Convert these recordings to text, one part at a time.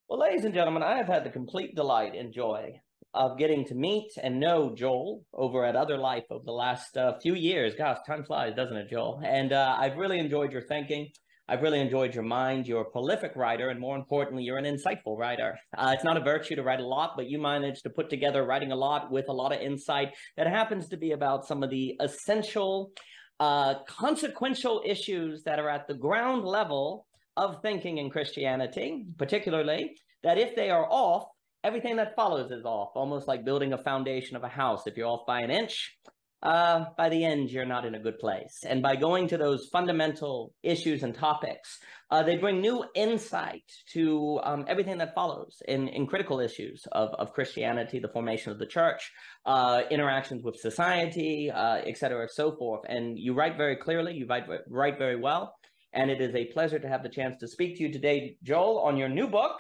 Well, ladies and gentlemen, I have had the complete delight and joy of getting to meet and know Joel over at Other Life over the last few years. Gosh, time flies, doesn't it, Joel? And I've really enjoyed your thinking. I've really enjoyed your mind. You're a prolific writer, and more importantly, you're an insightful writer. It's not a virtue to write a lot, but you managed to put together writing a lot with a lot of insight that happens to be about some of the essential, consequential issues that are at the ground level of thinking in Christianity, particularly that if they are off, everything that follows is off, almost like building a foundation of a house. If you're off by an inch, by the end, you're not in a good place. And by going to those fundamental issues and topics, they bring new insight to everything that follows in critical issues of Christianity, the formation of the church, interactions with society, et cetera, so forth. And you write very clearly, you write very well. And it is a pleasure to have the chance to speak to you today, Joel, on your new book,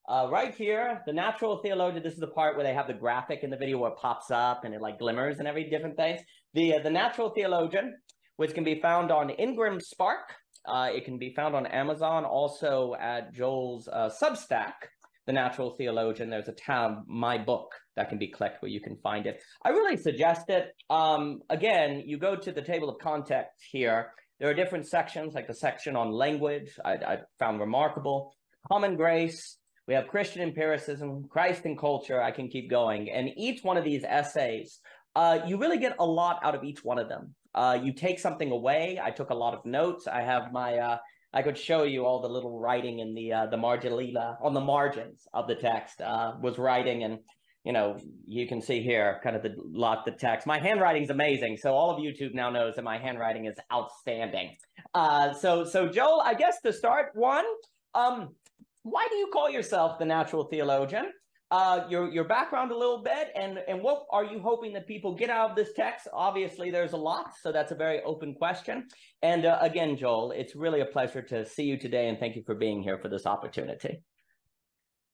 right here, The Natural Theologian. This is the part where they have the graphic in the video where it pops up and it like glimmers and every different things. The Natural Theologian, which can be found on IngramSpark. It can be found on Amazon, also at Joel's Substack, The Natural Theologian. There's a tab, My Book, that can be clicked where you can find it. I really suggest it. Again, you go to the table of contents here. There are different sections, like the section on language, I found remarkable. Common grace, we have Christian empiricism, Christ and culture, I can keep going. And each one of these essays, you really get a lot out of each one of them. You take something away. I took a lot of notes. I have my, I could show you all the little writing in the marginalia, on the margins of the text, was writing, and you know, you can see here kind of the text. My handwriting is amazing. So all of YouTube now knows that my handwriting is outstanding. So Joel, I guess to start, one, why do you call yourself the Natural Theologian? Your background a little bit, and what are you hoping that people get out of this text? Obviously, there's a lot, so that's a very open question. And again, Joel, it's really a pleasure to see you today, and thank you for being here for this opportunity.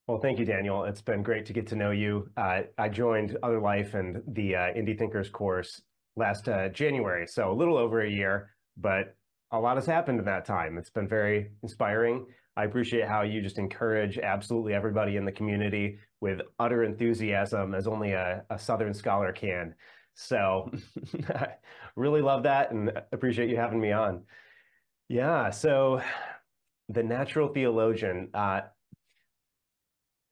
Well, thank you, Daniel. It's been great to get to know you. I joined Other Life and the Indie Thinkers course last January, so a little over a year, but a lot has happened in that time. It's been very inspiring. I appreciate how you just encourage absolutely everybody in the community with utter enthusiasm, as only a Southern scholar can. So I really love that and appreciate you having me on. Yeah, so the Natural Theologian,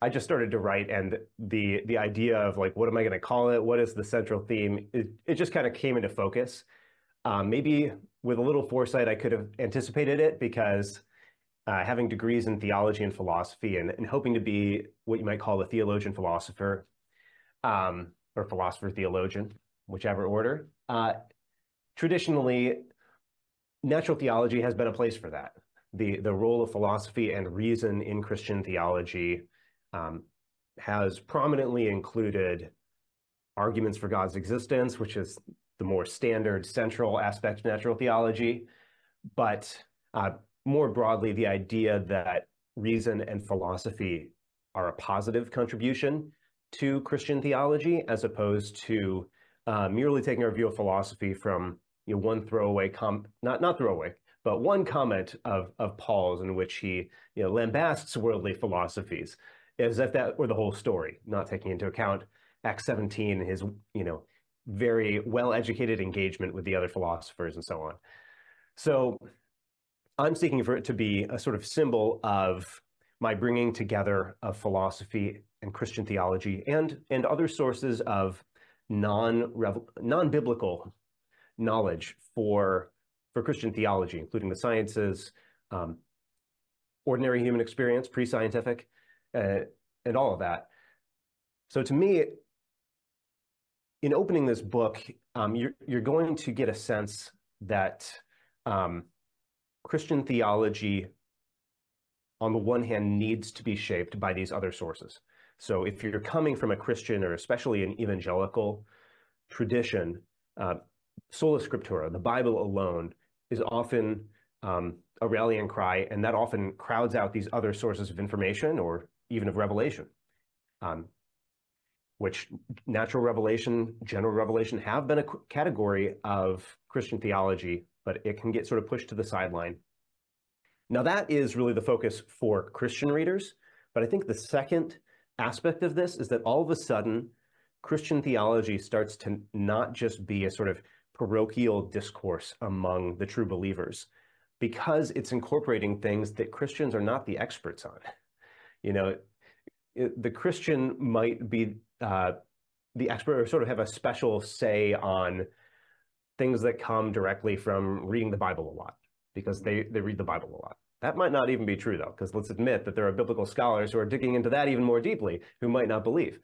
I just started to write, and the idea of like, what am I going to call it? What is the central theme? It just kind of came into focus. Maybe with a little foresight, I could have anticipated it, because having degrees in theology and philosophy and hoping to be what you might call a theologian philosopher, or philosopher theologian, whichever order, traditionally, natural theology has been a place for that. The role of philosophy and reason in Christian theology has prominently included arguments for God's existence, which is the more standard central aspect of natural theology, but more broadly, the idea that reason and philosophy are a positive contribution to Christian theology, as opposed to merely taking our view of philosophy from one throwaway not throwaway, but one comment of Paul's in which he lambasts worldly philosophies, as if that were the whole story, not taking into account Acts 17 and his very well-educated engagement with the other philosophers and so on. So I'm seeking for it to be a sort of symbol of my bringing together of philosophy and Christian theology and other sources of non-biblical knowledge for Christian theology, including the sciences, ordinary human experience, pre-scientific, and all of that. So to me, in opening this book, you're going to get a sense that Christian theology, on the one hand, needs to be shaped by these other sources. So if you're coming from a Christian, or especially an evangelical tradition, sola scriptura, the Bible alone, is often a rallying cry, and that often crowds out these other sources of information or even of revelation, which natural revelation, general revelation have been a category of Christian theology, but it can get sort of pushed to the sideline. Now that is really the focus for Christian readers, But I think the second aspect of this is that all of a sudden, Christian theology starts to not just be a sort of parochial discourse among the true believers, because it's incorporating things that Christians are not the experts on. You know, the Christian might be the expert or sort of have a special say on things that come directly from reading the Bible a lot, because they read the Bible a lot. That might not even be true, though, because let's admit that there are biblical scholars who are digging into that even more deeply who might not believe.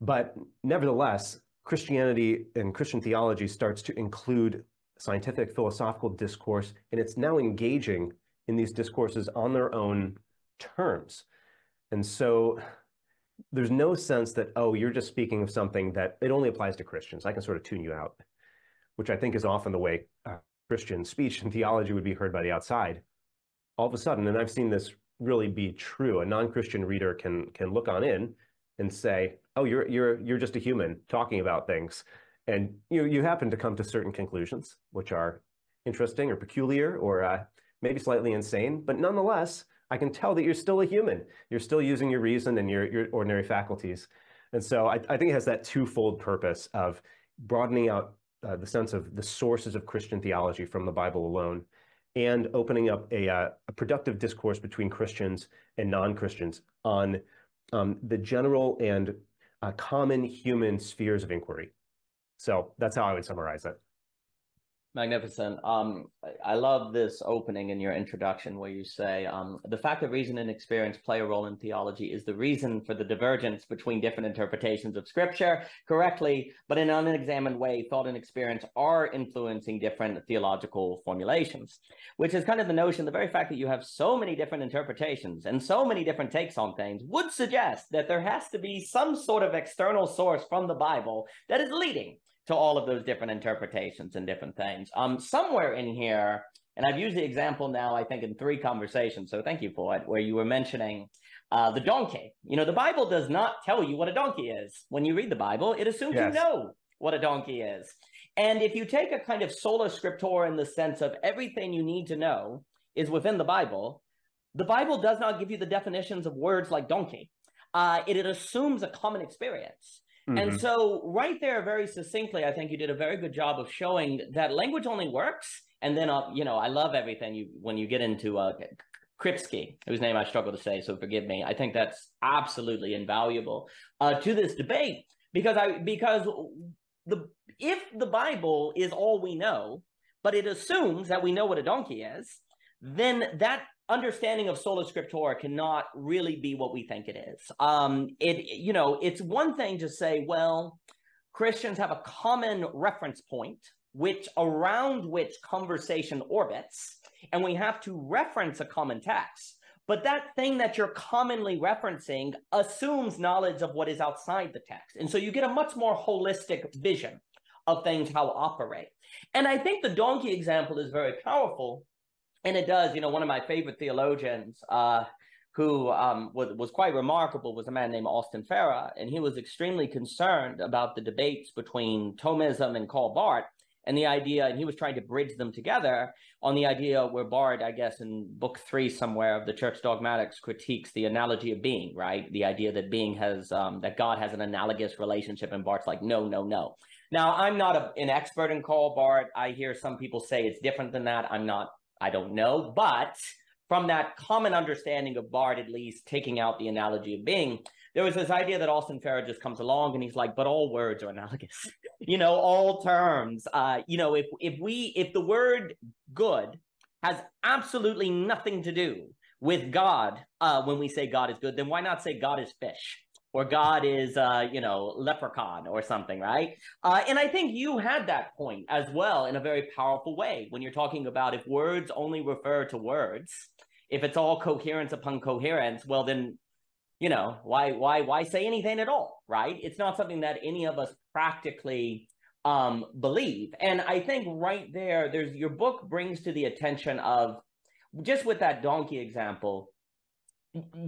But nevertheless, Christianity and Christian theology starts to include scientific philosophical discourse, and it's now engaging in these discourses on their own terms. And so there's no sense that, oh, you're just speaking of something that it only applies to Christians. I can sort of tune you out, which I think is often the way Christian speech and theology would be heard by the outside. All of a sudden, and I've seen this really be true, a non-Christian reader can look on in and say, oh, you're just a human talking about things. And you happen to come to certain conclusions, which are interesting or peculiar or maybe slightly insane, but nonetheless, I can tell that you're still a human. You're still using your reason and your ordinary faculties. And so I think it has that twofold purpose of broadening out the sense of the sources of Christian theology from the Bible alone, and opening up a productive discourse between Christians and non-Christians on the general and common human spheres of inquiry. So that's how I would summarize it. Magnificent. I love this opening in your introduction where you say, the fact that reason and experience play a role in theology is the reason for the divergence between different interpretations of Scripture. Correctly, but in an unexamined way, thought and experience are influencing different theological formulations, which is kind of the notion, the very fact that you have so many different interpretations and so many different takes on things would suggest that there has to be some sort of external source from the Bible that is leading to all of those different interpretations and different things. Somewhere in here, and I've used the example now, I think, in 3 conversations, so thank you for it, where you were mentioning the donkey. You know, the Bible does not tell you what a donkey is. When you read the Bible, it assumes you know what a donkey is. And if you take a kind of sola scriptura in the sense of everything you need to know is within the Bible does not give you the definitions of words like donkey. It assumes a common experience. And so right there, very succinctly, I think you did a very good job of showing that language only works. And then, you know, I love everything when you get into Kripke, whose name I struggle to say, so forgive me. I think that's absolutely invaluable to this debate, because if the Bible is all we know, but it assumes that we know what a donkey is, then that understanding of sola scriptura cannot really be what we think it is. It's one thing to say, well, Christians have a common reference point around which conversation orbits, and we have to reference a common text. But that thing that you're commonly referencing assumes knowledge of what is outside the text. And so you get a much more holistic vision of things, how to operate. And I think the donkey example is very powerful. And it does, one of my favorite theologians who was quite remarkable was a man named Austin Farah, and he was extremely concerned about the debates between Thomism and Karl Barth, and the idea, and he was trying to bridge them together on the idea where Barth, I guess in book 3 somewhere of the Church Dogmatics, critiques the analogy of being, right? The idea that being has, that God has an analogous relationship, and Barth's like, no, no, no. Now, I'm not an expert in Karl Barth. I hear some people say it's different than that. I don't know, but from that common understanding of Barth, at least taking out the analogy of being, there was this idea that Austin Farah just comes along and he's like, but all words are analogous, all terms. If the word good has absolutely nothing to do with God, when we say God is good, then why not say God is fish? Or God is, leprechaun or something, right? And I think you had that point as well in a very powerful way when you're talking about if words only refer to words, if it's all coherence upon coherence, well then, why say anything at all, right? It's not something that any of us practically believe. And I think right there, your book brings to the attention of, just with that donkey example,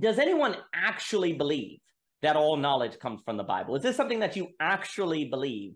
does anyone actually believe that all knowledge comes from the Bible? Is this something that you actually believe?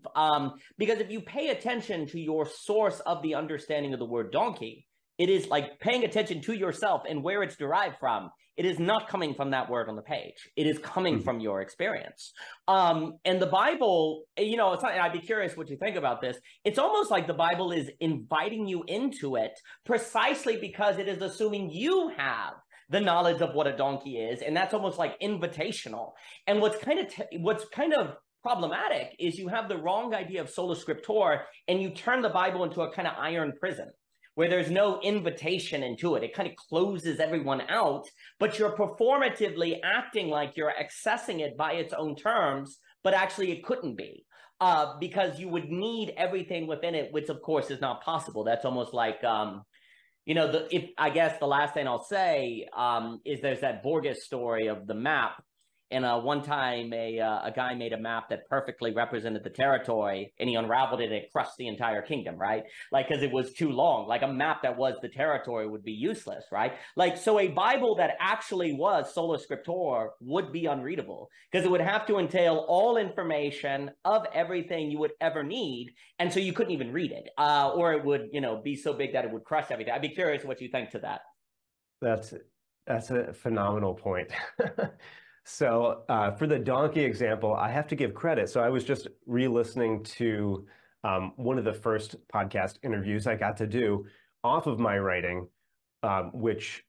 Because if you pay attention to your source of the understanding of the word donkey, It is like paying attention to yourself and where it's derived from. It is not coming from that word on the page. It is coming from your experience. And the Bible, you know, it's not, I'd be curious what you think about this. It's almost like the Bible is inviting you into it precisely because it is assuming you have the knowledge of what a donkey is, and that's almost like invitational. And what's kind of problematic is you have the wrong idea of sola scriptura, and you turn the Bible into a kind of iron prison where there's no invitation into it. It kind of closes everyone out, but you're performatively acting like you're accessing it by its own terms, but actually it couldn't be. Because you would need everything within it, which of course is not possible. That's almost like you know, I guess the last thing I'll say is there's that Borges story of the map. And one time a guy made a map that perfectly represented the territory, and he unraveled it and it crushed the entire kingdom, right? Like, because it was too long. Like a map that was the territory would be useless, right? Like, so a Bible that actually was sola scriptura would be unreadable because it would have to entail all information of everything you would ever need. And so you couldn't even read it, or it would, you know, be so big that it would crush everything. I'd be curious what you think to that. That's a phenomenal point. So for the donkey example, I have to give credit. So I was just re-listening to one of the first podcast interviews I got to do off of my writing, which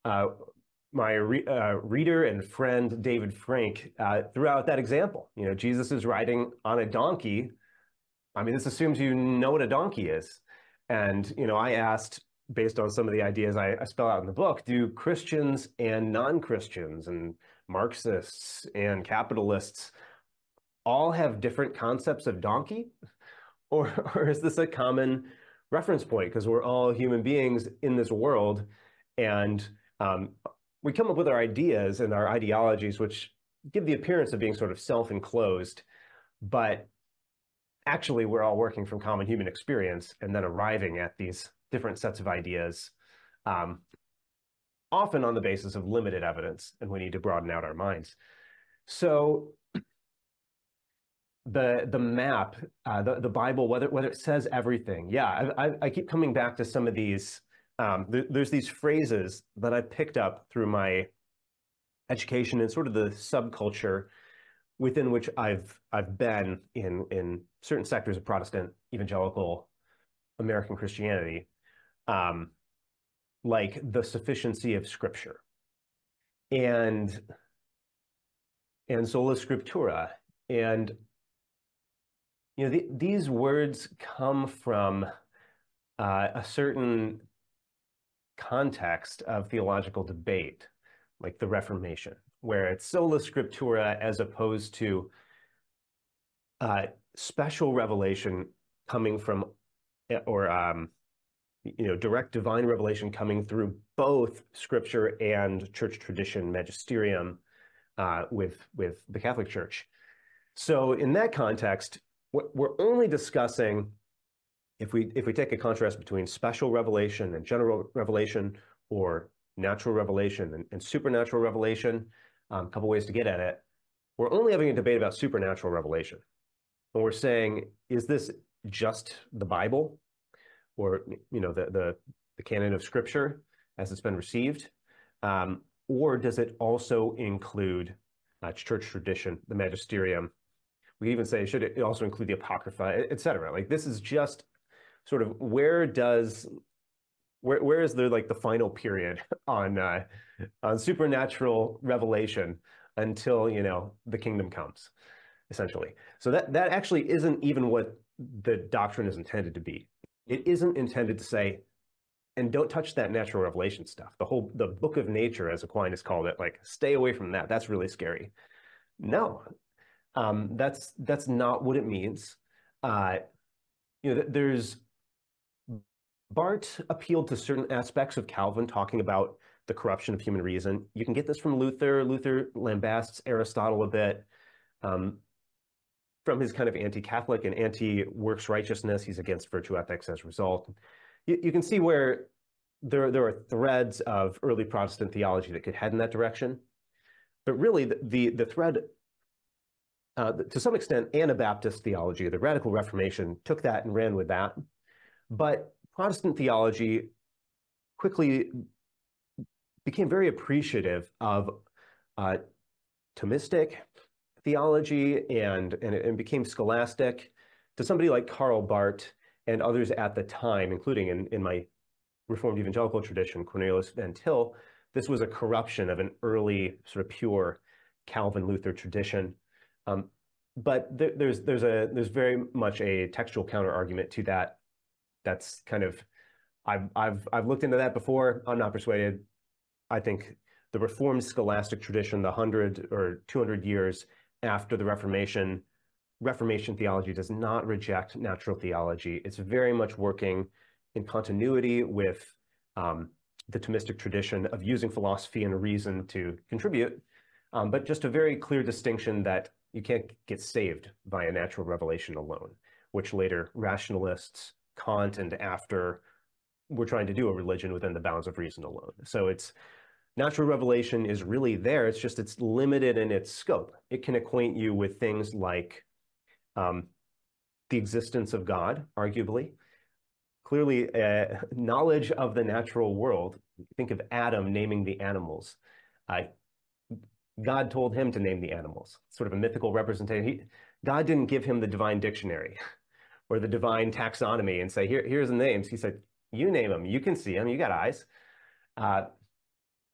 my reader and friend David Frank threw out that example. You know, Jesus is riding on a donkey. I mean, this assumes you know what a donkey is. And, you know, I asked, based on some of the ideas I spell out in the book, do Christians and non-Christians and Marxists and capitalists all have different concepts of donkey? Or is this a common reference point? Because we're all human beings in this world, and we come up with our ideas and our ideologies, which give the appearance of being sort of self-enclosed, but actually we're all working from common human experience and then arriving at these different sets of ideas, often on the basis of limited evidence, and we need to broaden out our minds. So the map, the Bible, whether it says everything, yeah, I keep coming back to some of these. There's these phrases that I picked up through my education and sort of the subculture within which I've been in certain sectors of Protestant evangelical American Christianity. Like the sufficiency of Scripture and sola scriptura, and you know these words come from a certain context of theological debate, like the Reformation, where it's sola scriptura as opposed to special revelation coming from, or you know, direct divine revelation coming through both Scripture and church tradition, magisterium, with the Catholic Church. So in that context, we're only discussing, if we take a contrast between special revelation and general revelation, or natural revelation and supernatural revelation, a couple ways to get at it. We're only having a debate about supernatural revelation. And we're saying, is this just the Bible, or, you know, the canon of Scripture as it's been received, or does it also include church tradition, the magisterium? We even say, should it also include the Apocrypha, et cetera? Like, this is just sort of where is there like the final period on supernatural revelation until, you know, the kingdom comes, essentially. So that actually isn't even what the doctrine is intended to be. It isn't intended to say, and don't touch that natural revelation stuff. The book of nature, as Aquinas called it, like, stay away from that. That's really scary. No, that's not what it means. You know, there's Barth appealed to certain aspects of Calvin, talking about the corruption of human reason. You can get this from Luther. Luther lambasts Aristotle a bit. From his kind of anti-Catholic and anti-works righteousness, he's against virtue ethics as a result. You can see where there are threads of early Protestant theology that could head in that direction. But really, the thread, to some extent, Anabaptist theology, the Radical Reformation, took that and ran with that. But Protestant theology quickly became very appreciative of Thomistic theology and became scholastic, to somebody like Karl Barth and others at the time, including in my Reformed evangelical tradition, Cornelius Van Til. This was a corruption of an early sort of pure Calvin Luther tradition. But there's very much a textual counter argument to that. That's kind of, I've looked into that before. I'm not persuaded. I think the Reformed scholastic tradition, the 100 or 200 years after the Reformation theology does not reject natural theology. It's very much working in continuity with the Thomistic tradition of using philosophy and reason to contribute, but just a very clear distinction that you can't get saved via natural revelation alone, which later rationalists, Kant, and after were trying to do a religion within the bounds of reason alone. So it's natural revelation is really there. It's just it's limited in its scope. It can acquaint you with things like the existence of God, arguably. Clearly, knowledge of the natural world. Think of Adam naming the animals. God told him to name the animals, sort of a mythical representation. God didn't give him the divine dictionary or the divine taxonomy and say, here's the names. He said, you name them. You can see them. You got eyes.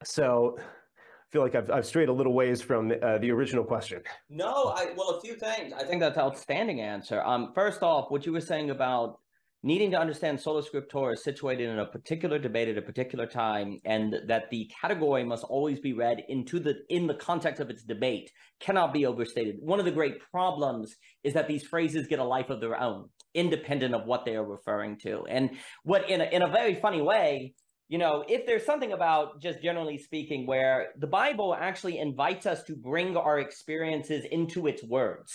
So I feel like I've strayed a little ways from the original question. No, well, a few things. I think that's an outstanding answer. First off, what you were saying about needing to understand sola scriptura is situated in a particular debate at a particular time, and that the category must always be read in the context of its debate cannot be overstated. One of the great problems is that these phrases get a life of their own, independent of what they are referring to. And what in a very funny way, you know, if there's something about, just generally speaking, where the Bible actually invites us to bring our experiences into its words.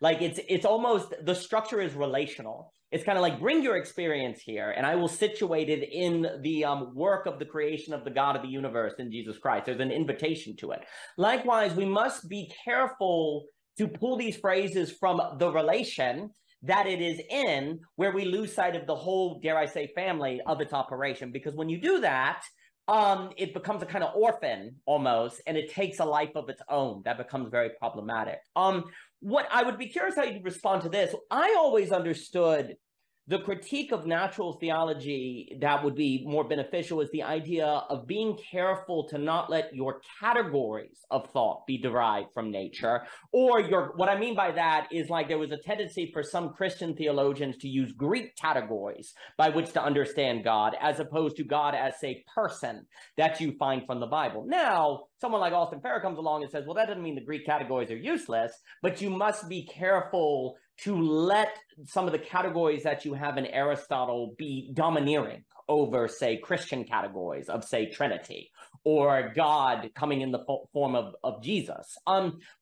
Like it's almost, the structure is relational. It's kind of like, bring your experience here and I will situate it in the work of the creation of the God of the universe in Jesus Christ. There's an invitation to it. Likewise, we must be careful to pull these phrases from the relation that it is in, where we lose sight of the whole, dare I say, family of its operation. Because when you do that, it becomes a kind of orphan almost, and it takes a life of its own. That becomes very problematic. What I would be curious how you'd respond to this. I always understood the critique of natural theology that would be more beneficial is the idea of being careful to not let your categories of thought be derived from nature. Or what I mean by that is, like, there was a tendency for some Christian theologians to use Greek categories by which to understand God, as opposed to God as a person that you find from the Bible. Now, someone like Austin Farrer comes along and says, well, that doesn't mean the Greek categories are useless, but you must be careful to let some of the categories that you have in Aristotle be domineering over, say, Christian categories of, say, Trinity, or God coming in the form of Jesus.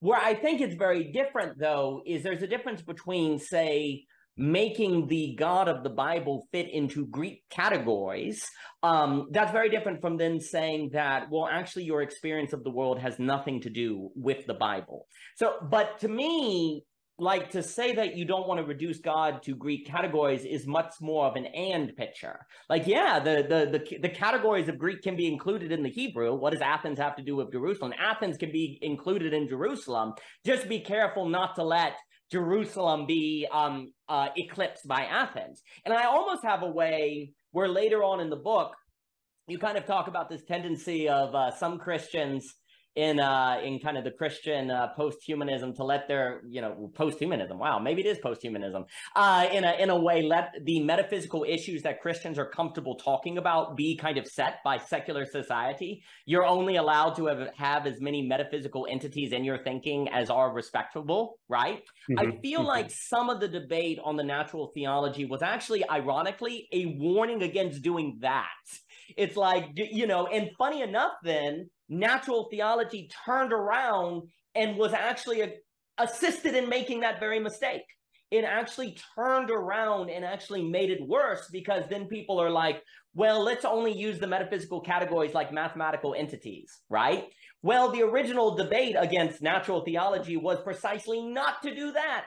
Where I think it's very different, though, is there's a difference between, say, making the God of the Bible fit into Greek categories. That's very different from then saying that, well, actually, your experience of the world has nothing to do with the Bible. So, but to me, like, to say that you don't want to reduce God to Greek categories is much more of an and picture. Like, yeah, the categories of Greek can be included in the Hebrew. What does Athens have to do with Jerusalem? Athens can be included in Jerusalem. Just be careful not to let Jerusalem be eclipsed by Athens. And I almost have a way where later on in the book, you kind of talk about this tendency of some Christians in kind of the Christian post-humanism to let their, post-humanism, wow, maybe it is post-humanism, in a way, let the metaphysical issues that Christians are comfortable talking about be kind of set by secular society. You're only allowed to have as many metaphysical entities in your thinking as are respectable, right? I feel like some of the debate on the natural theology was actually, ironically, a warning against doing that. It's like, and funny enough then, natural theology turned around and was actually assisted in making that very mistake. It actually turned around and actually made it worse, because then people are like, well, let's only use the metaphysical categories like mathematical entities, right? Well, the original debate against natural theology was precisely not to do that.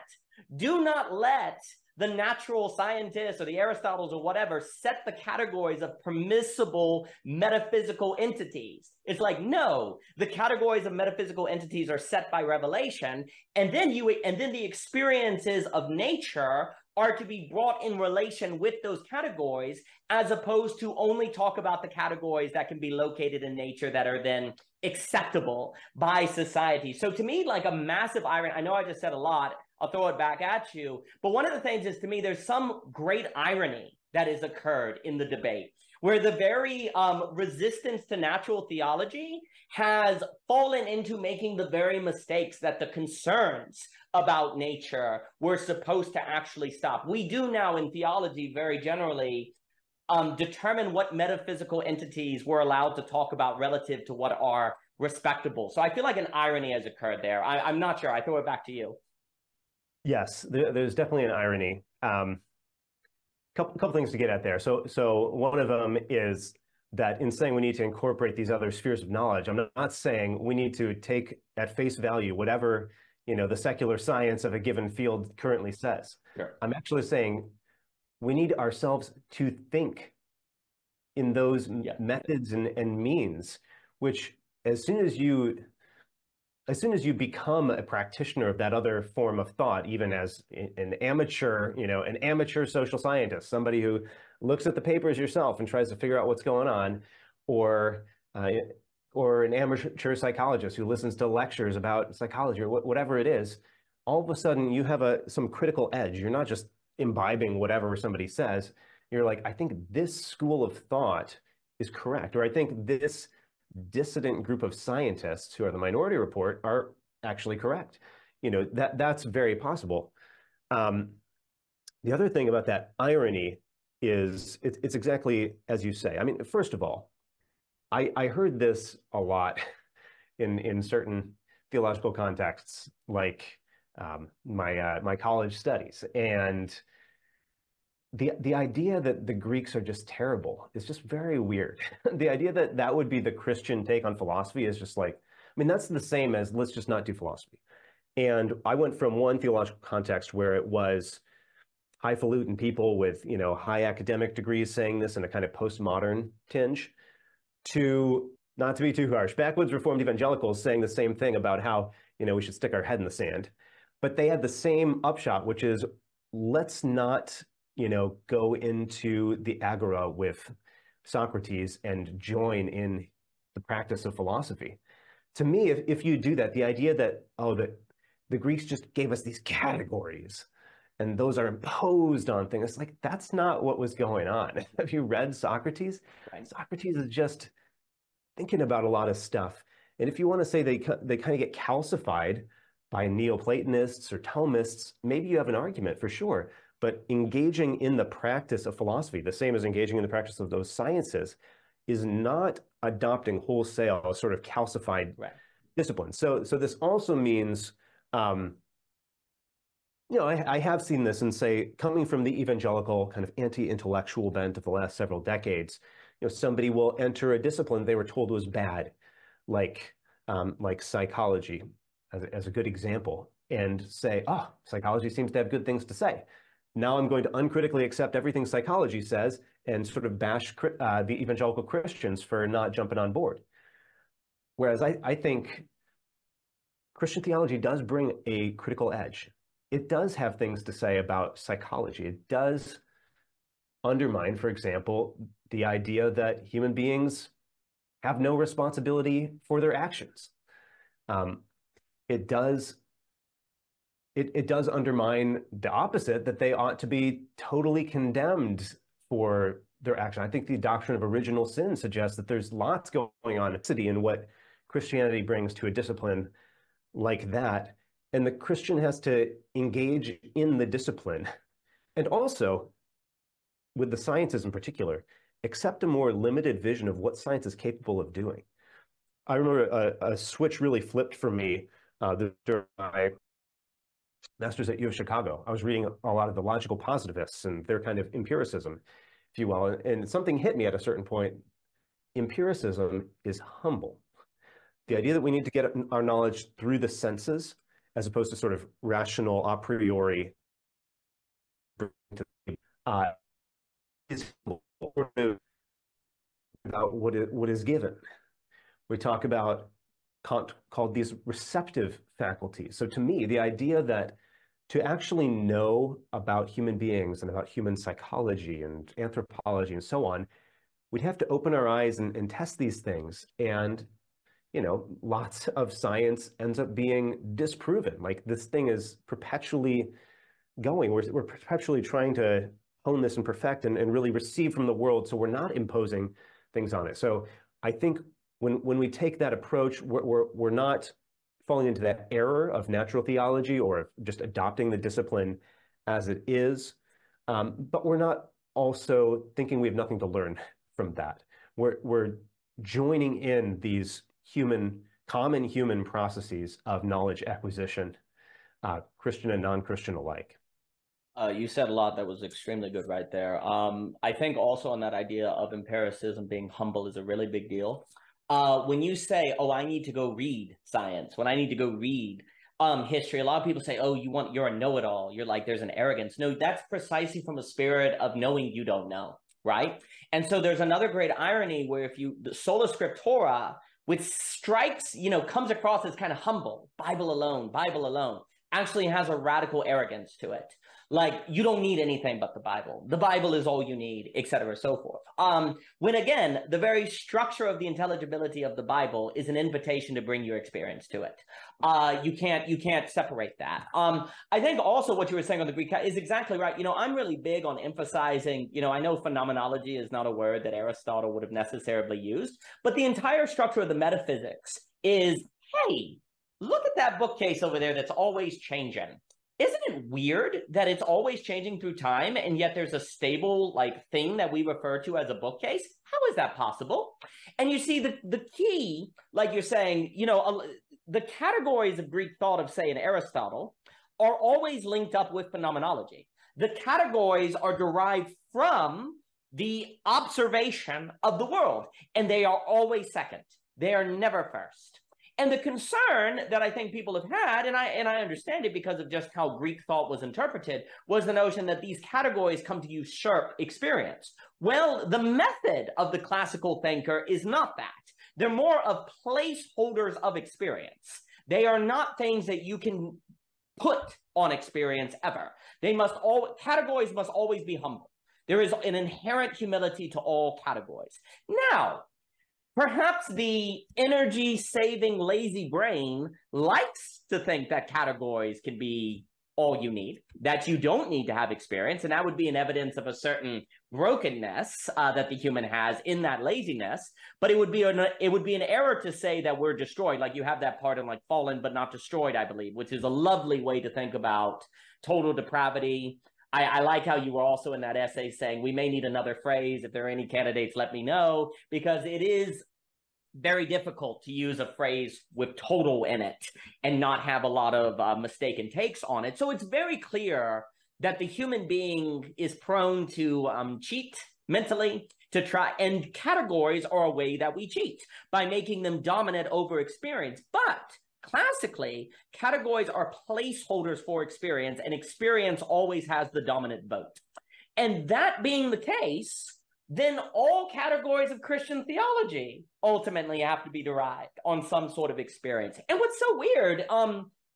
Do not let the natural scientists or the Aristotles or whatever set the categories of permissible metaphysical entities. It's like, no, the categories of metaphysical entities are set by revelation, and then the experiences of nature are to be brought in relation with those categories, as opposed to only talk about the categories that can be located in nature that are then acceptable by society. So to me, like a massive irony, I know I just said a lot, I'll throw it back at you, but one of the things is, to me, there's some great irony that has occurred in the debate, where the very resistance to natural theology has fallen into making the very mistakes that the concerns about nature were supposed to actually stop. We do now in theology very generally determine what metaphysical entities we're allowed to talk about relative to what are respectable. So I feel like an irony has occurred there. I'm not sure. I throw it back to you. Yes, there's definitely an irony. Couple things to get at there. So one of them is that in saying we need to incorporate these other spheres of knowledge, I'm not saying we need to take at face value whatever, the secular science of a given field currently says. Sure. I'm actually saying we need ourselves to think in those methods and means, which as soon as you become a practitioner of that other form of thought, even as an amateur social scientist, somebody who looks at the papers yourself and tries to figure out what's going on, or an amateur psychologist who listens to lectures about psychology or whatever it is, all of a sudden you have some critical edge. You're not just imbibing whatever somebody says. You're like, I think this school of thought is correct, or I think this dissident group of scientists who are the minority report are actually correct. That's very possible. The other thing about that irony is it's exactly as you say. I mean, first of all, I heard this a lot in certain theological contexts, like my college studies, and the idea that the Greeks are just terrible is just very weird. The idea that would be the Christian take on philosophy is just like, I mean, that's the same as let's just not do philosophy. And I went from one theological context where it was highfalutin people with, high academic degrees saying this in a kind of postmodern tinge, to, not to be too harsh, backwoods Reformed evangelicals saying the same thing about how, we should stick our head in the sand. But they had the same upshot, which is let's not go into the agora with Socrates and join in the practice of philosophy. To me, if you do that, the idea that, that the Greeks just gave us these categories and those are imposed on things, it's like, that's not what was going on. Have you read Socrates? Right. Socrates is just thinking about a lot of stuff. And if you want to say they kind of get calcified by Neoplatonists or Thomists, maybe you have an argument for sure. But engaging in the practice of philosophy, the same as engaging in the practice of those sciences, is not adopting wholesale a sort of calcified discipline. So this also means, I have seen this and say, coming from the evangelical kind of anti-intellectual bent of the last several decades, somebody will enter a discipline they were told was bad, like psychology, as a good example, and say, psychology seems to have good things to say. Now I'm going to uncritically accept everything psychology says and sort of bash the evangelical Christians for not jumping on board. Whereas I think Christian theology does bring a critical edge. It does have things to say about psychology. It does undermine, for example, the idea that human beings have no responsibility for their actions. It does undermine the opposite, that they ought to be totally condemned for their action. I think the doctrine of original sin suggests that there's lots going on in what Christianity brings to a discipline like that. And the Christian has to engage in the discipline. And also, with the sciences in particular, accept a more limited vision of what science is capable of doing. I remember a switch really flipped for me during my master's at U of Chicago. I was reading a lot of the logical positivists and their kind of empiricism, if you will, and something hit me at a certain point. Empiricism is humble. The idea that we need to get our knowledge through the senses, as opposed to sort of rational a priori uh, is about what is given. We talk about Kant called these receptive faculties. So to me, the idea that to actually know about human beings and about human psychology and anthropology and so on, we'd have to open our eyes and test these things. And, you know, lots of science ends up being disproven. Like this thing is perpetually going. We're perpetually trying to hone this and perfect and really receive from the world. So we're not imposing things on it. So I think when we take that approach, we're not falling into that error of natural theology or just adopting the discipline as it is. But we're not also thinking we have nothing to learn from that. We're joining in these common human processes of knowledge acquisition, Christian and non-Christian alike. You said a lot that was extremely good right there. I think also on that idea of empiricism being humble is a really big deal. When you say, oh, I need to go read science, when I need to go read history, a lot of people say, oh, you're a know-it-all. You're like, there's an arrogance. No, that's precisely from a spirit of knowing you don't know, right? And so there's another great irony where the sola scriptura, which strikes, comes across as kind of humble, Bible alone, actually has a radical arrogance to it. Like, you don't need anything but the Bible. The Bible is all you need, et cetera, so forth. When again, the very structure of the intelligibility of the Bible is an invitation to bring your experience to it. You can't separate that. I think also what you were saying on the Greek is exactly right. I'm really big on emphasizing, I know phenomenology is not a word that Aristotle would have necessarily used, but the entire structure of the metaphysics is, hey, look at that bookcase over there that's always changing. Isn't it weird that it's always changing through time and yet there's a stable thing that we refer to as a bookcase? How is that possible? And you see the key, like you're saying, the categories of Greek thought of, say, in Aristotle are always linked up with phenomenology. The categories are derived from the observation of the world, and they are always second. They are never first. And the concern that I think people have had, and I understand it because of just how Greek thought was interpreted, was the notion that these categories come to usurp experience. Well, the method of the classical thinker is not that. They're more of placeholders of experience. They are not things that you can put on experience ever. Categories must always be humble. There is an inherent humility to all categories. Now, perhaps the energy-saving lazy brain likes to think that categories can be all you need, that you don't need to have experience, and that would be an evidence of a certain brokenness that the human has in that laziness. But it would be an error to say that we're destroyed. Like you have that part in fallen but not destroyed, I believe, which is a lovely way to think about total depravity. I like how you were also in that essay saying we may need another phrase. If there are any candidates, let me know, because it is very difficult to use a phrase with total in it and not have a lot of mistaken takes on it. So it's very clear that the human being is prone to cheat mentally, to try, and categories are a way that we cheat by making them dominant over experience. But classically, categories are placeholders for experience, and experience always has the dominant vote. And that being the case, then all categories of Christian theology ultimately have to be derived on some sort of experience. And what's so weird,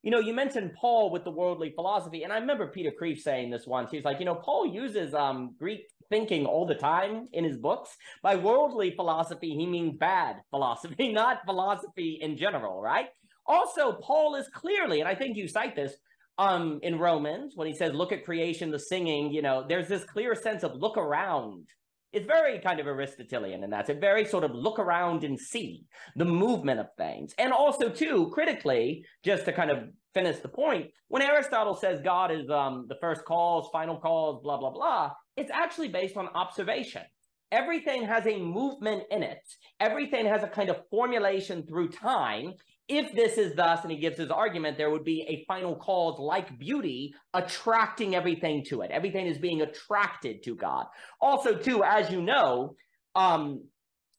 you mentioned Paul with the worldly philosophy, and I remember Peter Kreeft saying this once. He's like, Paul uses Greek thinking all the time in his books. By worldly philosophy, he means bad philosophy, not philosophy in general, right? Also, Paul is clearly, and I think you cite this, in Romans, when he says, look at creation, the singing, there's this clear sense of look around. It's very kind of Aristotelian, and that's it. Very sort of look around and see the movement of things. And also, too, critically, just to kind of finish the point, when Aristotle says God is the first cause, final cause, blah, blah, blah, it's actually based on observation. Everything has a movement in it. Everything has a kind of formulation through time. If this is thus, and he gives his argument, there would be a final cause like beauty attracting everything to it. Everything is being attracted to God. Also, too, as you know,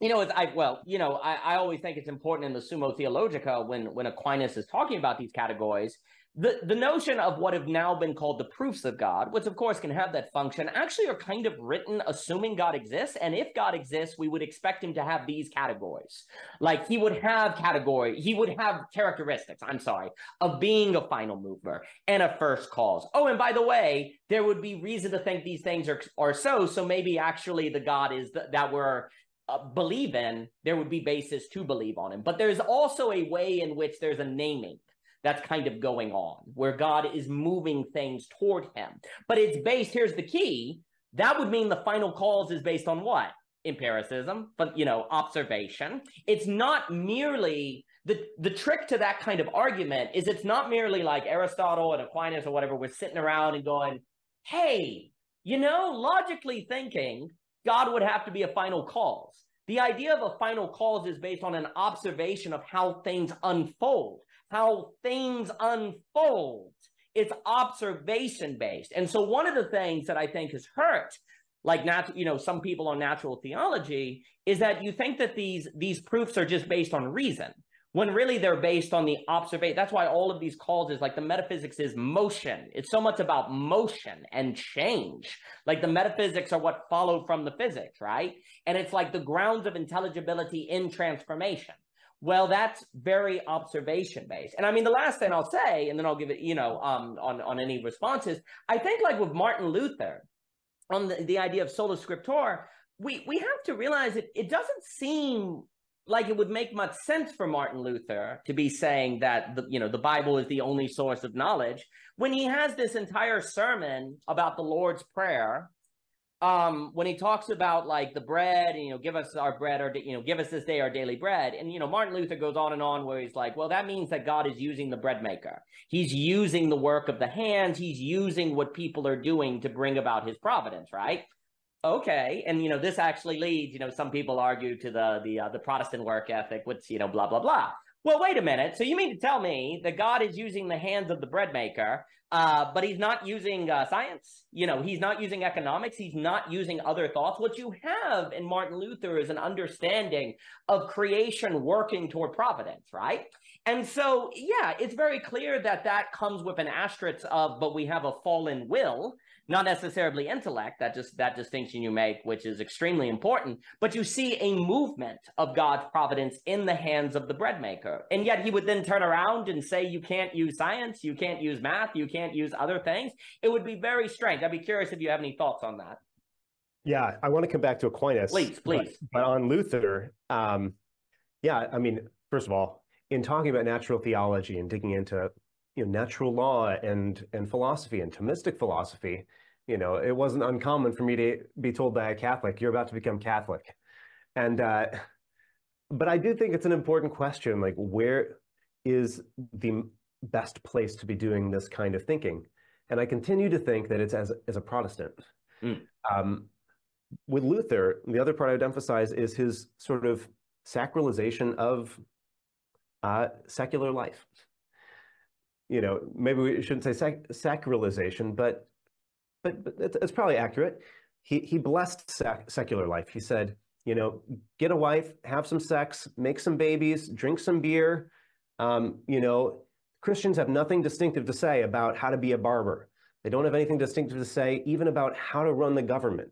I always think it's important in the Summa Theologica when Aquinas is talking about these categories, the notion of what have now been called the proofs of God, which of course can have that function, actually are kind of written assuming God exists. And if God exists, we would expect him to have these categories. Like he would have characteristics, of being a final mover and a first cause. Oh, and by the way, there would be reason to think these things are so. So maybe actually the God is that we're believe in, there would be basis to believe on him. But there's also a way in which there's a naming that's kind of going on, where God is moving things toward him. But it's based, here's the key, that would mean the final cause is based on what? Empiricism, but, observation. It's not merely, the trick to that kind of argument is it's not merely like Aristotle and Aquinas or whatever, we're sitting around and going, hey, logically thinking, God would have to be a final cause. The idea of a final cause is based on an observation of how things unfold. It's observation-based. And so one of the things that I think has hurt, like some people on natural theology, is that you think that these proofs are just based on reason, when really they're based on the observation. That's why all of these causes, like the metaphysics is motion. It's so much about motion and change. Like the metaphysics are what follow from the physics, right? And it's like the grounds of intelligibility in transformation. Well, that's very observation-based. And I mean, the last thing I'll say, and then I'll give it, on any responses, I think like with Martin Luther, on the idea of sola scriptura, we have to realize it doesn't seem like it would make much sense for Martin Luther to be saying that the Bible is the only source of knowledge, when he has this entire sermon about the Lord's Prayer, when he talks about like the bread, and give us our bread, or give us this day our daily bread, and Martin Luther goes on and on where he's like, well, that means that God is using the bread maker. He's using the work of the hands. He's using what people are doing to bring about his providence, right? Okay, and this actually leads, some people argue to the Protestant work ethic, which blah blah blah. Well, wait a minute. So you mean to tell me that God is using the hands of the bread maker, but he's not using science? He's not using economics. He's not using other thoughts. What you have in Martin Luther is an understanding of creation working toward providence, right? And so, yeah, it's very clear that comes with an asterisk of, but we have a fallen will, not necessarily intellect, that distinction you make, which is extremely important, but you see a movement of God's providence in the hands of the bread maker. And yet he would then turn around and say, you can't use science, you can't use math, you can't use other things. It would be very strange. I'd be curious if you have any thoughts on that. Yeah, I want to come back to Aquinas. Please. But on Luther, first of all, in talking about natural theology and digging into natural law and philosophy and Thomistic philosophy, it wasn't uncommon for me to be told by a Catholic, you're about to become Catholic. And but I do think it's an important question, like where is the best place to be doing this kind of thinking? And I continue to think that it's as a Protestant. With Luther, the other part I would emphasize is his sort of sacralization of secular life. Maybe we shouldn't say sacralization, but it's probably accurate. He blessed secular life. He said, get a wife, have some sex, make some babies, drink some beer. Christians have nothing distinctive to say about how to be a barber. They don't have anything distinctive to say even about how to run the government,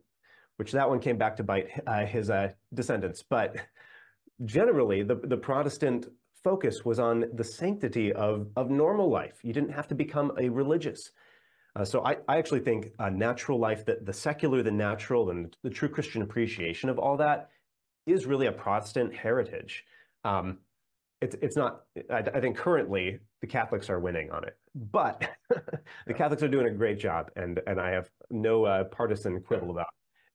which that one came back to bite his descendants. But generally, the Protestant focus was on the sanctity of normal life. You didn't have to become a religious. So I actually think natural life, the secular, the natural, and the true Christian appreciation of all that is really a Protestant heritage. It's not, I think currently the Catholics are winning on it, but the Catholics are doing a great job, and I have no partisan quibble about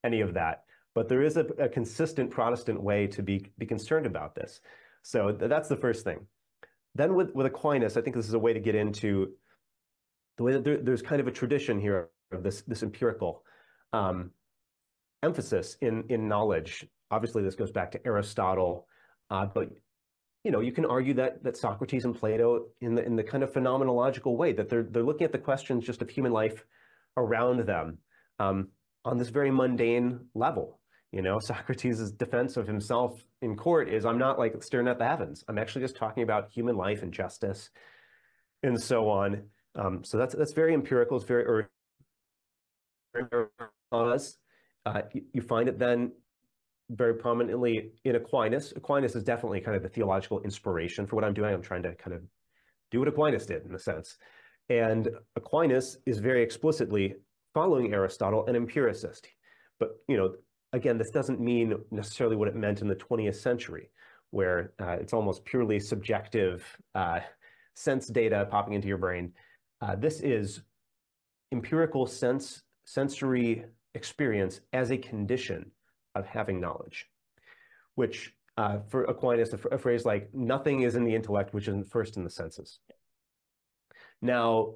any of that. But there is a consistent Protestant way to be concerned about this. So that's the first thing. Then with Aquinas, I think this is a way to get into the way that there's kind of a tradition here of this empirical emphasis in knowledge. Obviously, this goes back to Aristotle, but you can argue that Socrates and Plato, in the kind of phenomenological way, that they're looking at the questions just of human life around them on this very mundane level. You know, Socrates' defense of himself in court is, I'm not like staring at the heavens. I'm actually just talking about human life and justice and so on. So that's very empirical. It's very on us. You find it then very prominently in Aquinas. Aquinas is definitely kind of the theological inspiration for what I'm doing. I'm trying to kind of do what Aquinas did in a sense. And Aquinas is very explicitly following Aristotle, an empiricist. But, you know, again, this doesn't mean necessarily what it meant in the 20th century, where it's almost purely subjective sense data popping into your brain. This is empirical sensory experience as a condition of having knowledge, which for Aquinas, a phrase like nothing is in the intellect, which is first in the senses. Now,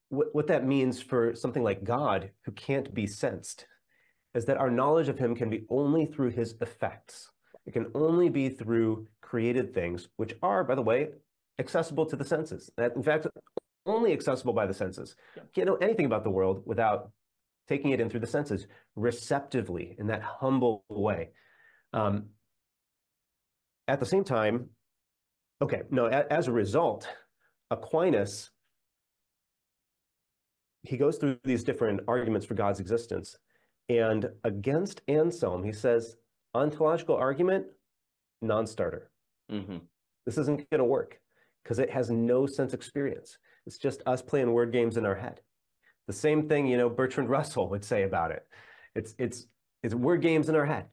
what that means for something like God, who can't be sensed, is that our knowledge of him can be only through his effects. It can only be through created things, which are, by the way, accessible to the senses. That, in fact, only accessible by the senses. You can't know anything about the world without taking it in through the senses, receptively, in that humble way. At the same time, okay, no, as a result, Aquinas, he goes through these different arguments for God's existence. And against Anselm, he says, ontological argument, non-starter. This isn't going to work because it has no sense experience. It's just us playing word games in our head. The same thing, you know, Bertrand Russell would say about it. It's word games in our head.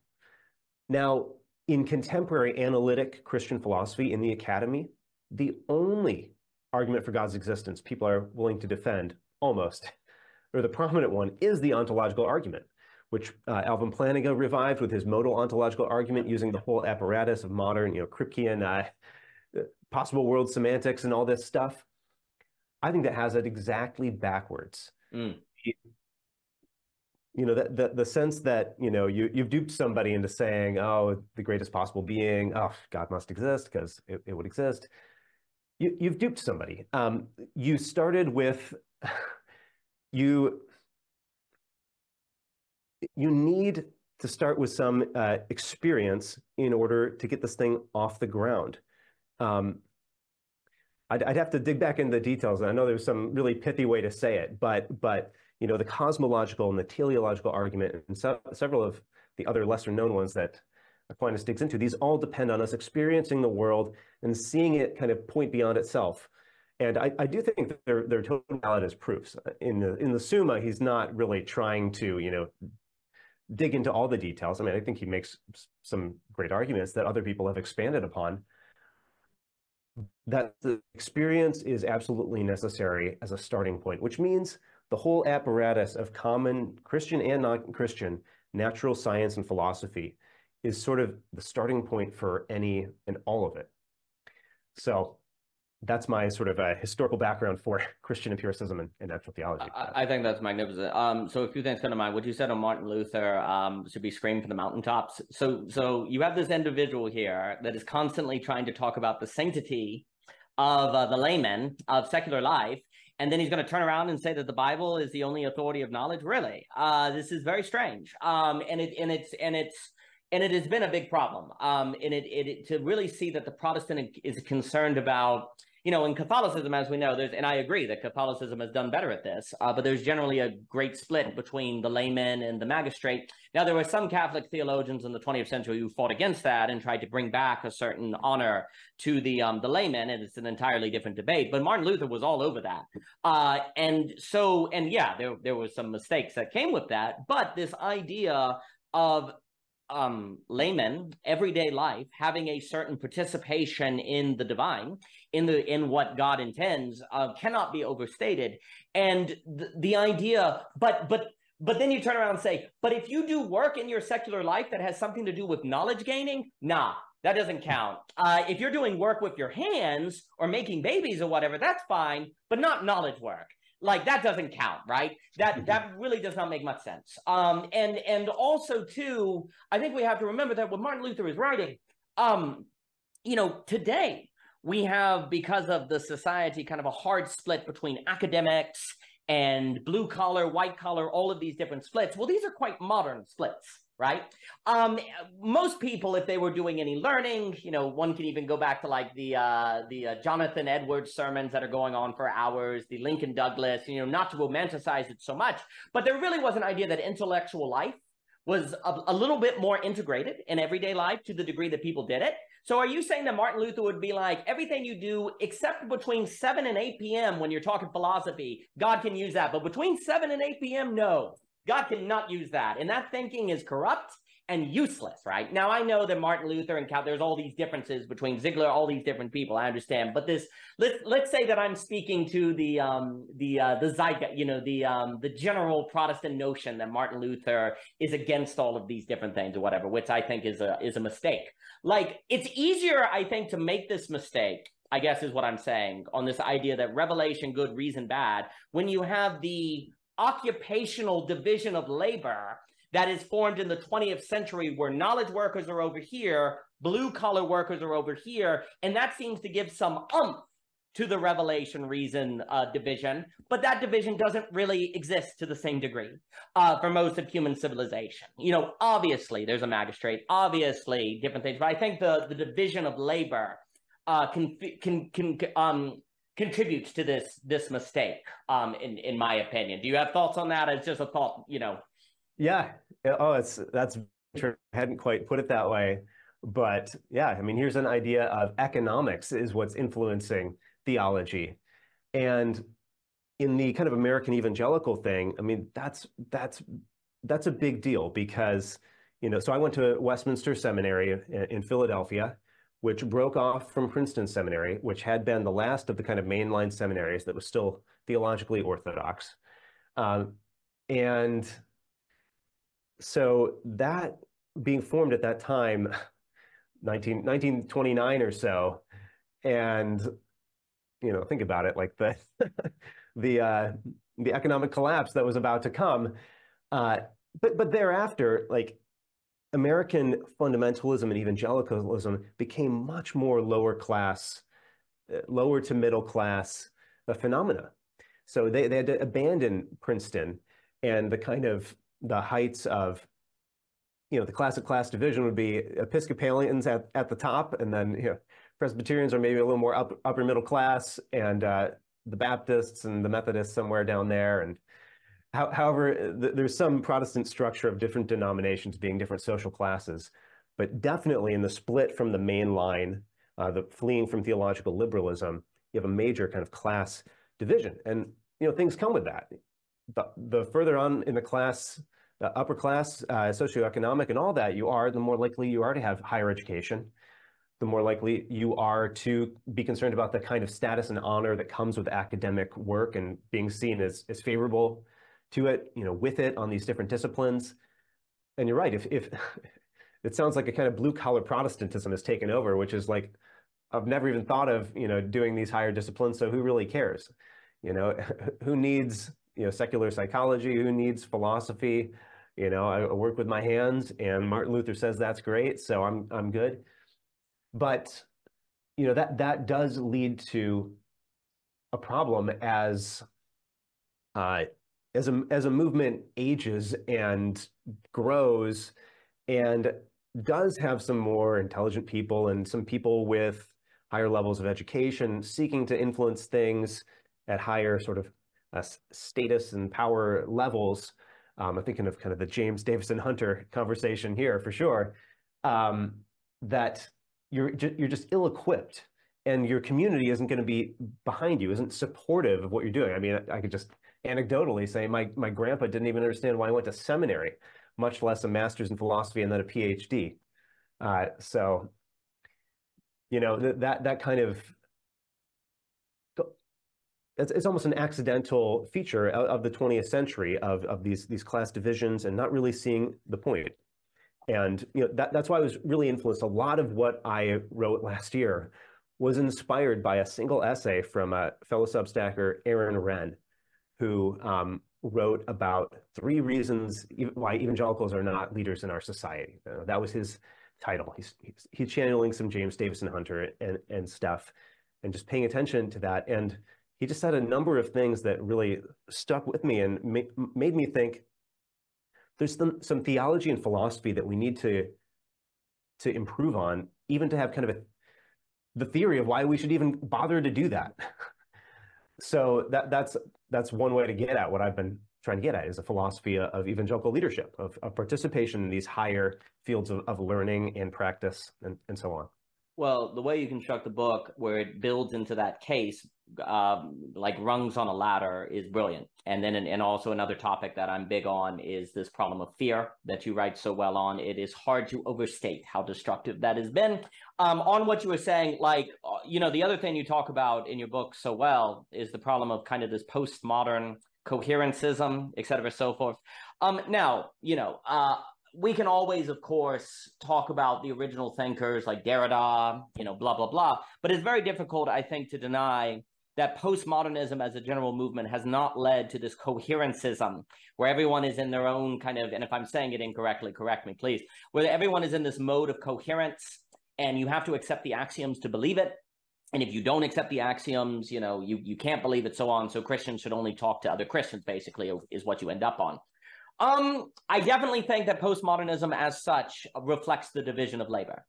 Now, in contemporary analytic Christian philosophy in the academy, the only argument for God's existence people are willing to defend, almost, or the prominent one, is the ontological argument, which Alvin Plantinga revived with his modal ontological argument using the whole apparatus of modern, you know, Kripkean possible world semantics and all this stuff. I think that has it exactly backwards. You know, the sense that, you know, you've duped somebody into saying, oh, the greatest possible being, oh, God must exist because it would exist. You've duped somebody. You started with, you need to start with some experience in order to get this thing off the ground. I'd have to dig back into the details. I know there's some really pithy way to say it, but you know, the cosmological and the teleological argument and several of the other lesser known ones that Aquinas digs into, these all depend on us experiencing the world and seeing it kind of point beyond itself. And I do think that they're totally valid as proofs. In the Summa, he's not really trying to, you know, dig into all the details. I mean, I think he makes some great arguments that other people have expanded upon. That the experience is absolutely necessary as a starting point, which means the whole apparatus of common Christian and non-Christian natural science and philosophy is sort of the starting point for any and all of it. So that's my sort of historical background for Christian empiricism and natural theology. I think that's magnificent. So a few things come to mind. What you said on Martin Luther should be screamed from the mountaintops. So you have this individual here that is constantly trying to talk about the sanctity of the layman of secular life, and then he's going to turn around and say that the Bible is the only authority of knowledge. Really, this is very strange. And it has been a big problem. To really see that the Protestant is concerned about, you know, in Catholicism, as we know, and I agree that Catholicism has done better at this, but there's generally a great split between the layman and the magistrate. Now, there were some Catholic theologians in the 20th century who fought against that and tried to bring back a certain honor to the layman, and it's an entirely different debate. But Martin Luther was all over that. There were some mistakes that came with that, but this idea of laymen, everyday life, having a certain participation in the divine, in what God intends, cannot be overstated. And the idea, but then you turn around and say, but if you do work in your secular life that has something to do with knowledge gaining, nah, that doesn't count. If you're doing work with your hands or making babies or whatever, that's fine, but not knowledge work. Like, that doesn't count, right? That really does not make much sense. And also, too, I think we have to remember that what Martin Luther is writing, you know, today we have, because of the society, kind of a hard split between academics and blue collar, white collar, all of these different splits. Well, these are quite modern splits, right? Most people, if they were doing any learning, one can even go back to like the Jonathan Edwards sermons that are going on for hours, the Lincoln Douglas, not to romanticize it so much, but there really was an idea that intellectual life was a little bit more integrated in everyday life to the degree that people did it. So are you saying that Martin Luther would be like, everything you do except between 7 and 8 p.m. when you're talking philosophy, God can use that, but between 7 and 8 p.m., no, God cannot use that. And that thinking is corrupt and useless, right? Now, I know that Martin Luther and there's all these differences between Ziegler, all these different people, I understand. But let's say that I'm speaking to the zeitgeist, the general Protestant notion that Martin Luther is against all of these different things or whatever, which I think is a mistake. Like, it's easier, I think, to make this mistake, I guess is what I'm saying, on this idea that revelation, good, reason, bad, when you have the occupational division of labor that is formed in the 20th century, where knowledge workers are over here, blue collar workers are over here, and that seems to give some oomph to the revelation reason division, but that division doesn't really exist to the same degree for most of human civilization. Obviously there's a magistrate, obviously different things, but I think the division of labor contributes to this mistake, in my opinion. Do you have thoughts on that? It's just a thought, Yeah. Oh, that's true. I hadn't quite put it that way, but yeah, I mean, here's an idea of economics is what's influencing theology, and in the kind of American evangelical thing, I mean, that's a big deal because so I went to Westminster Seminary in Philadelphia, which broke off from Princeton Seminary, which had been the last of the kind of mainline seminaries that was still theologically orthodox. And so that being formed at that time, 1929 or so, and think about it, like the economic collapse that was about to come, but thereafter, like, American fundamentalism and evangelicalism became much more lower to middle class phenomena. So they had to abandon Princeton and the kind of the heights of, the classic class division would be Episcopalians at the top, and then Presbyterians are maybe a little more upper middle class, and the Baptists and the Methodists somewhere down there. And however, there's some Protestant structure of different denominations being different social classes, but definitely in the split from the main line, the fleeing from theological liberalism, you have a major kind of class division, and things come with that. The further on in the class, upper class, socioeconomic and all that you are, the more likely you are to have higher education, the more likely you are to be concerned about the kind of status and honor that comes with academic work and being seen as favorable to it, with it on these different disciplines. And you're right, if it sounds like a kind of blue collar Protestantism has taken over, which is like, I've never even thought of, doing these higher disciplines. So who really cares? Who needs, secular psychology? Who needs philosophy? I work with my hands, and Martin Luther says that's great, so I'm good. But that does lead to a problem as a movement ages and grows, and does have some more intelligent people and some people with higher levels of education seeking to influence things at higher sort of status and power levels. I'm thinking of kind of the James Davison Hunter conversation here for sure, that you're just ill-equipped, and your community isn't going to be behind you, isn't supportive of what you're doing. I mean, I could just anecdotally say my grandpa didn't even understand why I went to seminary, much less a master's in philosophy and then a PhD. So, that kind of, it's almost an accidental feature of the 20th century of these class divisions and not really seeing the point. And that's why I was really influenced. A lot of what I wrote last year was inspired by a single essay from a fellow Substacker, Aaron Wren, who wrote about 3 reasons why evangelicals are not leaders in our society. That was his title. He's channeling some James Davison Hunter and stuff, and just paying attention to that. And he just said a number of things that really stuck with me and made me think there's some theology and philosophy that we need to improve on, even to have kind of the theory of why we should even bother to do that. So that's one way to get at what I've been trying to get at, is a philosophy of evangelical leadership, of participation in these higher fields of learning and practice and so on. Well, the way you construct the book where it builds into that case, like rungs on a ladder, is brilliant. And then, and also another topic that I'm big on is this problem of fear that you write so well on. It is hard to overstate how destructive that has been. On what you were saying, like, the other thing you talk about in your book so well is the problem of kind of this postmodern coherencism, et cetera, so forth. Now, we can always, of course, talk about the original thinkers like Derrida, blah, blah, blah. But it's very difficult, I think, to deny that postmodernism as a general movement has not led to this coherencism where everyone is in their own kind of, and if I'm saying it incorrectly, correct me, please, where everyone is in this mode of coherence and you have to accept the axioms to believe it. And if you don't accept the axioms, you can't believe it, so on. So Christians should only talk to other Christians, basically, is what you end up on. I definitely think that postmodernism as such reflects the division of labor,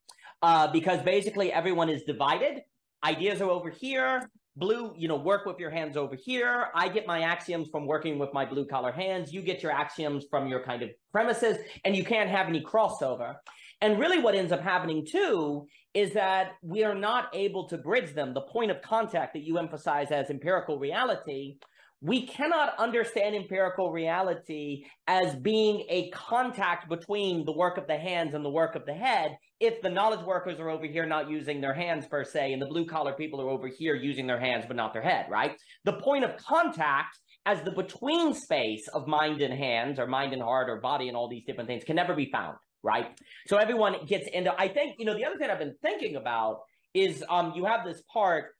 because basically everyone is divided. Ideas are over here. Blue, work with your hands over here. I get my axioms from working with my blue collar hands. You get your axioms from your kind of premises, and you can't have any crossover. And really what ends up happening too is that we are not able to bridge them. The point of contact that you emphasize as empirical reality, we cannot understand empirical reality as being a contact between the work of the hands and the work of the head if the knowledge workers are over here not using their hands per se, and the blue-collar people are over here using their hands but not their head, right? The point of contact as the between space of mind and hands, or mind and heart, or body, and all these different things can never be found, right? So everyone gets into, I think, the other thing I've been thinking about is you have this part,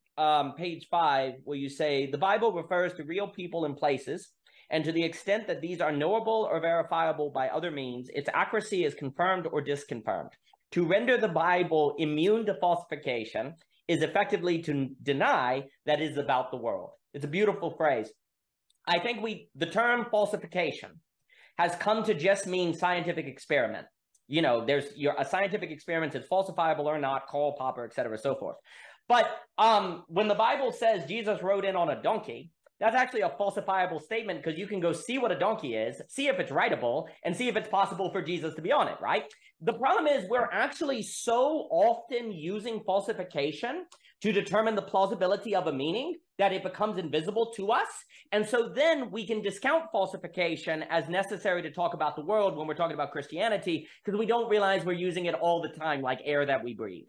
page 5, where you say the Bible refers to real people and places, and to the extent that these are knowable or verifiable by other means, its accuracy is confirmed or disconfirmed. To render the Bible immune to falsification is effectively to deny that it is about the world. It's a beautiful phrase. I think the term falsification has come to just mean scientific experiment. There's a scientific experiment that's falsifiable or not, Karl Popper, et cetera, so forth. But when the Bible says Jesus rode in on a donkey, that's actually a falsifiable statement, because you can go see what a donkey is, see if it's writable, and see if it's possible for Jesus to be on it, right? The problem is we're actually so often using falsification to determine the plausibility of a meaning that it becomes invisible to us. And so then we can discount falsification as necessary to talk about the world when we're talking about Christianity, because we don't realize we're using it all the time like air that we breathe.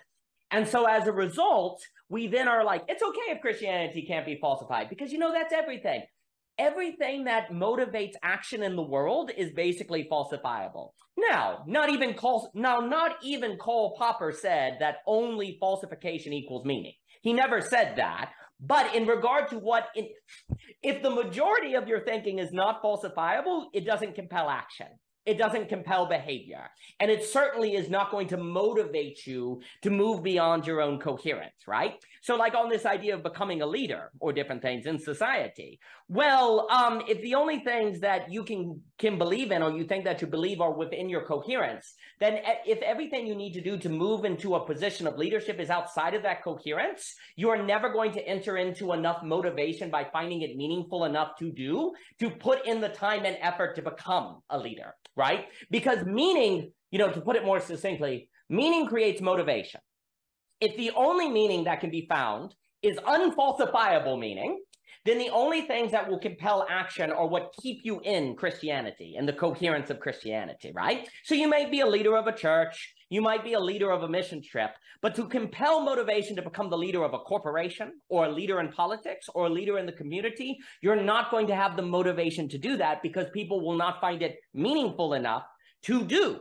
And so as a result, we then are like, it's okay if Christianity can't be falsified, because that's everything. Everything that motivates action in the world is basically falsifiable. Now, not even Karl Popper said that only falsification equals meaning. He never said that. But in regard to if the majority of your thinking is not falsifiable, it doesn't compel action. It doesn't compel behavior. And it certainly is not going to motivate you to move beyond your own coherence, right? So like on this idea of becoming a leader or different things in society. Well, if the only things that you can believe in, or you think that you believe are within your coherence, then if everything you need to do to move into a position of leadership is outside of that coherence, you are never going to enter into enough motivation by finding it meaningful enough to put in the time and effort to become a leader. Right? Because meaning, to put it more succinctly, meaning creates motivation. If the only meaning that can be found is unfalsifiable meaning, then the only things that will compel action are what keep you in Christianity and the coherence of Christianity, right? So you might be a leader of a church, you might be a leader of a mission trip, but to compel motivation to become the leader of a corporation or a leader in politics or a leader in the community, you're not going to have the motivation to do that, because people will not find it meaningful enough to do.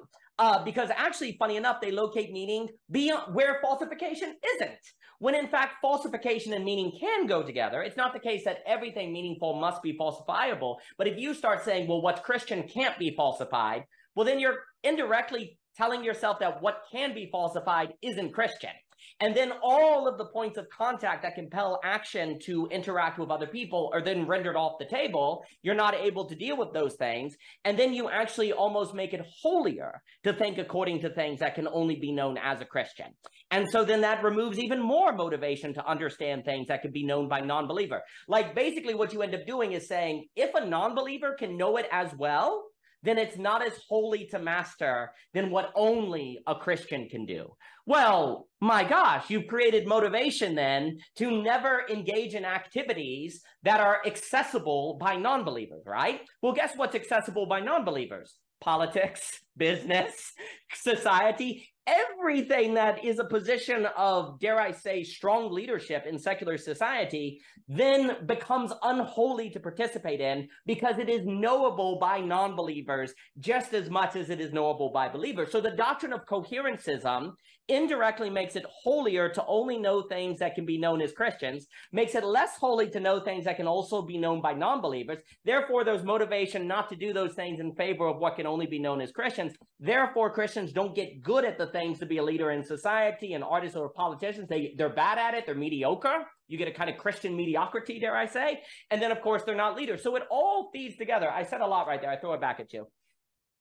Because actually, funny enough, they locate meaning beyond where falsification isn't. When in fact, falsification and meaning can go together. It's not the case that everything meaningful must be falsifiable. But if you start saying, well, what's Christian can't be falsified, well, then you're indirectly telling yourself that what can be falsified isn't Christian. And then all of the points of contact that compel action to interact with other people are then rendered off the table. You're not able to deal with those things. And then you actually almost make it holier to think according to things that can only be known as a Christian. And so then that removes even more motivation to understand things that could be known by non-believer. Like basically what you end up doing is saying, if a non-believer can know it as well, then it's not as holy to master than what only a Christian can do. Well, my gosh, you've created motivation then to never engage in activities that are accessible by non-believers, right? Well, guess what's accessible by non-believers? Politics, business, society, everything that is a position of, dare I say, strong leadership in secular society then becomes unholy to participate in because it is knowable by non-believers just as much as it is knowable by believers. So the doctrine of coherentism indirectly makes it holier to only know things that can be known as Christians, makes it less holy to know things that can also be known by non-believers. Therefore, there's motivation not to do those things in favor of what can only be known as Christians. Therefore, Christians don't get good at the things to be a leader in society, and artists or politicians, they're bad at it, they're mediocre. You get a kind of Christian mediocrity, dare I say. And then, of course, they're not leaders. So it all feeds together. I said a lot right there. I throw it back at you.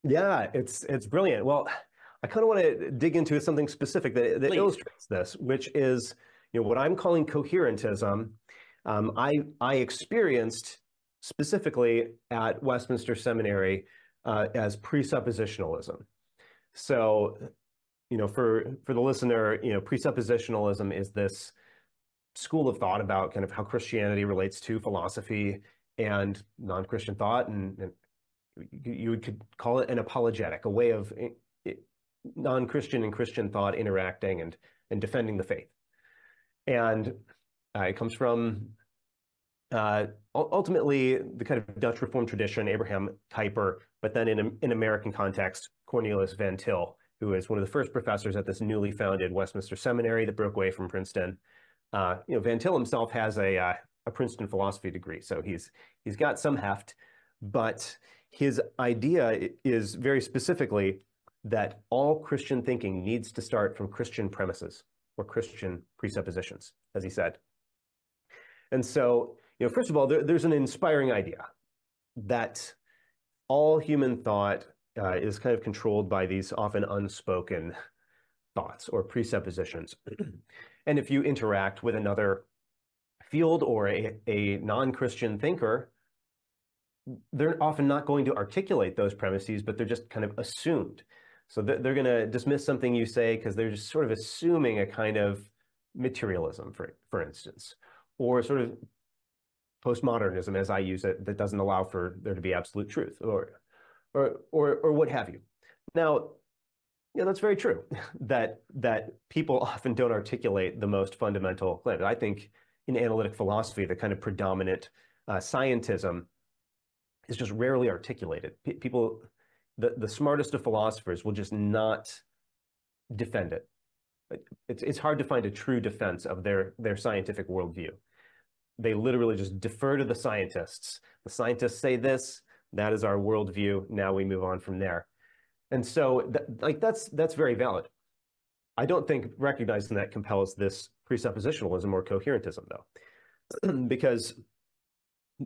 Yeah, it's brilliant. Well, I kind of want to dig into something specific that illustrates this, which is, what I'm calling coherentism. I experienced specifically at Westminster Seminary as presuppositionalism. So, for the listener, presuppositionalism is this school of thought about kind of how Christianity relates to philosophy and non-Christian thought, and you could call it an apologetic, a way of non-Christian and Christian thought interacting and defending the faith. And it comes from ultimately the kind of Dutch Reformed tradition, Abraham Kuyper, but then in American context, Cornelius Van Til, who is one of the first professors at this newly founded Westminster Seminary that broke away from Princeton. Van Til himself has a Princeton philosophy degree, so he's got some heft, but his idea is very specifically that all Christian thinking needs to start from Christian premises or Christian presuppositions, as he said. And so, first of all, there's an inspiring idea that all human thought is kind of controlled by these often unspoken thoughts or presuppositions. And if you interact with another field or a non-Christian thinker, they're often not going to articulate those premises, but they're just kind of assumed. So they're going to dismiss something you say because they're just sort of assuming a kind of materialism, for instance, or sort of postmodernism, as I use it, that doesn't allow for there to be absolute truth, or what have you. Now, that's very true that people often don't articulate the most fundamental claims. I think in analytic philosophy, the kind of predominant scientism is just rarely articulated. People, the smartest of philosophers will just not defend it. It's hard to find a true defense of their scientific worldview. They literally just defer to the scientists. The scientists say this, that is our worldview. Now we move on from there. And so that's very valid. I don't think recognizing that compels this presuppositionalism or coherentism, though. Because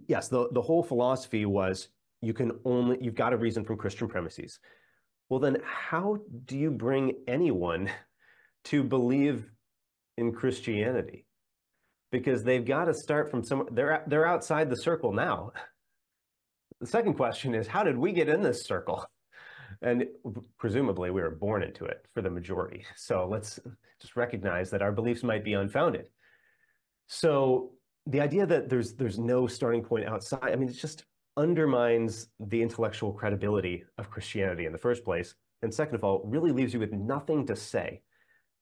yes, the whole philosophy was you've got to reason from Christian premises. Well, then how do you bring anyone to believe in Christianity? Because they've got to start from somewhere. They're outside the circle now. The second question is, how did we get in this circle? And presumably we were born into it for the majority. So let's just recognize that our beliefs might be unfounded. So the idea that there's no starting point outside, it just undermines the intellectual credibility of Christianity in the first place. And second of all, really leaves you with nothing to say.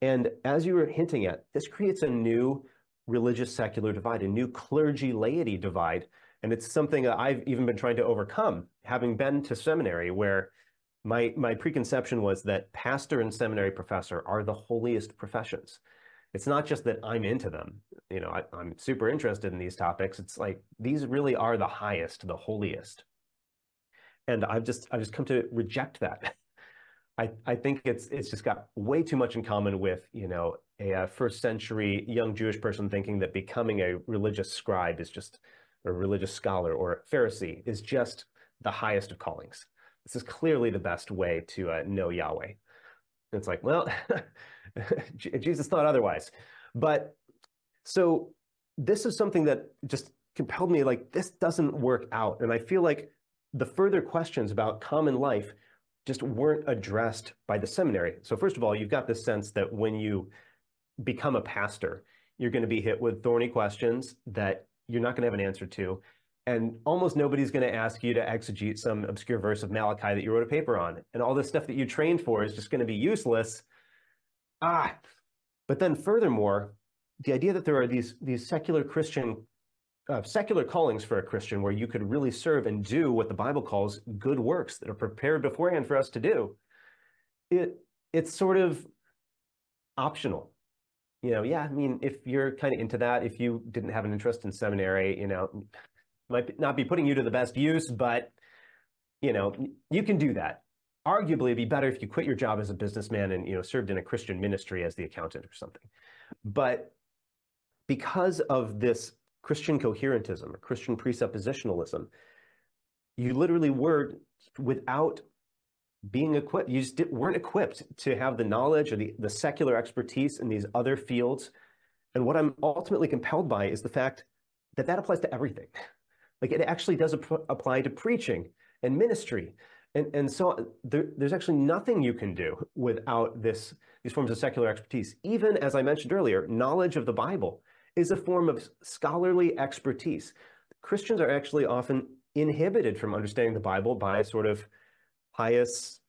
And as you were hinting at, this creates a new religious secular divide, a new clergy laity divide. And it's something that I've even been trying to overcome, having been to seminary, where my preconception was that pastor and seminary professor are the holiest professions. It's not just that I'm into them. I'm super interested in these topics. It's like, these really are the highest, the holiest. And I've just come to reject that. I think it's just got way too much in common with, a first century young Jewish person thinking that becoming a religious scribe is just, or a religious scholar or Pharisee is just the highest of callings. This is clearly the best way to know Yahweh. And it's like, well, Jesus thought otherwise. But so this is something that just compelled me, like, this doesn't work out. And I feel like the further questions about common life just weren't addressed by the seminary. So first of all, you've got this sense that when you become a pastor, you're going to be hit with thorny questions that you're not going to have an answer to. And almost nobody's going to ask you to exegete some obscure verse of Malachi that you wrote a paper on. And all this stuff that you trained for is just going to be useless. But then furthermore, the idea that there are these secular Christian, secular callings for a Christian where you could really serve and do what the Bible calls good works that are prepared beforehand for us to do, it's sort of optional. Yeah, I mean, if you're kind of into that, if you didn't have an interest in seminary, might not be putting you to the best use, but, you can do that. Arguably, it'd be better if you quit your job as a businessman and, served in a Christian ministry as the accountant or something. But because of this Christian coherentism or Christian presuppositionalism, you literally were without being equipped. You just weren't equipped to have the knowledge or the secular expertise in these other fields. And what I'm ultimately compelled by is the fact that that applies to everything. Like, it actually does apply to preaching and ministry. And so there's actually nothing you can do without these forms of secular expertise. Even, as I mentioned earlier, knowledge of the Bible is a form of scholarly expertise. Christians are actually often inhibited from understanding the Bible by a sort of pious,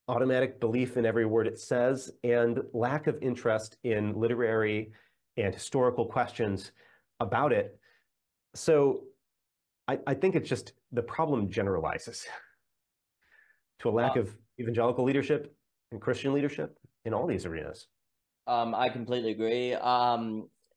automatic belief in every word it says and lack of interest in literary and historical questions about it. So I think it's just the problem generalizes to a lack of evangelical leadership and Christian leadership in all these arenas. I completely agree.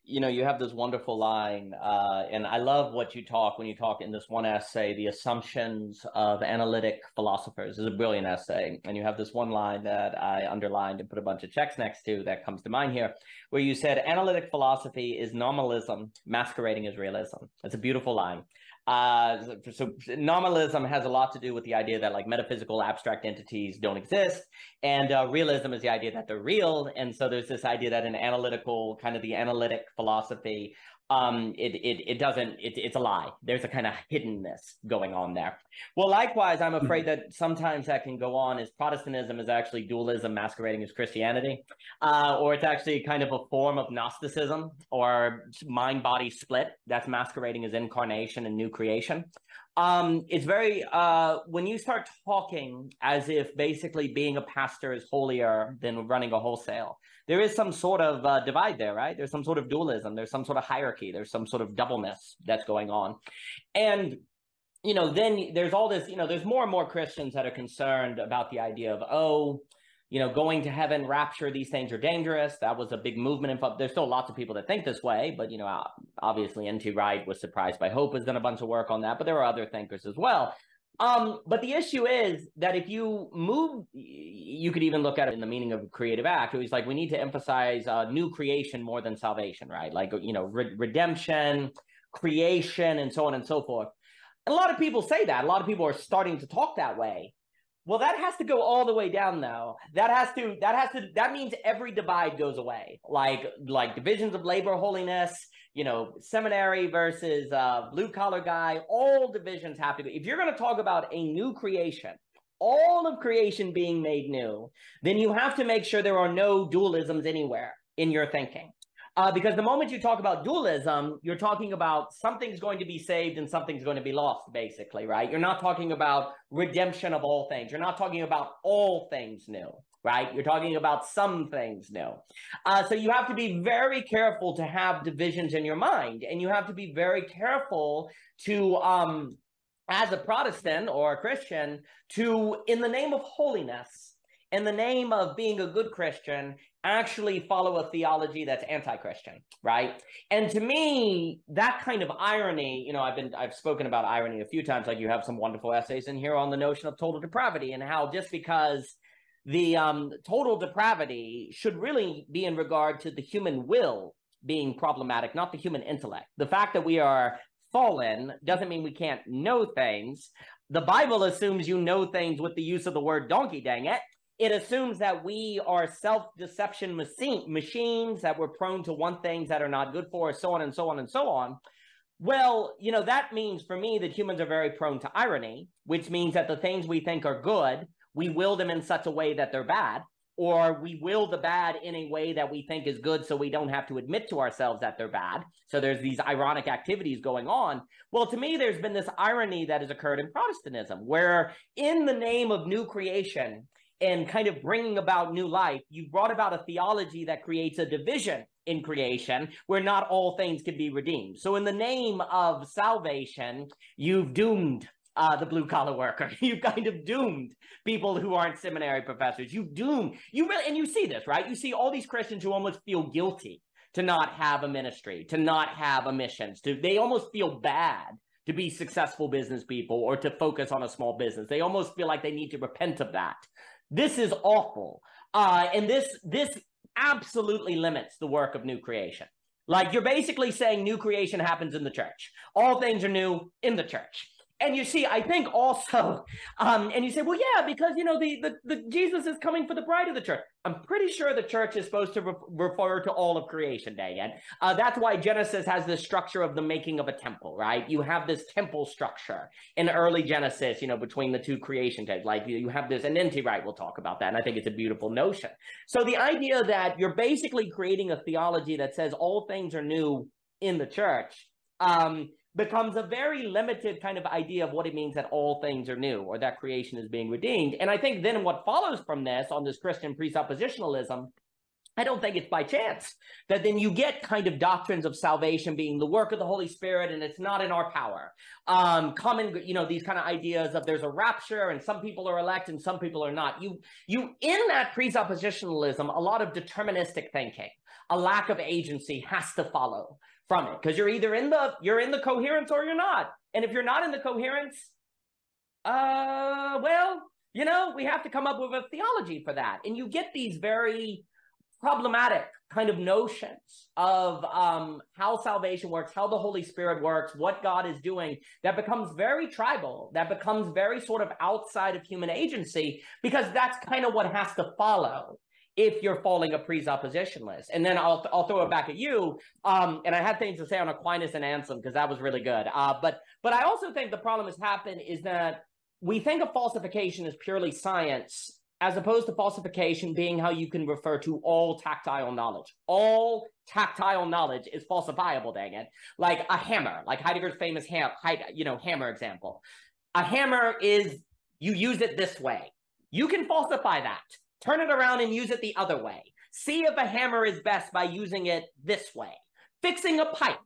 You have this wonderful line, and I love what you talk when you talk in this one essay, The Assumptions of Analytic Philosophers. It's a brilliant essay. And you have this one line that I underlined and put a bunch of checks next to that comes to mind here, where you said, analytic philosophy is nominalism masquerading as realism. That's a beautiful line. So nominalism has a lot to do with the idea that, like, metaphysical abstract entities don't exist, and realism is the idea that they're real. And so there's this idea that an analytical, kind of the analytic philosophy, it's a lie. There's a kind of hiddenness going on there. Well, likewise, I'm afraid that sometimes that can go on as Protestantism is actually dualism masquerading as Christianity, or it's actually kind of a form of Gnosticism or mind-body split that's masquerading as incarnation and new creation. It's very, when you start talking as if basically being a pastor is holier than running a wholesale, there is some sort of divide there, right? There's some sort of dualism. There's some sort of hierarchy. There's some sort of doubleness that's going on. And, then there's all this, there's more and more Christians that are concerned about the idea of, going to heaven, rapture, these things are dangerous. That was a big movement. There's still lots of people that think this way, but, obviously N.T. Wright was Surprised by Hope, has done a bunch of work on that, but there are other thinkers as well. But the issue is that if you move, you could even look at it in the meaning of creative act. It was like, we need to emphasize new creation more than salvation, right? Like, redemption, creation, and so on and so forth. And a lot of people say that. A lot of people are starting to talk that way. Well, that has to go all the way down, though. That means every divide goes away. Like divisions of labor, holiness, seminary versus blue collar guy, all divisions have to go. If you're going to talk about a new creation, all of creation being made new, then you have to make sure there are no dualisms anywhere in your thinking. Because the moment you talk about dualism, you're talking about something's going to be saved and something's going to be lost, basically, right? You're not talking about redemption of all things. You're not talking about all things new, right? You're talking about some things new. So you have to be very careful to have divisions in your mind, and you have to be very careful to, as a Protestant or a Christian, to, in the name of holiness, in the name of being a good Christian, actually follow a theology that's anti-Christian, right? And to me, that kind of irony, I've spoken about irony a few times, like you have some wonderful essays in here on the notion of total depravity and how just because the total depravity should really be in regard to the human will being problematic, not the human intellect. The fact that we are fallen doesn't mean we can't know things. The Bible assumes you know things with the use of the word donkey, dang it. It assumes that we are self-deception machines, that we're prone to want things that are not good for us, so on and so on and so on. Well, you know, that means for me that humans are very prone to irony, which means that the things we think are good, we will them in such a way that they're bad, or we will the bad in a way that we think is good so we don't have to admit to ourselves that they're bad. So there's these ironic activities going on. Well, to me, there's been this irony that has occurred in Protestantism, where in the name of new creation and kind of bringing about new life, you've brought about a theology that creates a division in creation where not all things can be redeemed. So in the name of salvation, you've doomed the blue-collar worker. You've kind of doomed people who aren't seminary professors. You really, and you see this, right? You see all these Christians who almost feel guilty to not have a ministry, to not have a missions. They almost feel bad to be successful business people or to focus on a small business. They almost feel like they need to repent of that. This is awful. And this absolutely limits the work of new creation. Like, you're basically saying new creation happens in the church. All things are new in the church. And you see, I think also, and you say, well, yeah, because, you know, the Jesus is coming for the bride of the church. I'm pretty sure the church is supposed to refer to all of creation, Dayan. That's why Genesis has this structure of the making of a temple, right? You have this temple structure in early Genesis, you know, between the two creation days. Like, you have this, and N.T. Wright will talk about that, and I think it's a beautiful notion. So the idea that you're basically creating a theology that says all things are new in the church, becomes a very limited kind of idea of what it means that all things are new or that creation is being redeemed. And I think then what follows from this on this Christian presuppositionalism, I don't think it's by chance that then you get kind of doctrines of salvation being the work of the Holy Spirit and it's not in our power. Common, you know, these kind of ideas of there's a rapture and some people are elect and some people are not. You in that presuppositionalism, a lot of deterministic thinking, a lack of agency has to follow from it, because you're either in the coherence or you're not. And if you're not in the coherence, well, you know, we have to come up with a theology for that. And you get these very problematic kind of notions of how salvation works, how the Holy Spirit works, what God is doing, that becomes very tribal, that becomes very sort of outside of human agency, because that's kind of what has to follow if you're following a presuppositionalist. And then I'll throw it back at you. And I had things to say on Aquinas and Anselm because that was really good. But I also think the problem has happened is that we think of falsification as purely science, as opposed to falsification being how you can refer to all tactile knowledge. All tactile knowledge is falsifiable, dang it. Like a hammer, like Heidegger's famous hammer example. A hammer is, you use it this way. You can falsify that. Turn it around and use it the other way. See if a hammer is best by using it this way. Fixing a pipe.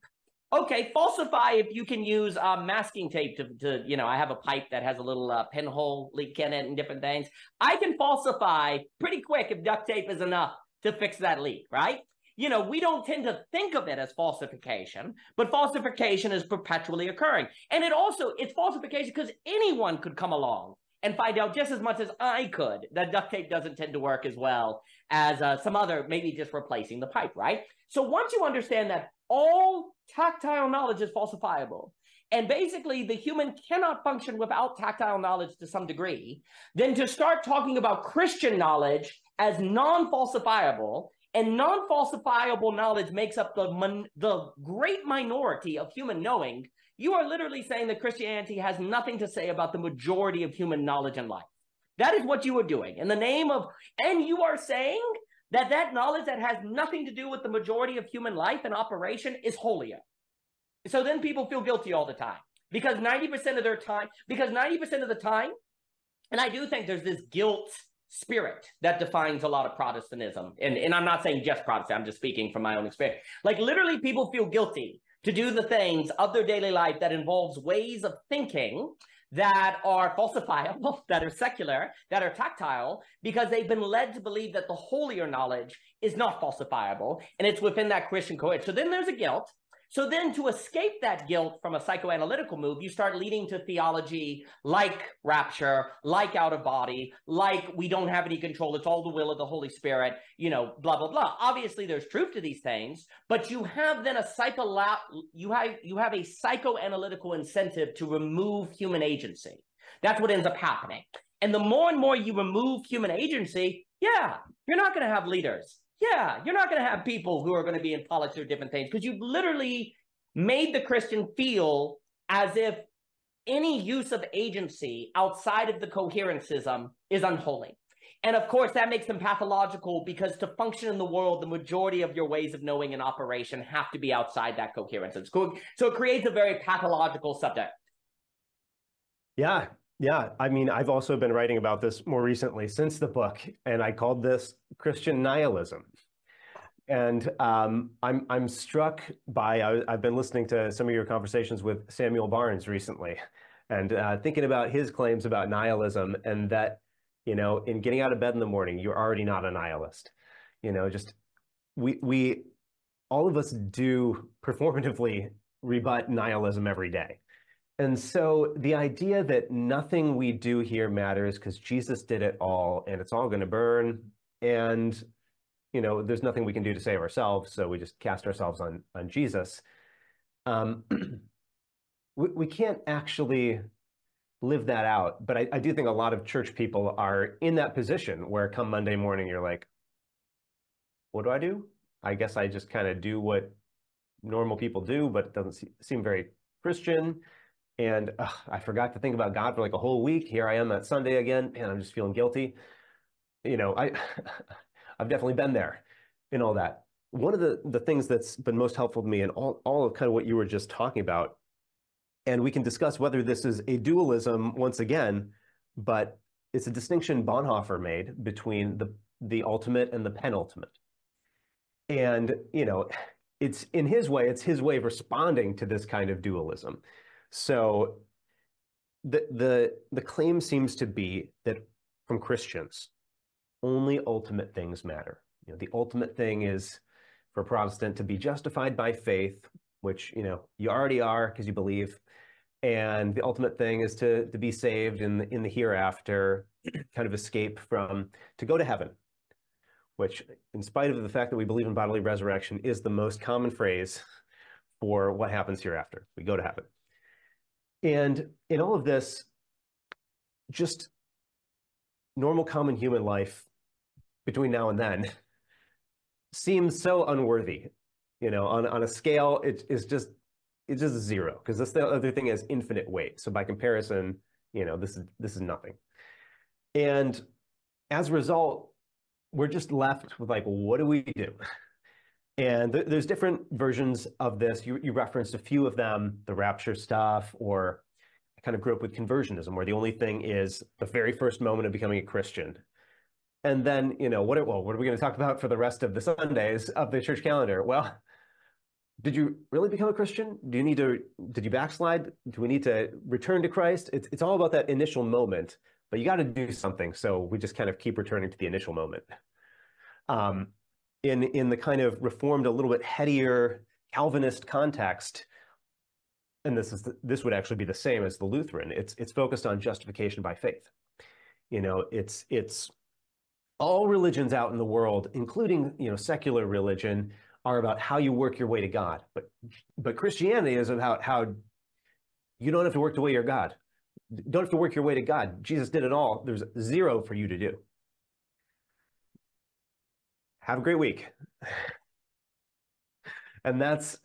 Okay, falsify if you can use masking tape to you know, I have a pipe that has a little pinhole leak in it and different things. I can falsify pretty quick if duct tape is enough to fix that leak, right? You know, we don't tend to think of it as falsification, but falsification is perpetually occurring. And it's falsification because anyone could come along and find out just as much as I could that duct tape doesn't tend to work as well as some other, maybe just replacing the pipe, right? So once you understand that all tactile knowledge is falsifiable, and basically the human cannot function without tactile knowledge to some degree, then to start talking about Christian knowledge as non-falsifiable, and non-falsifiable knowledge makes up the great minority of human knowing, you are literally saying that Christianity has nothing to say about the majority of human knowledge and life. That is what you are doing in the name of, and you are saying that that knowledge that has nothing to do with the majority of human life and operation is holier. So then people feel guilty all the time because 90% of the time, and I do think there's this guilt spirit that defines a lot of Protestantism. And I'm not saying just Protestant, I'm just speaking from my own experience. Like literally people feel guilty to do the things of their daily life that involves ways of thinking that are falsifiable, that are secular, that are tactile, because they've been led to believe that the holier knowledge is not falsifiable, and it's within that Christian coherence. So then there's a guilt. So then to escape that guilt from a psychoanalytical move, you start leading to theology like rapture, like out of body, like we don't have any control. It's all the will of the Holy Spirit, blah, blah, blah. Obviously, there's truth to these things, but you have then you have a psychoanalytical incentive to remove human agency. That's what ends up happening. And the more and more you remove human agency, yeah, you're not going to have leaders. Yeah, you're not going to have people who are going to be in politics or different things, because you've literally made the Christian feel as if any use of agency outside of the coherencism is unholy. And of course, that makes them pathological, because to function in the world, the majority of your ways of knowing and operation have to be outside that coherence. So it creates a very pathological subject. Yeah. Yeah, I mean, I've also been writing about this more recently since the book, and I called this Christian nihilism. And I'm struck by, I've been listening to some of your conversations with Samuel Barnes recently, and thinking about his claims about nihilism, and that, in getting out of bed in the morning, you're already not a nihilist. Just we all of us do performatively rebut nihilism every day. And so the idea that nothing we do here matters because Jesus did it all and it's all going to burn, and there's nothing we can do to save ourselves, so we just cast ourselves on Jesus. We can't actually live that out, but I do think a lot of church people are in that position where come Monday morning you're like, what do I do? I guess I just kind of do what normal people do, but it doesn't seem very Christian. And I forgot to think about God for like a whole week. Here I am that Sunday again, and I'm just feeling guilty. I've definitely been there in all that. One of the things that's been most helpful to me in all of kind of what you were just talking about, and we can discuss whether this is a dualism once again, but it's a distinction Bonhoeffer made between the ultimate and the penultimate. And, it's in his way, it's his way of responding to this kind of dualism. So the claim seems to be that from Christians, only ultimate things matter. The ultimate thing is for a Protestant to be justified by faith, which you already are because you believe, and the ultimate thing is to be saved in the hereafter, kind of escape to go to heaven, which, in spite of the fact that we believe in bodily resurrection, is the most common phrase for what happens hereafter. We go to heaven. And in all of this, just normal common human life between now and then seems so unworthy. On a scale, it's just zero, because the other thing has infinite weight. So by comparison, this is nothing. And as a result, we're just left with like, what do we do? And there's different versions of this. You referenced a few of them, the rapture stuff, or I kind of grew up with conversionism, where the only thing is the very first moment of becoming a Christian. And then, what are we going to talk about for the rest of the Sundays of the church calendar? Well, did you really become a Christian? Did you backslide? Do we need to return to Christ? It's all about that initial moment, but you got to do something. So we just kind of keep returning to the initial moment. In the kind of reformed, a little bit headier Calvinist context, and this would actually be the same as the Lutheran. It's focused on justification by faith. It's all religions out in the world, including secular religion, are about how you work your way to God. But Christianity is about how you don't have to work your way to God. You don't have to work your way to God. Jesus did it all. There's zero for you to do. Have a great week. And that's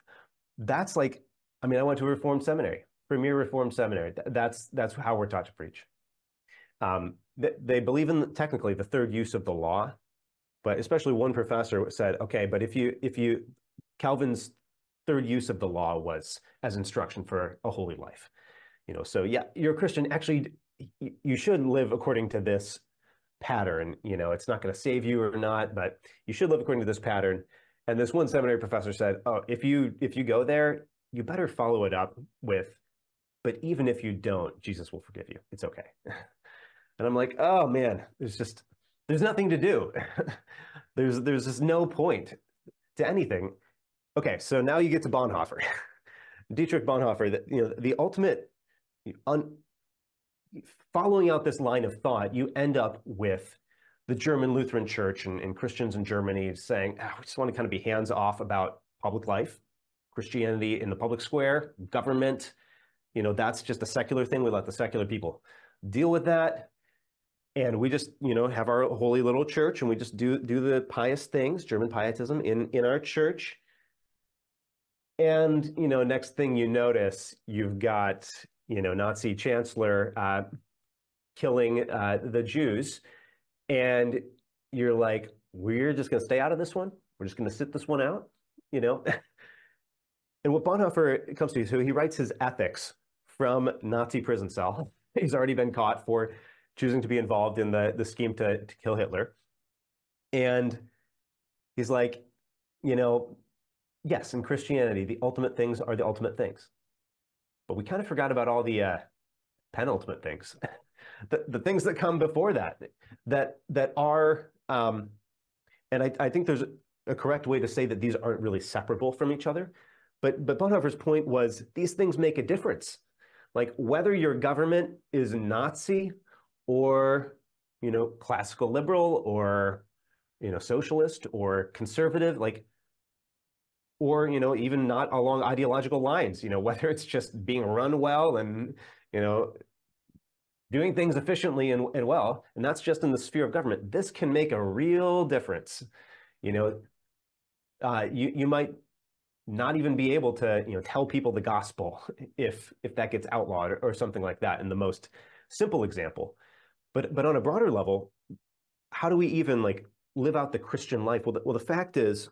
like, I mean, I went to a Reformed seminary, premier Reformed seminary. That's how we're taught to preach. They believe in technically the third use of the law, but especially one professor said, okay, but if you Calvin's third use of the law was as instruction for a holy life. So yeah, you're a Christian. Actually, you should live according to this pattern. It's not going to save you or not, but you should live according to this pattern. And this one seminary professor said, oh, if you go there, you better follow it up with, but even if you don't, Jesus will forgive you. It's okay. And I'm like, oh man, there's nothing to do. There's just no point to anything. Okay, so now you get to Bonhoeffer. Dietrich Bonhoeffer, the ultimate, following out this line of thought, you end up with the German Lutheran Church and Christians in Germany saying, we just want to kind of be hands off about public life, Christianity in the public square, government, that's just a secular thing. We let the secular people deal with that. And we just, have our holy little church and we just do the pious things, German pietism in our church. And, next thing you notice, you've got, Nazi chancellor killing the Jews. And you're like, we're just going to stay out of this one. We're just going to sit this one out, And what Bonhoeffer comes to, so he writes his ethics from Nazi prison cell. He's already been caught for choosing to be involved in the scheme to kill Hitler. And he's like, yes, in Christianity, the ultimate things are the ultimate things. But we kind of forgot about all the penultimate things, the things that come before that are, and I think there's a correct way to say that these aren't really separable from each other. But Bonhoeffer's point was these things make a difference. Like whether your government is Nazi or, classical liberal or, socialist or conservative, or, even not along ideological lines, whether it's just being run well and, doing things efficiently and well, and that's just in the sphere of government. This can make a real difference. You might not even be able to, tell people the gospel if that gets outlawed or something like that in the most simple example. But on a broader level, how do we even live out the Christian life? Well, the fact is,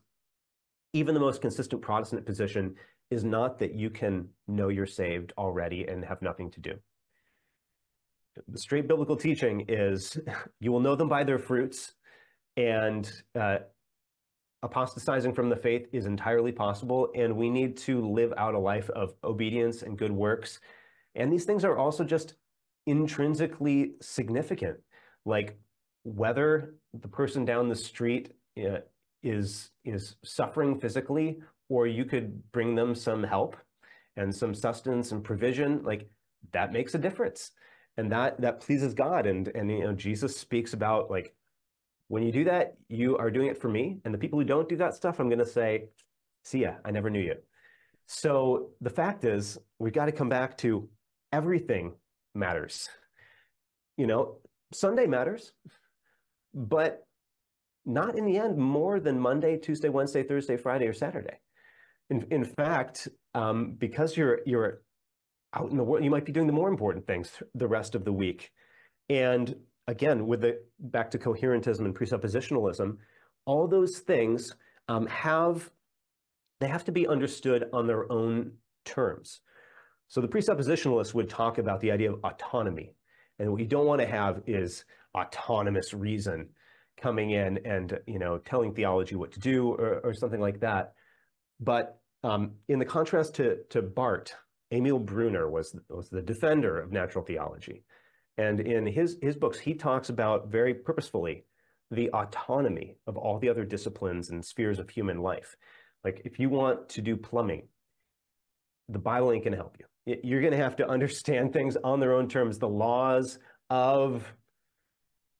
even the most consistent Protestant position is not that you can know you're saved already and have nothing to do. The straight biblical teaching is you will know them by their fruits, and apostatizing from the faith is entirely possible, and we need to live out a life of obedience and good works. And these things are also just intrinsically significant, like whether the person down the street is suffering physically, or you could bring them some help and some sustenance and provision, that makes a difference. And that pleases God. And Jesus speaks about when you do that, you are doing it for me. And the people who don't do that stuff, I'm going to say, see ya, I never knew you. So the fact is, we've got to come back to everything matters. Sunday matters, but not in the end more than Monday, Tuesday, Wednesday, Thursday, Friday, or Saturday. In fact, because you're out in the world, you might be doing the more important things the rest of the week. And again, back to coherentism and presuppositionalism, all those things have to be understood on their own terms. So the presuppositionalists would talk about the idea of autonomy. And what you don't want to have is autonomous reason coming in and telling theology what to do or something like that. But in the contrast to Barth, Emil Brunner was the defender of natural theology. And in his books, he talks about very purposefully the autonomy of all the other disciplines and spheres of human life. Like if you want to do plumbing, the Bible ain't going to help you. You're going to have to understand things on their own terms, the laws of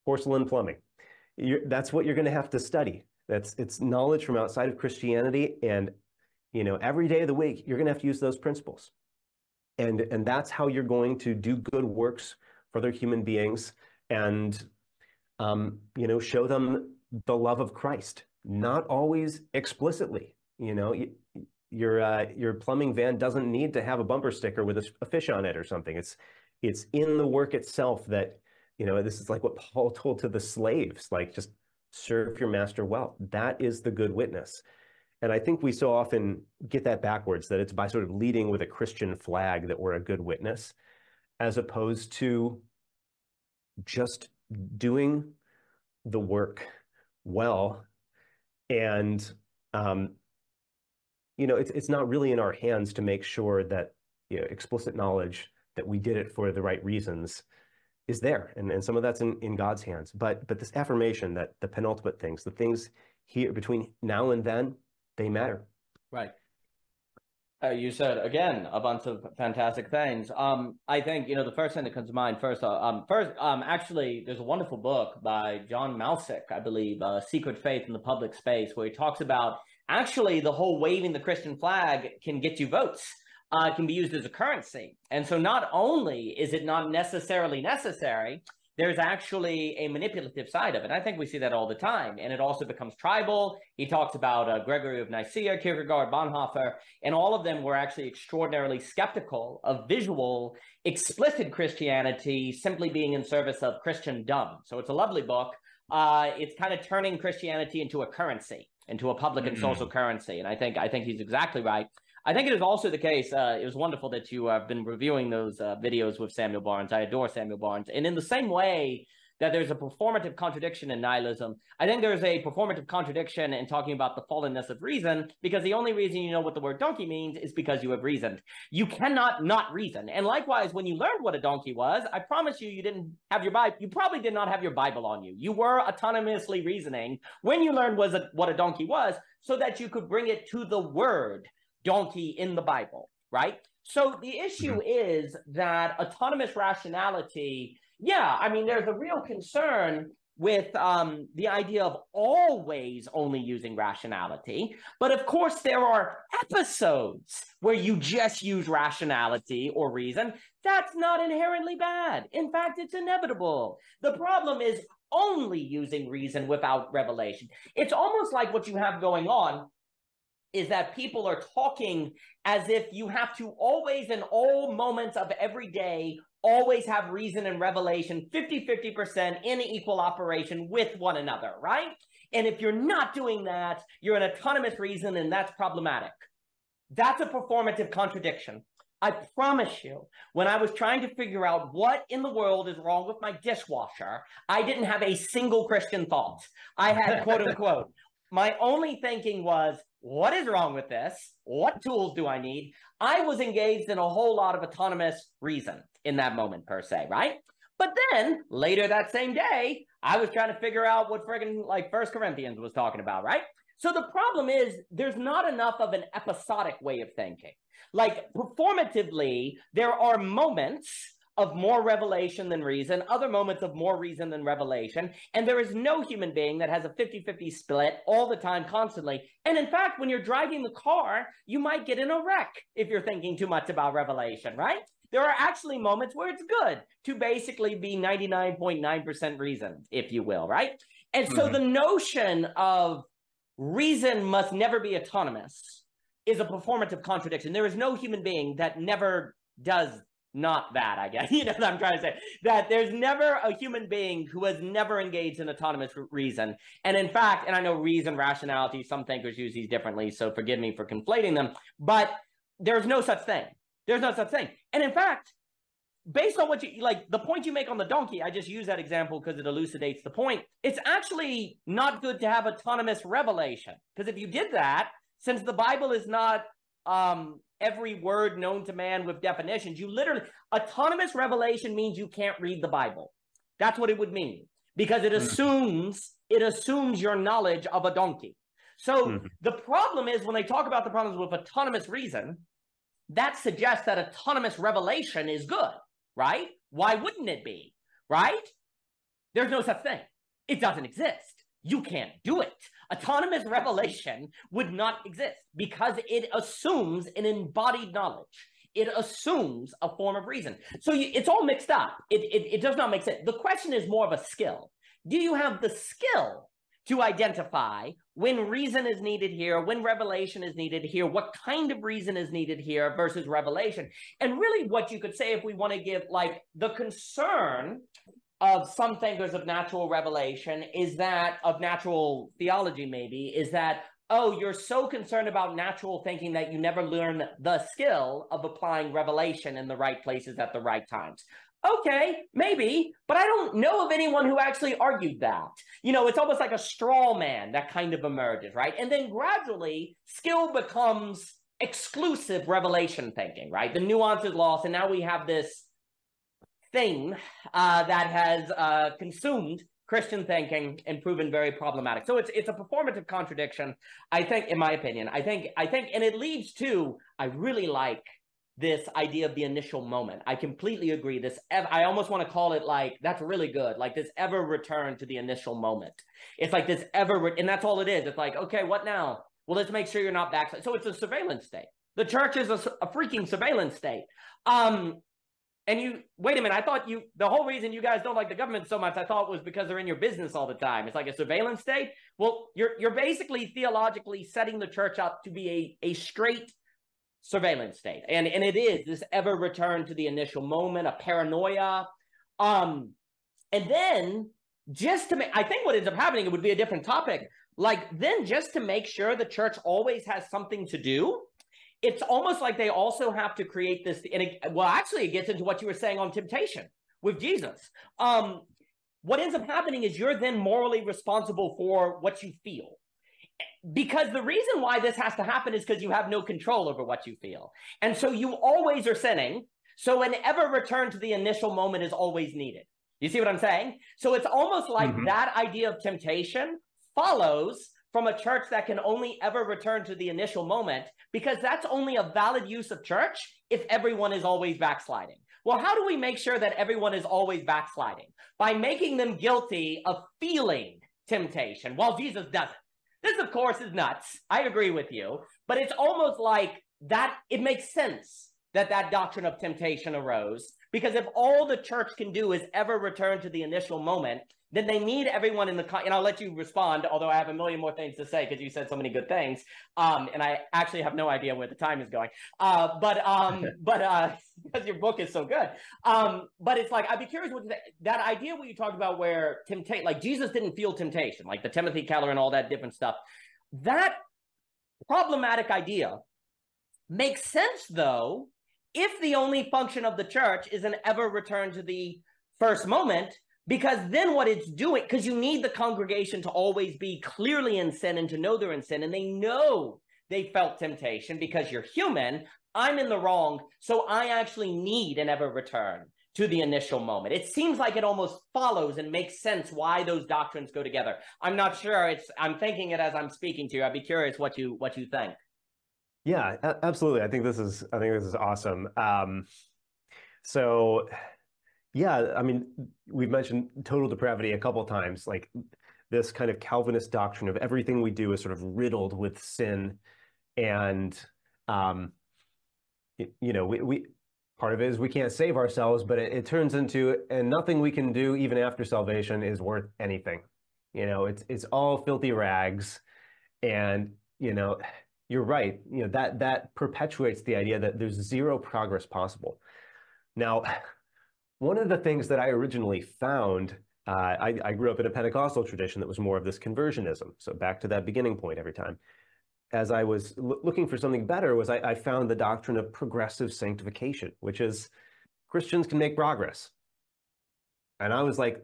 porcelain plumbing. That's what you're going to have to study. It's knowledge from outside of Christianity. And, every day of the week, you're going to have to use those principles. And that's how you're going to do good works for other human beings and, show them the love of Christ, not always explicitly. Your plumbing van doesn't need to have a bumper sticker with a fish on it or something. It's in the work itself that, this is like what Paul told to the slaves, just serve your master well. That is the good witness. And I think we so often get that backwards, that it's by sort of leading with a Christian flag that we're a good witness, as opposed to just doing the work well. And, it's not really in our hands to make sure that explicit knowledge that we did it for the right reasons is there. And some of that's in God's hands. But this affirmation that the penultimate things, the things here between now and then, they matter. Right. You said, again, a bunch of fantastic things. I think, the first thing that comes to mind actually, there's a wonderful book by John Mausick, I believe, Secret Faith in the Public Space, where he talks about actually the whole waving the Christian flag can get you votes. It can be used as a currency. And so not only is it not necessarily necessary, there's actually a manipulative side of it. I think we see that all the time. And it also becomes tribal. He talks about Gregory of Nicaea, Kierkegaard, Bonhoeffer, and all of them were actually extraordinarily skeptical of visual, explicit Christianity simply being in service of Christendom. So it's a lovely book. It's kind of turning Christianity into a currency, into a public and social currency. And I think he's exactly right. I think it is also the case, it was wonderful that you have been reviewing those videos with Samuel Barnes. I adore Samuel Barnes. And in the same way that there's a performative contradiction in nihilism, I think there's a performative contradiction in talking about the fallenness of reason, because the only reason you know what the word donkey means is because you have reasoned. You cannot not reason. And likewise, when you learned what a donkey was, I promise you, you didn't have your Bible. You probably did not have your Bible on you. You were autonomously reasoning when you learned what a donkey was, so that you could bring it to the word donkey in the Bible, right? So the issue is that autonomous rationality, there's a real concern with the idea of always only using rationality. But of course, there are episodes where you just use rationality or reason. That's not inherently bad. In fact, it's inevitable. The problem is only using reason without revelation. It's almost like what you have going on is that people are talking as if you have to always, in all moments of every day, always have reason and revelation 50-50% in equal operation with one another, right? And if you're not doing that, you're an autonomous reason, and that's problematic. That's a performative contradiction. I promise you, when I was trying to figure out what in the world is wrong with my dishwasher, I didn't have a single Christian thought. I had, quote unquote, my only thinking was, what is wrong with this? What tools do I need? I was engaged in a whole lot of autonomous reason in that moment, per se, right? But then later that same day, I was trying to figure out what friggin' like 1 Corinthians was talking about, right? So the problem is there's not enough of an episodic way of thinking. Like performatively, there are moments of more revelation than reason, other moments of more reason than revelation. And there is no human being that has a 50-50 split all the time, constantly. And in fact, when you're driving the car, you might get in a wreck if you're thinking too much about revelation, right? There are actually moments where it's good to basically be 99.9% reason, if you will, right? And so the notion of reason must never be autonomous is a performative contradiction. There is no human being that never does not that, I guess. You know what I'm trying to say? That there's never a human being who has never engaged in autonomous reason. And in fact, and I know reason, rationality, some thinkers use these differently, so forgive me for conflating them, but there's no such thing. There's no such thing. And in fact, based on what you, like the point you make on the donkey, I just use that example because it elucidates the point. It's actually not good to have autonomous revelation. Because if you did that, since the Bible is not every word known to man with definitions, you literally, autonomous revelation means you can't read the Bible. That's what it would mean, because it assumes your knowledge of a donkey. So the problem is when they talk about the problems with autonomous reason, that suggests that autonomous revelation is good, right? Why wouldn't it be, right? There's no such thing. It doesn't exist. You can't do it. Autonomous revelation would not exist because it assumes an embodied knowledge. It assumes a form of reason. So it's all mixed up. It does not make sense. The question is more of a skill. Do you have the skill to identify when reason is needed here, when revelation is needed here, what kind of reason is needed here versus revelation? And really what you could say, if we want to give like the concern of some thinkers of natural revelation is that, of natural theology maybe, is that, oh, you're so concerned about natural thinking that you never learn the skill of applying revelation in the right places at the right times. Okay, maybe, but I don't know of anyone who actually argued that. You know, it's almost like a straw man that kind of emerges, right? And then gradually, skill becomes exclusive revelation thinking, right? The nuance is lost, and now we have this thing that has consumed Christian thinking and proven very problematic. So it's a performative contradiction, I think, in my opinion. I think, and it leads to, I really like this idea of the initial moment. I completely agree. I almost want to call it like, that's really good. Like this ever return to the initial moment. It's like this and that's all it is. It's like, okay, what now? Well, let's make sure you're not back. So it's a surveillance state. The church is a freaking surveillance state. And wait a minute, I thought the whole reason you guys don't like the government so much, I thought was because they're in your business all the time. It's like a surveillance state. Well, you're basically theologically setting the church up to be a straight surveillance state. And it is this ever return to the initial moment, a paranoia. And then just to make, I think what ends up happening, it would be a different topic. Like then just to make sure the church always has something to do, it's almost like they also have to create this. And it gets into what you were saying on temptation with Jesus. What ends up happening is you're then morally responsible for what you feel. Because the reason why this has to happen is because you have no control over what you feel. And so you always are sinning. So an ever return to the initial moment is always needed. You see what I'm saying? So it's almost like that idea of temptation follows from a church that can only ever return to the initial moment, because that's only a valid use of church if everyone is always backsliding. Well, how do we make sure that everyone is always backsliding? By making them guilty of feeling temptation while Jesus doesn't. This, of course, is nuts. I agree with you. But it's almost like that. It makes sense that doctrine of temptation arose, because if all the church can do is ever return to the initial moment, then they need everyone in and I'll let you respond, although I have a million more things to say because you said so many good things. And I actually have no idea where the time is going. Because your book is so good. But it's like, I'd be curious what that idea what you talked about where like Jesus didn't feel temptation, like the Timothy Keller and all that different stuff. That problematic idea makes sense, though, if the only function of the church is an ever return to the first moment. Because then what it's doing, because you need the congregation to always be clearly in sin and to know they're in sin, and they know they felt temptation because you're human, I'm in the wrong, so I actually need an ever return to the initial moment. It seems like it almost follows and makes sense why those doctrines go together. I'm not sure. I'm thinking it as I'm speaking to you. I'd be curious what you think. Yeah, absolutely. I think this is awesome. So yeah, I mean, we've mentioned total depravity a couple of times, like this kind of Calvinist doctrine of everything we do is sort of riddled with sin. And, we part of it is we can't save ourselves, but it turns into, and nothing we can do even after salvation is worth anything. It's all filthy rags. And, you're right. That perpetuates the idea that there's zero progress possible. Now, one of the things that I originally found, I grew up in a Pentecostal tradition that was more of this conversionism. So back to that beginning point every time. As I was looking for something better, I found the doctrine of progressive sanctification, which is Christians can make progress. And I was like,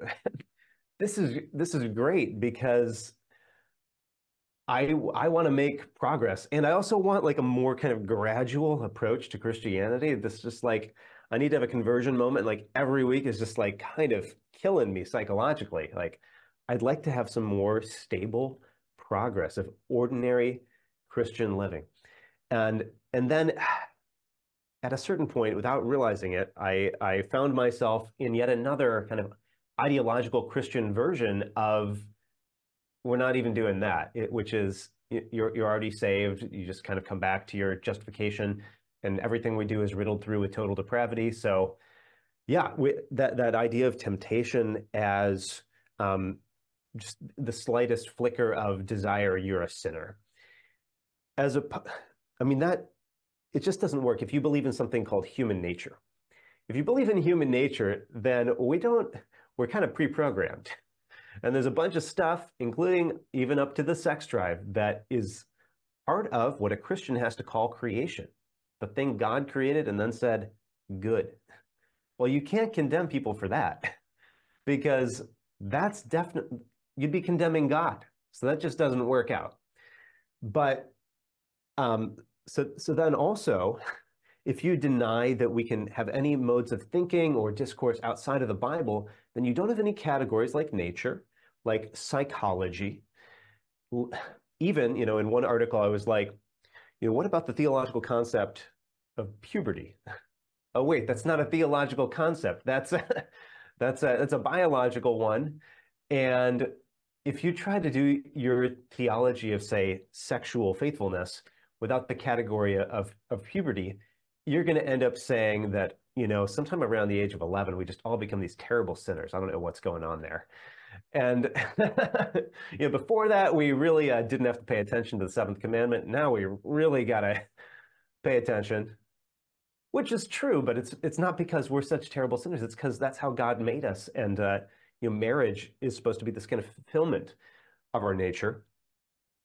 this is great, because I want to make progress. And I also want like a more kind of gradual approach to Christianity. This just like, I need to have a conversion moment. Like every week is just like kind of killing me psychologically. Like I'd like to have some more stable progress of ordinary Christian living. And then at a certain point, without realizing it, I found myself in yet another kind of ideological Christian version of, we're not even doing that, which is you're already saved. You just kind of come back to your justification, and everything we do is riddled through with total depravity. So yeah, that idea of temptation as just the slightest flicker of desire, you're a sinner. That it just doesn't work if you believe in something called human nature. If you believe in human nature, then we're kind of pre-programmed. And there's a bunch of stuff, including even up to the sex drive, that is part of what a Christian has to call creation. The thing God created and then said, good. Well, you can't condemn people for that, because that's definitely, you'd be condemning God. So that just doesn't work out. But so then also, if you deny that we can have any modes of thinking or discourse outside of the Bible, then you don't have any categories like nature like psychology. Even, in one article, I was like, what about the theological concept of puberty? Oh, wait, that's not a theological concept. That's a biological one. And if you try to do your theology of, say, sexual faithfulness without the category of puberty, you're going to end up saying that, sometime around the age of 11, we just all become these terrible sinners. I don't know what's going on there. And before that, we really didn't have to pay attention to the seventh commandment. Now we really got to pay attention, which is true, but it's not because we're such terrible sinners. It's because that's how God made us. And marriage is supposed to be this kind of fulfillment of our nature,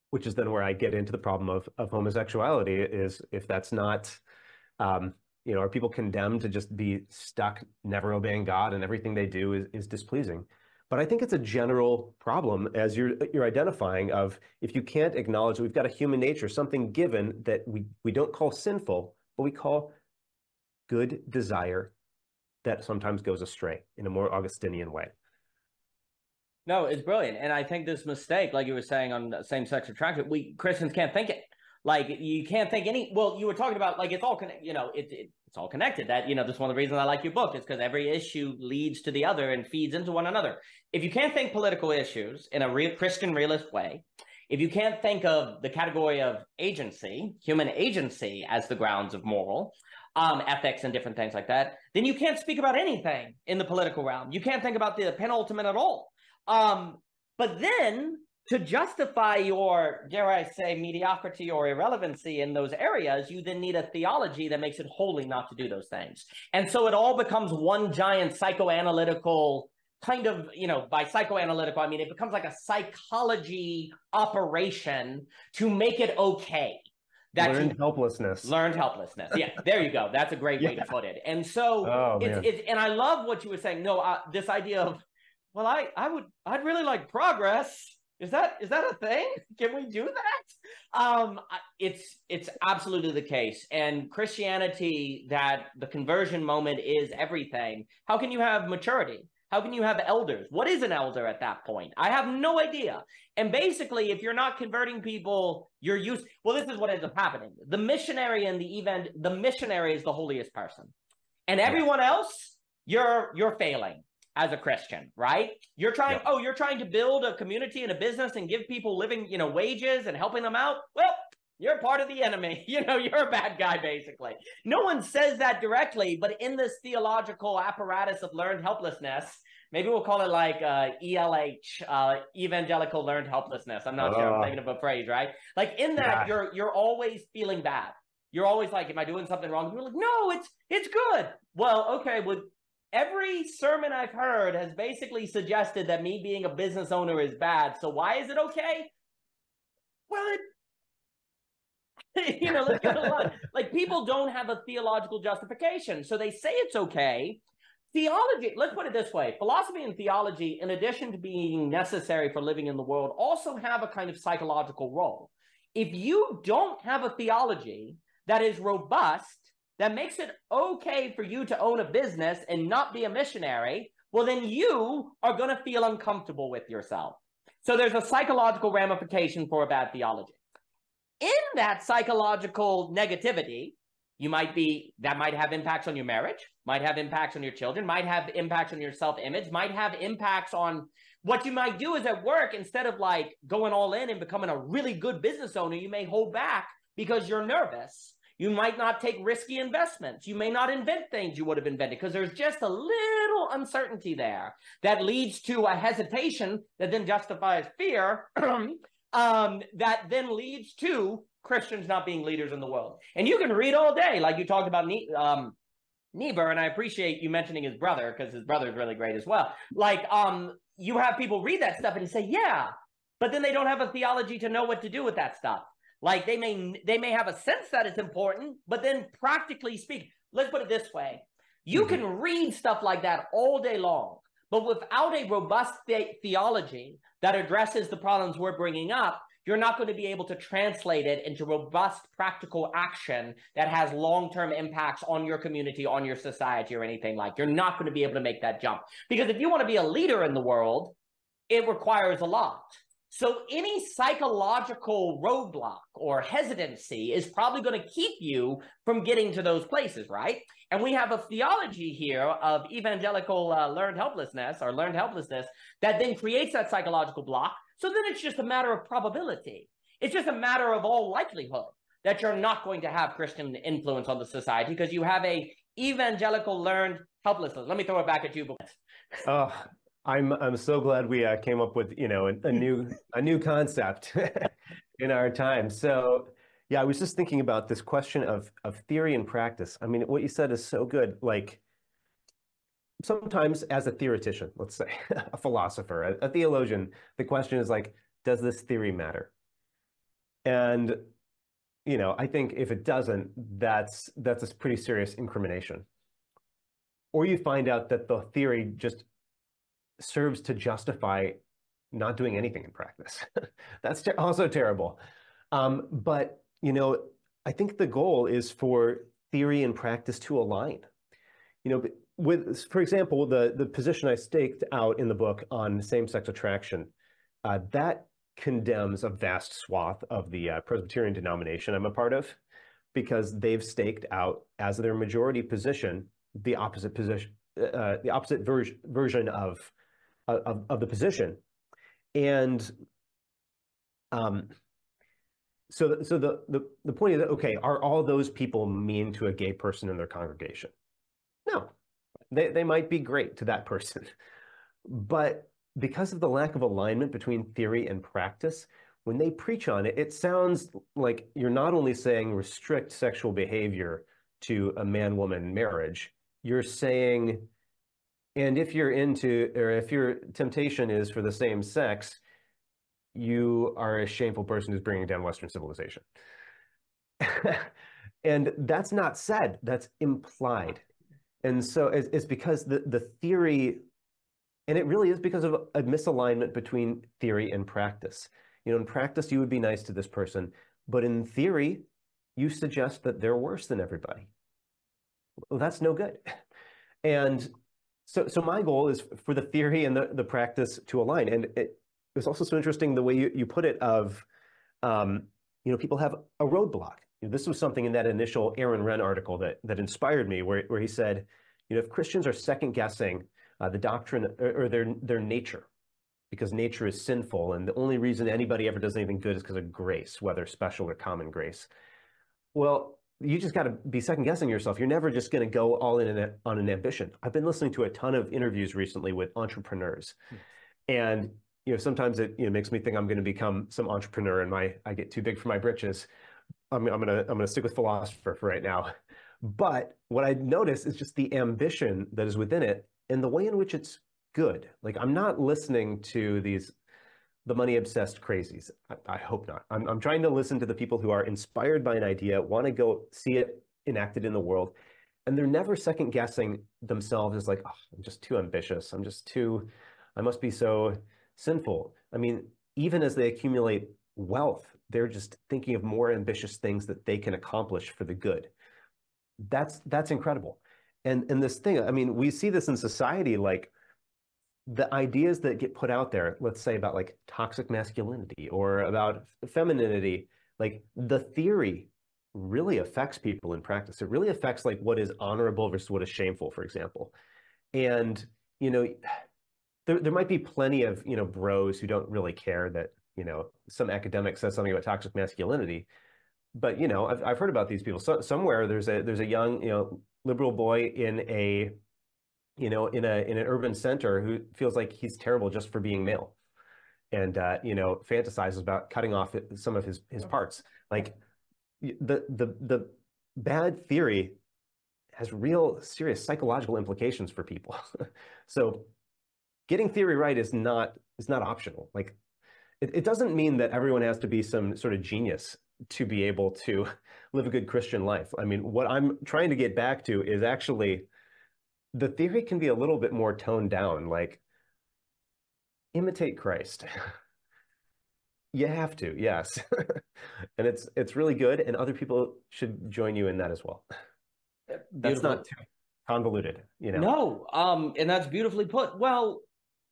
which is then where I get into the problem of homosexuality. Is if that's not, are people condemned to just be stuck, never obeying God, and everything they do is displeasing? But I think it's a general problem, as you're identifying, of if you can't acknowledge that we've got a human nature, something given that we don't call sinful, but we call good desire that sometimes goes astray in a more Augustinian way. No, it's brilliant. And I think this mistake, like you were saying on same-sex attraction, we Christians can't think it. Like, you can't think well, you were talking about, like, it's all it's all connected. That, this is one of the reasons I like your book, is because every issue leads to the other and feeds into one another. If you can't think political issues in a real Christian realist way, if you can't think of the category of agency, human agency, as the grounds of moral, ethics and different things like that, then you can't speak about anything in the political realm. You can't think about the penultimate at all. But then, to justify your, dare I say, mediocrity or irrelevancy in those areas, you then need a theology that makes it holy not to do those things. And so it all becomes one giant psychoanalytical kind of, by psychoanalytical, I mean, it becomes like a psychology operation to make it okay. Learned helplessness. Learned helplessness. Yeah, there you go. That's a great way to put it. And so, and I love what you were saying. No, this idea of, well, I'd really like progress. Is that a thing? Can we do that? It's absolutely the case. And Christianity, that the conversion moment is everything. How can you have maturity? How can you have elders? What is an elder at that point? I have no idea. And basically, if you're not converting people, well, this is what ends up happening. The missionary and the missionary is the holiest person. And everyone else, you're failing as a Christian, right? You're trying to build a community and a business and give people living, wages and helping them out. Well, you're part of the enemy. You're a bad guy, basically. No one says that directly, but in this theological apparatus of learned helplessness, maybe we'll call it like ELH, evangelical learned helplessness. I'm not sure. I'm thinking of a phrase, right? Like in that, you're always feeling bad. You're always like, am I doing something wrong? You're like, no, it's good. Well, okay, every sermon I've heard has basically suggested that me being a business owner is bad. So why is it okay? Well, let's get a lot. Like, people don't have a theological justification. So they say it's okay. Theology, let's put it this way. Philosophy and theology, in addition to being necessary for living in the world, also have a kind of psychological role. If you don't have a theology that is robust, that makes it okay for you to own a business and not be a missionary, well, then you are going to feel uncomfortable with yourself. So there's a psychological ramification for a bad theology. In that psychological negativity, that might have impacts on your marriage, might have impacts on your children, might have impacts on your self-image, might have impacts on what you might do is at work. Instead of like going all in and becoming a really good business owner, you may hold back because you're nervous. You might not take risky investments. You may not invent things you would have invented because there's just a little uncertainty there that leads to a hesitation that then justifies fear that then leads to Christians not being leaders in the world. And you can read all day, like you talked about Niebuhr, and I appreciate you mentioning his brother because his brother is really great as well. Like, you have people read that stuff and say, yeah, but then they don't have a theology to know what to do with that stuff. Like, they may have a sense that it's important, but then practically speak, let's put it this way. You can read stuff like that all day long, but without a robust theology that addresses the problems we're bringing up, you're not going to be able to translate it into robust practical action that has long-term impacts on your community, on your society, or anything like. You're not going to be able to make that jump. Because if you want to be a leader in the world, it requires a lot. So any psychological roadblock or hesitancy is probably going to keep you from getting to those places, right? And we have a theology here of evangelical learned helplessness that then creates that psychological block. So then it's just a matter of probability. It's just a matter of all likelihood that you're not going to have Christian influence on the society because you have a evangelical learned helplessness. Let me throw it back at you. I'm so glad we came up with a new concept in our time. So yeah, I was just thinking about this question of theory and practice. I mean, what you said is so good. Like sometimes as a theoretician, let's say a philosopher, a theologian, the question is like, does this theory matter? And I think if it doesn't, that's a pretty serious incrimination. Or you find out that the theory just serves to justify not doing anything in practice. That's also terrible. But, I think the goal is for theory and practice to align. For example, the position I staked out in the book on same-sex attraction, that condemns a vast swath of the Presbyterian denomination I'm a part of, because they've staked out as their majority position the opposite position, the opposite version of the position. And so the point is that, okay, are all those people mean to a gay person in their congregation? No, they might be great to that person. But because of the lack of alignment between theory and practice, when they preach on it, it sounds like you're not only saying restrict sexual behavior to a man-woman marriage, you're saying, and if you're into, or if your temptation is for the same sex, you are a shameful person who's bringing down Western civilization. And that's not said, that's implied. And so it's because the theory, and it really is because of a misalignment between theory and practice. In practice, you would be nice to this person, but in theory, you suggest that they're worse than everybody. Well, that's no good. And so my goal is for the theory and the practice to align. And it was also so interesting the way you put it of, people have a roadblock. This was something in that initial Aaron Wrenn article that inspired me, where he said, if Christians are second guessing the doctrine or their nature, because nature is sinful, and the only reason anybody ever does anything good is because of grace, whether special or common grace. Well, you just got to be second guessing yourself. You're never just going to go all in on an ambition. I've been listening to a ton of interviews recently with entrepreneurs, and sometimes it makes me think I'm going to become some entrepreneur, and I get too big for my britches. I'm gonna stick with philosopher for right now. But what I notice is just the ambition that is within it and the way in which it's good. Like, I'm not listening to the money obsessed crazies. I hope not. I'm trying to listen to the people who are inspired by an idea, want to go see it enacted in the world, and they're never second guessing themselves as like, oh, I'm just too ambitious. I must be so sinful. I mean, even as they accumulate wealth, they're just thinking of more ambitious things that they can accomplish for the good. That's incredible. And this thing, I mean, we see this in society, like the ideas that get put out there, let's say about like toxic masculinity or about femininity, like the theory really affects people in practice. It really affects like what is honorable versus what is shameful, for example. And, there might be plenty of, bros who don't really care that, some academic says something about toxic masculinity. But, I've heard about these people. So, somewhere there's a young, liberal boy in in an urban center who feels like he's terrible just for being male, and fantasizes about cutting off some of his parts. Like the bad theory has real serious psychological implications for people. So getting theory right is not optional. Like it doesn't mean that everyone has to be some sort of genius to be able to live a good Christian life. I mean, what I'm trying to get back to is actually the theory can be a little bit more toned down, like imitate Christ. You have to, yes. And it's really good, and other people should join you in that as well. That's not too convoluted, No, and that's beautifully put. Well,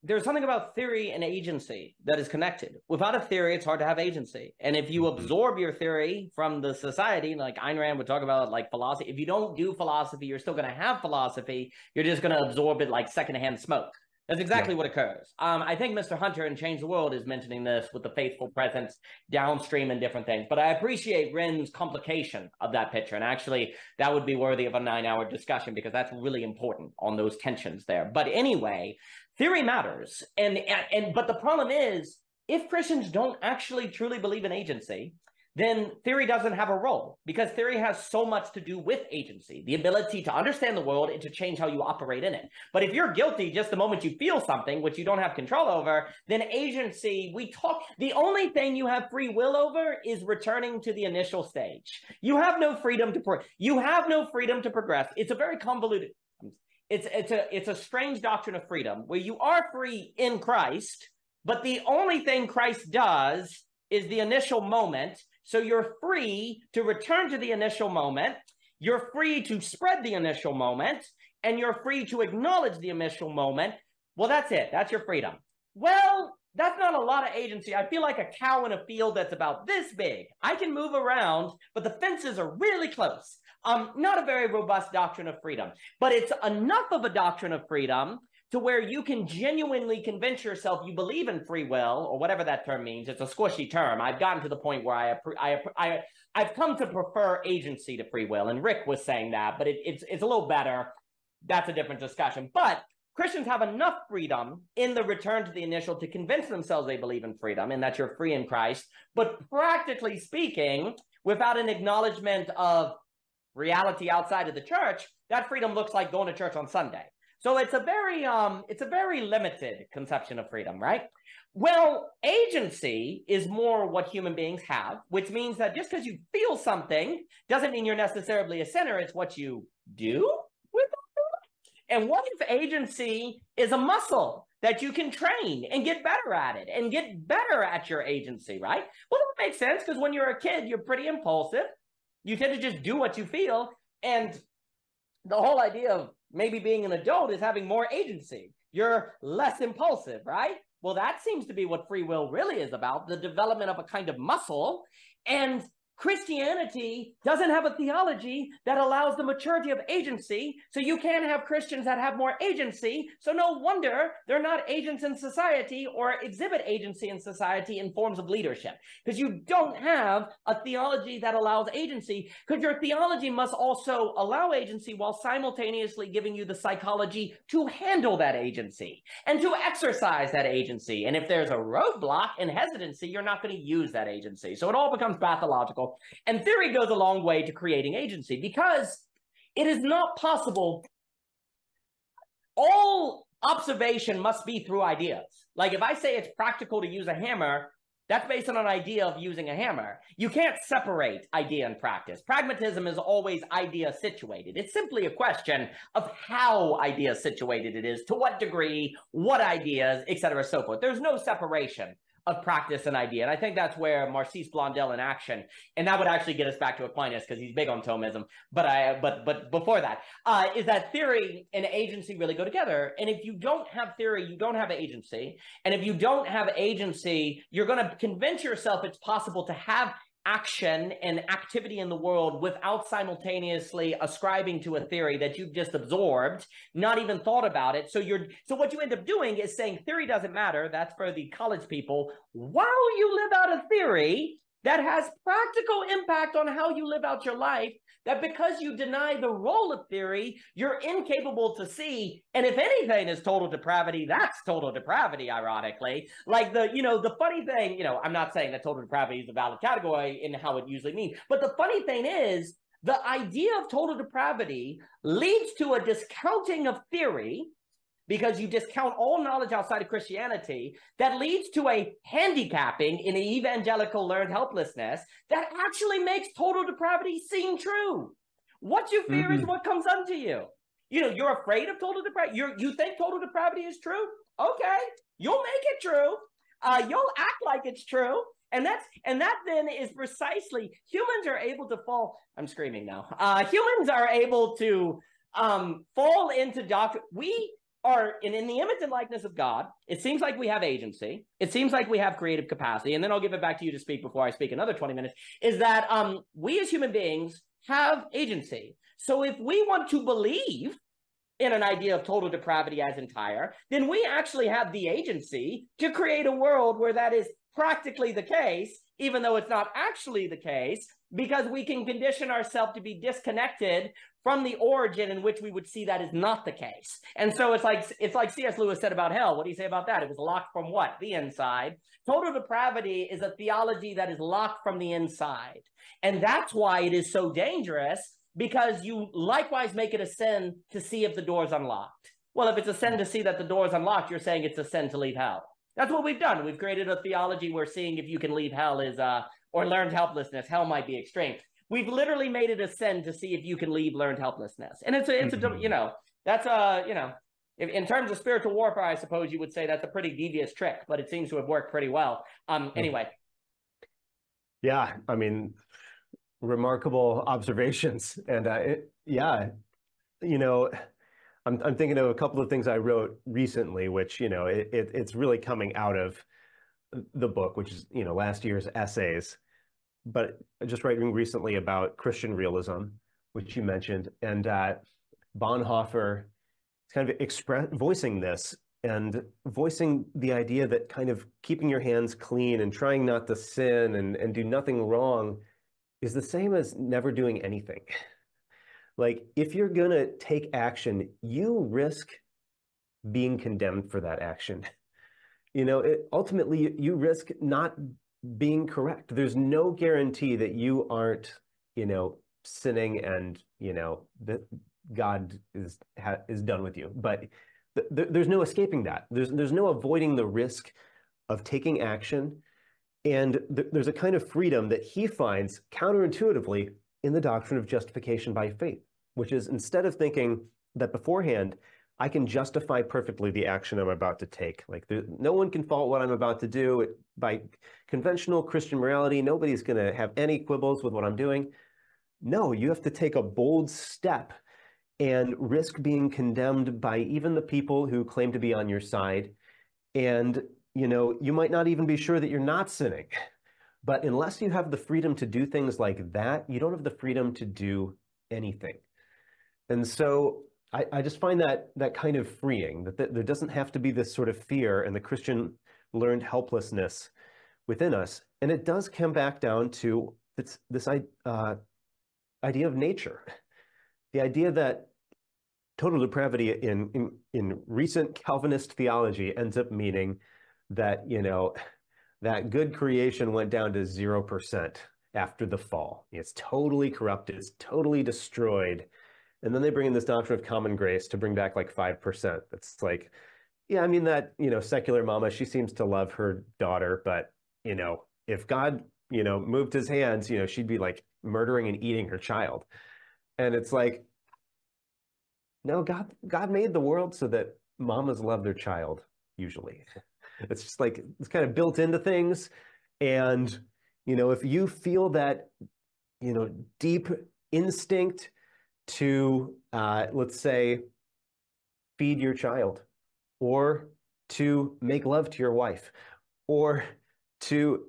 there's something about theory and agency that is connected. Without a theory, it's hard to have agency. And if you absorb your theory from the society, like Ayn Rand would talk about, like philosophy, if you don't do philosophy, you're still going to have philosophy. You're just going to absorb it like secondhand smoke. That's exactly what occurs. I think Mr. Hunter in Change the World is mentioning this with the faithful presence downstream and different things. But I appreciate Ren's complication of that picture. And actually, that would be worthy of a 9-hour discussion because that's really important on those tensions there. But anyway, theory matters. But the problem is, if Christians don't actually truly believe in agency, then theory doesn't have a role, because theory has so much to do with agency, the ability to understand the world and to change how you operate in it. But if you're guilty just the moment you feel something, which you don't have control over, then agency, the only thing you have free will over is returning to the initial stage. You have no freedom to progress. It's a very convoluted, it's a strange doctrine of freedom where you are free in Christ, but the only thing Christ does is the initial moment. So you're free to return to the initial moment, you're free to spread the initial moment, and you're free to acknowledge the initial moment. Well, that's it. That's your freedom. Well, that's not a lot of agency. I feel like a cow in a field that's about this big. I can move around, but the fences are really close. Not a very robust doctrine of freedom, but it's enough of a doctrine of freedom to where you can genuinely convince yourself you believe in free will, or whatever that term means. It's a squishy term. I've gotten to the point where I've come to prefer agency to free will, and Rick was saying that, but it's a little better. That's a different discussion. But Christians have enough freedom in the return to the initial to convince themselves they believe in freedom and that you're free in Christ. But practically speaking, without an acknowledgement of reality outside of the church, that freedom looks like going to church on Sunday. So it's a very limited conception of freedom, right? Well, agency is more what human beings have, which means that just because you feel something doesn't mean you're necessarily a sinner. It's what you do with it. And what if agency is a muscle that you can train and get better at it and get better at your agency, right? Well, that makes sense, because when you're a kid, you're pretty impulsive. You tend to just do what you feel. And the whole idea of maybe being an adult is having more agency. You're less impulsive, right? Well, that seems to be what free will really is about, the development of a kind of muscle. And Christianity doesn't have a theology that allows the maturity of agency, so you can't have Christians that have more agency. So no wonder they're not agents in society or exhibit agency in society in forms of leadership, because you don't have a theology that allows agency, because your theology must also allow agency while simultaneously giving you the psychology to handle that agency and to exercise that agency. And if there's a roadblock and hesitancy, you're not going to use that agency. So it all becomes pathological. And theory goes a long way to creating agency, because it is not possible. All observation must be through ideas. Like if I say it's practical to use a hammer, that's based on an idea of using a hammer. You can't separate idea and practice. Pragmatism is always idea situated. It's simply a question of how idea situated it is, to what degree, what ideas, et cetera, so forth. There's no separation of practice and idea. And I think that's where Marcis Blondel in action, and that would actually get us back to Aquinas because he's big on Thomism. But before that, is that theory and agency really go together. And if you don't have theory, you don't have agency. And if you don't have agency, you're going to convince yourself it's possible to have action and activity in the world without simultaneously ascribing to a theory that you've just absorbed, not even thought about it. So what you end up doing is saying theory doesn't matter. That's for the college people, while you live out a theory that has practical impact on how you live out your life, that because you deny the role of theory, you're incapable to see. And if anything is total depravity, that's total depravity, ironically. Like the funny thing, I'm not saying that total depravity is a valid category in how it usually means, but the funny thing is, the idea of total depravity leads to a discounting of theory, because you discount all knowledge outside of Christianity, that leads to a handicapping in evangelical learned helplessness that actually makes total depravity seem true. What you fear is what comes unto you. You're afraid of total depravity. You think total depravity is true? Okay, you'll make it true. You'll act like it's true. And that then is precisely, humans are able to fall. I'm screaming now. Humans are able to fall into doctrine. are in the image and likeness of God. It seems like we have agency. It seems like we have creative capacity. And then I'll give it back to you to speak before I speak another 20 minutes, is that we as human beings have agency. So if we want to believe in an idea of total depravity as entire, then we actually have the agency to create a world where that is practically the case, even though it's not actually the case, because we can condition ourselves to be disconnected from the origin in which we would see that is not the case. And so it's like C.S. Lewis said about hell. What do you say about that? It was locked from what? The inside. Total depravity is a theology that is locked from the inside. And that's why it is so dangerous, because you likewise make it a sin to see if the door is unlocked. Well, if it's a sin to see that the door is unlocked, you're saying it's a sin to leave hell. That's what we've done. We've created a theology where seeing if you can leave hell is, or learned helplessness, hell might be extreme. We've literally made it a sin to see if you can leave learned helplessness. And it's a you know, that's a, you know, in terms of spiritual warfare, I suppose you would say that's a pretty devious trick, but it seems to have worked pretty well. Anyway. Yeah, I mean, remarkable observations. And yeah, you know, I'm thinking of a couple of things I wrote recently, which, you know, it's really coming out of the book, which is, you know, last year's essays, but just writing recently about Christian realism, which you mentioned, and Bonhoeffer is kind of voicing this and voicing the idea that kind of keeping your hands clean and trying not to sin and do nothing wrong is the same as never doing anything. Like, if you're going to take action, you risk being condemned for that action. You know, ultimately, you risk not being correct. There's no guarantee that you aren't, you know, sinning and, you know, that God is done with you. But there's no escaping that. There's no avoiding the risk of taking action. And there's a kind of freedom that he finds counterintuitively in the doctrine of justification by faith, which is, instead of thinking that beforehand, I can justify perfectly the action I'm about to take. Like, no one can fault what I'm about to do. By conventional Christian morality, nobody's going to have any quibbles with what I'm doing. No, you have to take a bold step and risk being condemned by even the people who claim to be on your side. And, you know, you might not even be sure that you're not sinning. But unless you have the freedom to do things like that, you don't have the freedom to do anything. And so I just find that kind of freeing, that there doesn't have to be this sort of fear and the Christian learned helplessness within us. And it does come back down to this idea of nature. The idea that total depravity in recent Calvinist theology ends up meaning that, you know, that good creation went down to 0% after the fall. It's totally corrupted. It's totally destroyed. And then they bring in this doctrine of common grace to bring back like 5%. It's like, yeah, I mean, that, you know, secular mama, she seems to love her daughter, but, you know, if God, you know, moved his hands, you know, she'd be like murdering and eating her child. And it's like, no, God made the world so that mamas love their child, usually. It's just like, it's kind of built into things. And, you know, if you feel that, you know, deep instinct to, let's say, feed your child, or to make love to your wife, or to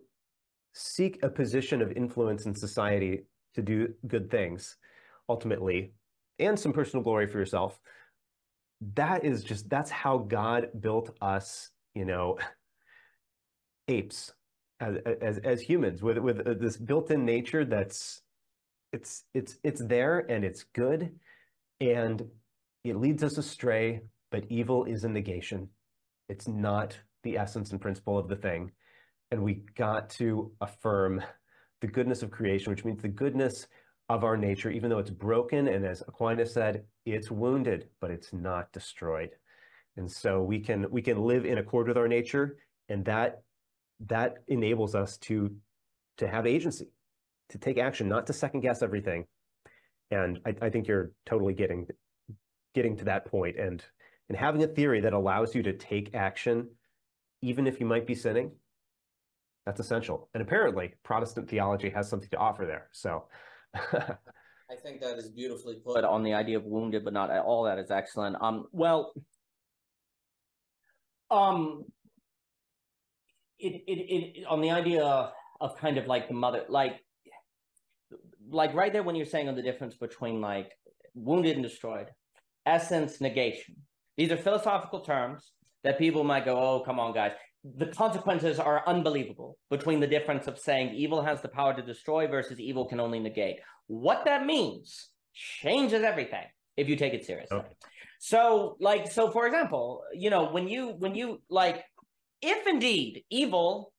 seek a position of influence in society to do good things, ultimately, and some personal glory for yourself, that's how God built us, you know, apes as humans, with this built-in nature that's it's there and it's good, and it leads us astray, but evil is a negation. It's not the essence and principle of the thing. And we got to affirm the goodness of creation, which means the goodness of our nature, even though it's broken, and as Aquinas said, it's wounded, but it's not destroyed. And so we can live in accord with our nature, and that enables us to have agency, to take action, not to second guess everything. And I think you're totally getting to that point, and having a theory that allows you to take action, even if you might be sinning, that's essential. And apparently Protestant theology has something to offer there. So I think that is beautifully put on the idea of wounded, but not at all. That is excellent. Well, On the idea of kind of like the mother, like right there when you're saying on the difference between like wounded and destroyed, essence, negation. These are philosophical terms that people might go, oh, come on, guys. The consequences are unbelievable between the difference of saying evil has the power to destroy versus evil can only negate. What that means changes everything if you take it seriously. Okay. So for example, when you like, if indeed evil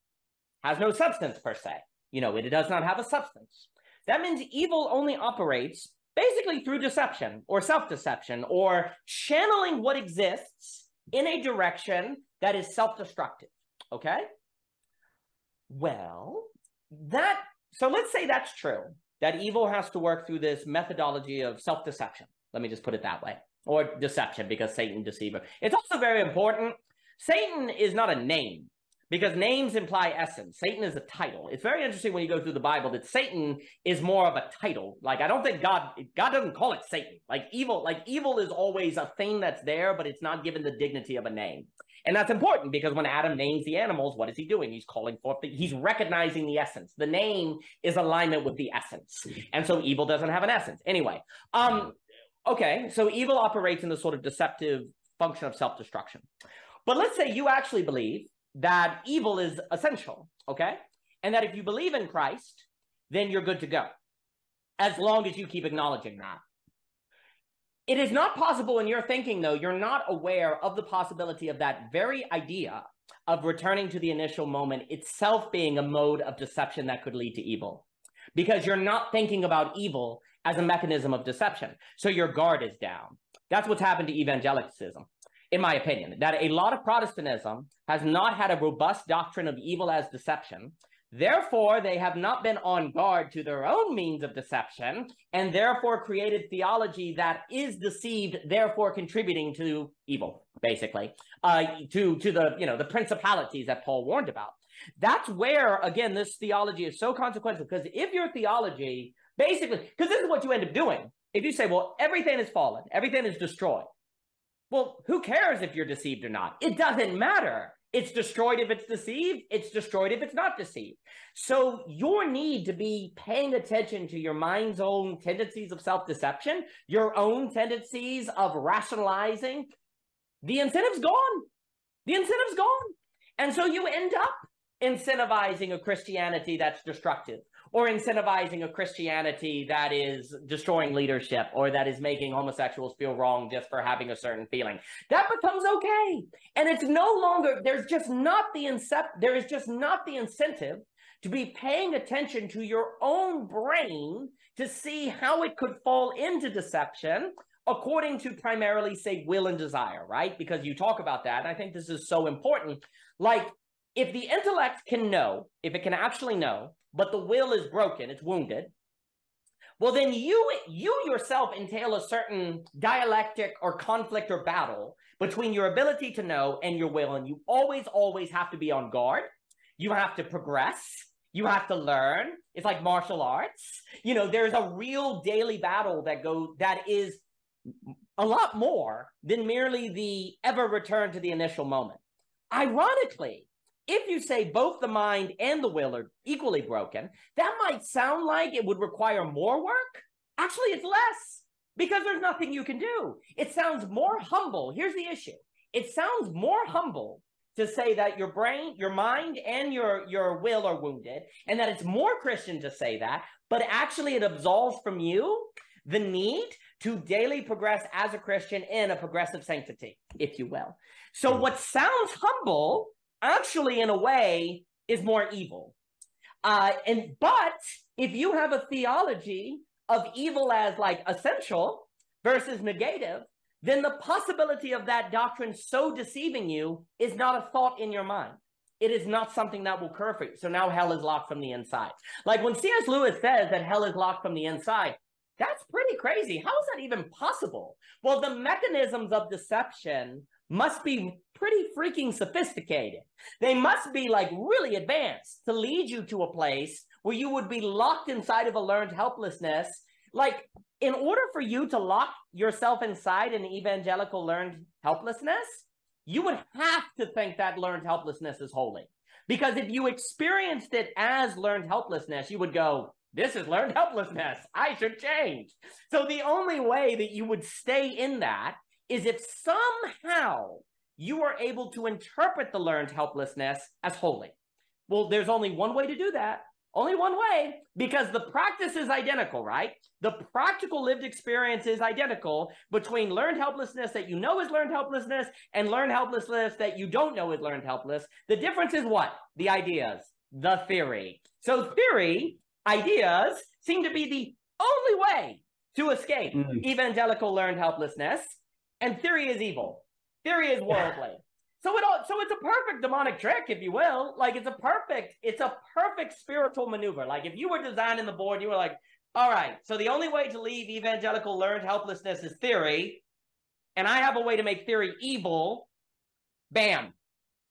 has no substance per se, it does not have a substance, that means evil only operates basically through deception or self-deception or channeling what exists in a direction that is self-destructive, okay? Well, so let's say that's true, that evil has to work through this methodology of self-deception. Let me just put it that way. Or deception, because Satan, deceiver. It's also very important. Satan is not a name, because names imply essence. Satan is a title. It's very interesting when you go through the Bible that Satan is more of a title. Like, I don't think God doesn't call it Satan. Like evil is always a thing that's there, but it's not given the dignity of a name. And that's important because when Adam names the animals, what is he doing? He's calling forth, he's recognizing the essence. The name is alignment with the essence. And so evil doesn't have an essence. Anyway, okay, so evil operates in the sort of deceptive function of self-destruction. But let's say you actually believe that evil is essential, okay? And that if you believe in Christ, then you're good to go, as long as you keep acknowledging that. It is not possible in your thinking, though, you're not aware of the possibility of that very idea of returning to the initial moment itself being a mode of deception that could lead to evil. Because you're not thinking about evil as a mechanism of deception. So your guard is down. That's what's happened to evangelicism, in my opinion, that a lot of Protestantism has not had a robust doctrine of evil as deception. Therefore, they have not been on guard to their own means of deception, and therefore created theology that is deceived, therefore contributing to evil, basically, to the principalities that Paul warned about. That's where, again, this theology is so consequential, because if your theology, basically, because this is what you end up doing. If you say, well, everything is fallen, everything is destroyed, well, who cares if you're deceived or not? It doesn't matter. It's destroyed if it's deceived. It's destroyed if it's not deceived. So your need to be paying attention to your mind's own tendencies of self-deception, your own tendencies of rationalizing, the incentive's gone. The incentive's gone. And so you end up incentivizing a Christianity that's destructive, or incentivizing a Christianity that is destroying leadership, or that is making homosexuals feel wrong just for having a certain feeling. That becomes okay. And it's no longer, there is just not the incentive to be paying attention to your own brain to see how it could fall into deception according to primarily, say, will and desire, right? Because you talk about that, and I think this is so important. Like, if the intellect can know, if it can actually know, but the will is broken, it's wounded, well, then you yourself entail a certain dialectic or conflict or battle between your ability to know and your will, and you always have to be on guard. You have to progress. You have to learn. It's like martial arts. There's a real daily battle that is a lot more than merely the ever return to the initial moment. Ironically, if you say both the mind and the will are equally broken, that might sound like it would require more work. Actually, it's less, because there's nothing you can do. It sounds more humble. Here's the issue. It sounds more humble to say that your brain, your mind, and your will are wounded, and that it's more Christian to say that, but actually it absolves from you the need to daily progress as a Christian in a progressive sanctity, if you will. So what sounds humble actually, in a way, is more evil. But if you have a theology of evil as like essential versus negative, then the possibility of that doctrine so deceiving you is not a thought in your mind. It is not something that will occur for you. So now hell is locked from the inside. Like when C.S. Lewis says that hell is locked from the inside, that's pretty crazy. How is that even possible? Well, the mechanisms of deception must be pretty freaking sophisticated. They must be like really advanced to lead you to a place where you would be locked inside of a learned helplessness. Like, in order for you to lock yourself inside an evangelical learned helplessness, you would have to think that learned helplessness is holy. Because if you experienced it as learned helplessness, you would go, this is learned helplessness. I should change. So the only way that you would stay in that is if somehow you are able to interpret the learned helplessness as holy. Well, there's only one way to do that. Only one way, because the practice is identical, right? The practical lived experience is identical between learned helplessness that you know is learned helplessness and learned helplessness that you don't know is learned helpless. The difference is what? The ideas, the theory. So theory, ideas seem to be the only way to escape evangelical learned helplessness, and theory is evil. Theory is worldly. So it's a perfect demonic trick, if you will. Like it's a perfect spiritual maneuver. Like if you were designing the board, you were like, all right, so the only way to leave evangelical learned helplessness is theory, and I have a way to make theory evil. Bam,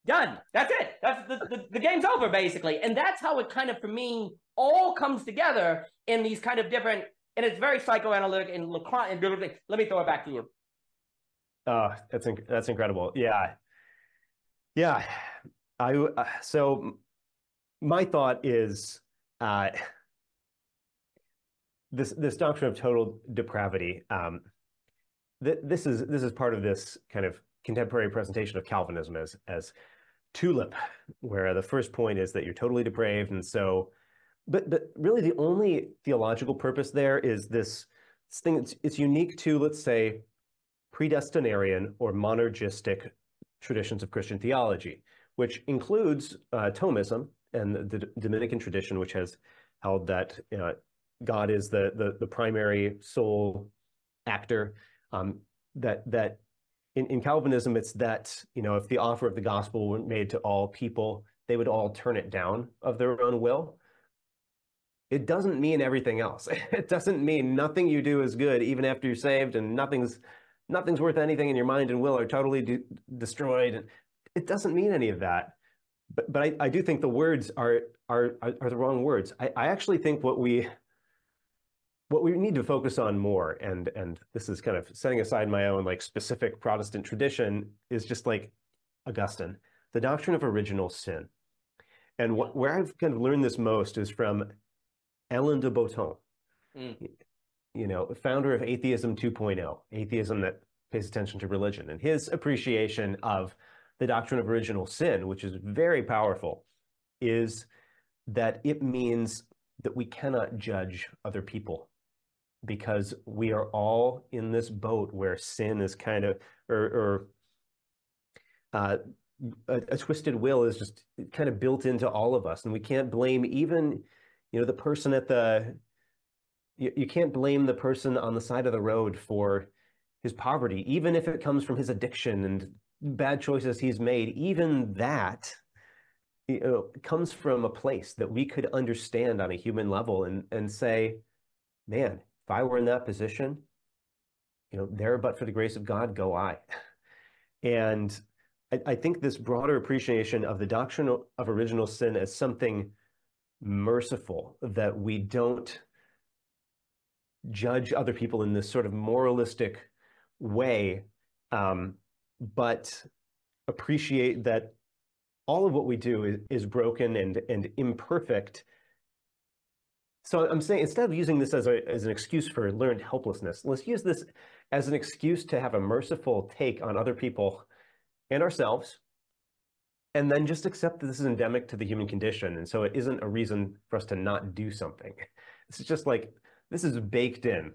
done. That's it. That's the game's over, basically. And that's how it kind of, for me, all comes together in these kind of different, and it's very psychoanalytic and let me throw it back to you. That's incredible. Yeah. So my thought is this doctrine of total depravity. This is part of this kind of contemporary presentation of Calvinism as tulip, where the first point is that you're totally depraved, and so, but really the only theological purpose there is this thing. It's unique to, let's say, predestinarian or monergistic traditions of Christian theology, which includes Thomism and the Dominican tradition, which has held that God is the primary sole actor. That in Calvinism, it's that, if the offer of the gospel were made to all people, they would all turn it down of their own will. It doesn't mean everything else. It doesn't mean nothing you do is good, even after you're saved, and nothing's worth anything, and your mind and will are totally destroyed. And it doesn't mean any of that. But I do think the words are the wrong words. I actually think what we need to focus on more, and this is kind of setting aside my own like specific Protestant tradition, is just like Augustine, the doctrine of original sin. And where I've kind of learned this most is from Alain de Botton, founder of Atheism 2.0, atheism that pays attention to religion, and his appreciation of the doctrine of original sin, which is very powerful, is that it means that we cannot judge other people because we are all in this boat where sin is kind of, a twisted will is just kind of built into all of us, and we can't blame even, the person you can't blame the person on the side of the road for his poverty, even if it comes from his addiction and bad choices he's made. Even that, comes from a place that we could understand on a human level and say, man, if I were in that position, there but for the grace of God go I. And I think this broader appreciation of the doctrine of original sin as something merciful, that we don't judge other people in this sort of moralistic way, but appreciate that all of what we do is broken and imperfect. So I'm saying, instead of using this as an excuse for learned helplessness, let's use this as an excuse to have a merciful take on other people and ourselves, and then just accept that this is endemic to the human condition. And so it isn't a reason for us to not do something. It's just like, this is baked in,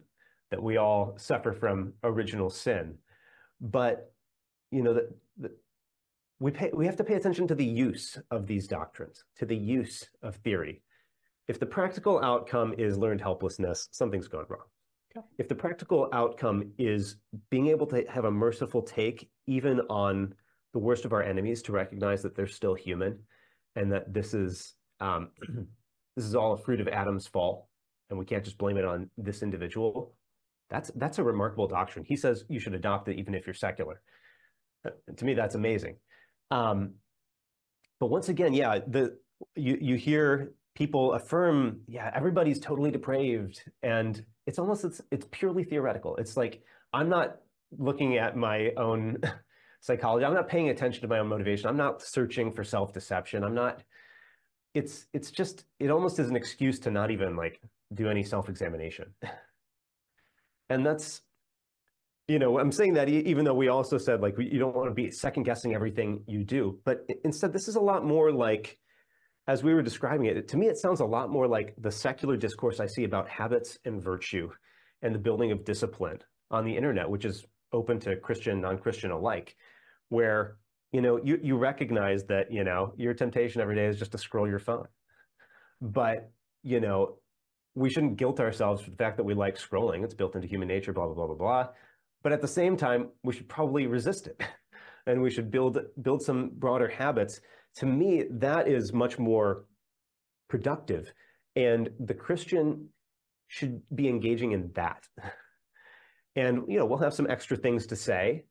that we all suffer from original sin. But, we have to pay attention to the use of these doctrines, to the use of theory. If the practical outcome is learned helplessness, something's going wrong. Yeah. If the practical outcome is being able to have a merciful take even on the worst of our enemies, to recognize that they're still human, and that this is all a fruit of Adam's fall, and we can't just blame it on this individual, that's a remarkable doctrine. He says you should adopt it even if you're secular. To me, that's amazing. But once again, you hear people affirm, everybody's totally depraved, and it's purely theoretical. It's like, I'm not looking at my own psychology. I'm not paying attention to my own motivation. I'm not searching for self-deception. I'm not, it's just, it almost is an excuse to not even like do any self-examination. And that's, I'm saying that even though we also said like, you don't want to be second guessing everything you do, but instead this is a lot more like, as we were describing it, to me, it sounds a lot more like the secular discourse I see about habits and virtue and the building of discipline on the internet, which is open to Christian, non-Christian alike, where, you recognize that, your temptation every day is just to scroll your phone. But, we shouldn't guilt ourselves for the fact that we like scrolling. It's built into human nature, blah, blah, blah, blah, blah. But at the same time, we should probably resist it. And we should build some broader habits. To me, that is much more productive. And the Christian should be engaging in that. And, we'll have some extra things to say,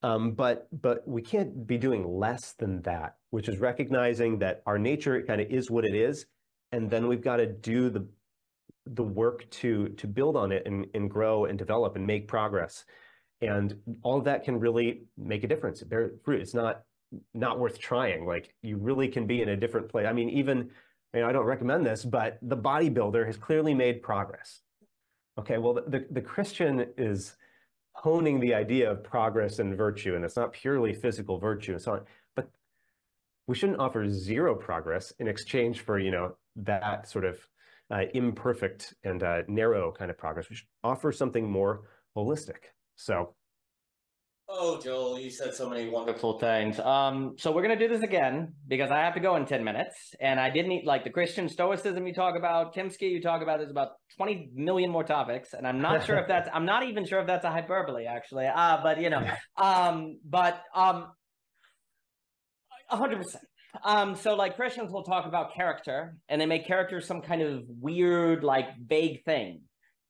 but we can't be doing less than that, which is recognizing that our nature kind of is what it is. And then we've got to do the work to build on it and grow and develop and make progress. And all of that can really make a difference. Bear fruit. It's not worth trying. Like, you really can be in a different place. I mean, even, I don't recommend this, but the bodybuilder has clearly made progress. Okay, well, the Christian is honing the idea of progress and virtue, and it's not purely physical virtue and so on. But we shouldn't offer zero progress in exchange for, that sort of imperfect and narrow kind of progress. We should offer something more holistic. So, oh, Joel, you said so many wonderful things. So we're gonna do this again because I have to go in 10 minutes, and I didn't eat like the Christian Stoicism you talk about, Kimsky you talk about. There's about 20 million more topics, and I'm not sure if that's. I'm not even sure if that's a hyperbole, actually. But 100%. So like Christians will talk about character, and they make character some kind of weird, like vague thing.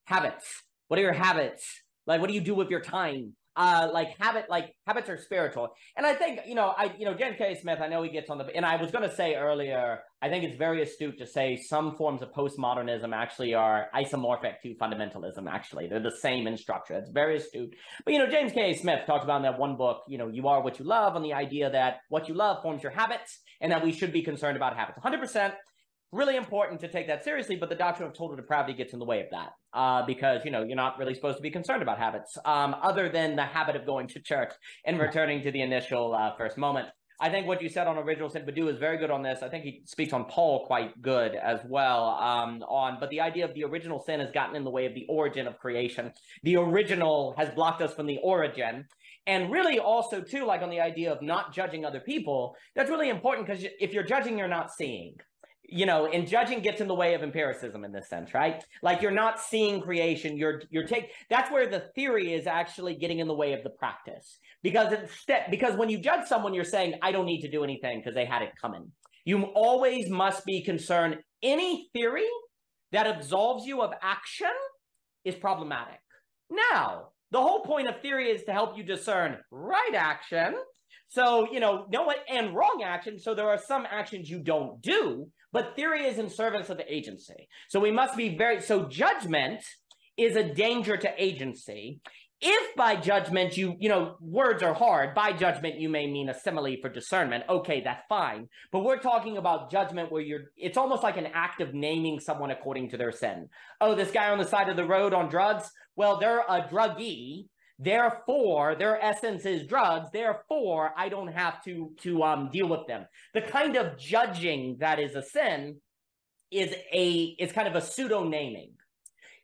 Habits. What are your habits? Like, what do you do with your time? Habits are spiritual. And I think, James K. Smith, I know he gets on and I was going to say earlier, I think it's very astute to say some forms of postmodernism actually are isomorphic to fundamentalism, actually. They're the same in structure. It's very astute. But, James K. Smith talked about in that one book, you are what you love, on the idea that what you love forms your habits and that we should be concerned about habits. 100%. Really important to take that seriously, but the doctrine of total depravity gets in the way of that because, you're not really supposed to be concerned about habits other than the habit of going to church and returning to the initial first moment. I think what you said on original sin but do is very good on this. I think he speaks on Paul quite good as well but the idea of the original sin has gotten in the way of the origin of creation. The original has blocked us from the origin. And really also, too, like on the idea of not judging other people, that's really important because if you're judging, you're not seeing. And judging gets in the way of empiricism in this sense, right? Like you're not seeing creation, that's where the theory is actually getting in the way of the practice. Because when you judge someone, you're saying, I don't need to do anything because they had it coming. You always must be concerned. Any theory that absolves you of action is problematic. Now, the whole point of theory is to help you discern right action. So, and wrong action. So there are some actions you don't do, but theory is in service of the agency. So we must be judgment is a danger to agency. If by judgment words are hard, by judgment you may mean a simile for discernment. Okay, that's fine. But we're talking about judgment where it's almost like an act of naming someone according to their sin. Oh, this guy on the side of the road on drugs, well, they're a druggee. Therefore, their essence is drugs. Therefore, I don't have to deal with them. The kind of judging that is a sin is kind of a pseudo-naming.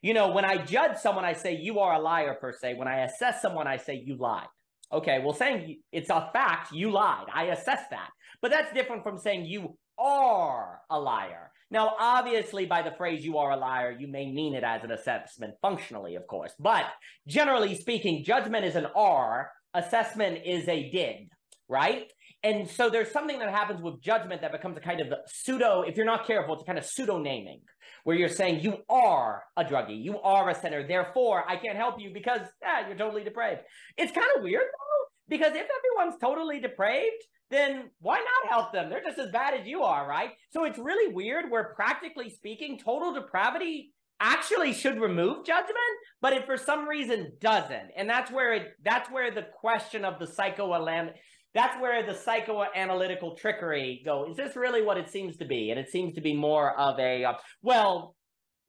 When I judge someone, I say you are a liar per se. When I assess someone, I say you lied. Okay, well, saying it's a fact, you lied. I assess that. But that's different from saying you are a liar. Now, obviously, by the phrase you are a liar, you may mean it as an assessment functionally, of course. But generally speaking, judgment is an R, assessment is a did, right? And so there's something that happens with judgment that becomes a kind of pseudo, if you're not careful, it's a kind of pseudo-naming, where you're saying you are a druggie, you are a sinner, therefore I can't help you because you're totally depraved. It's kind of weird, though, because if everyone's totally depraved, then why not help them? They're just as bad as you are, right? So it's really weird where, practically speaking, total depravity actually should remove judgment, but it for some reason doesn't. And that's where the question of the psychoanalytical trickery go. Is this really what it seems to be? And it seems to be more of a,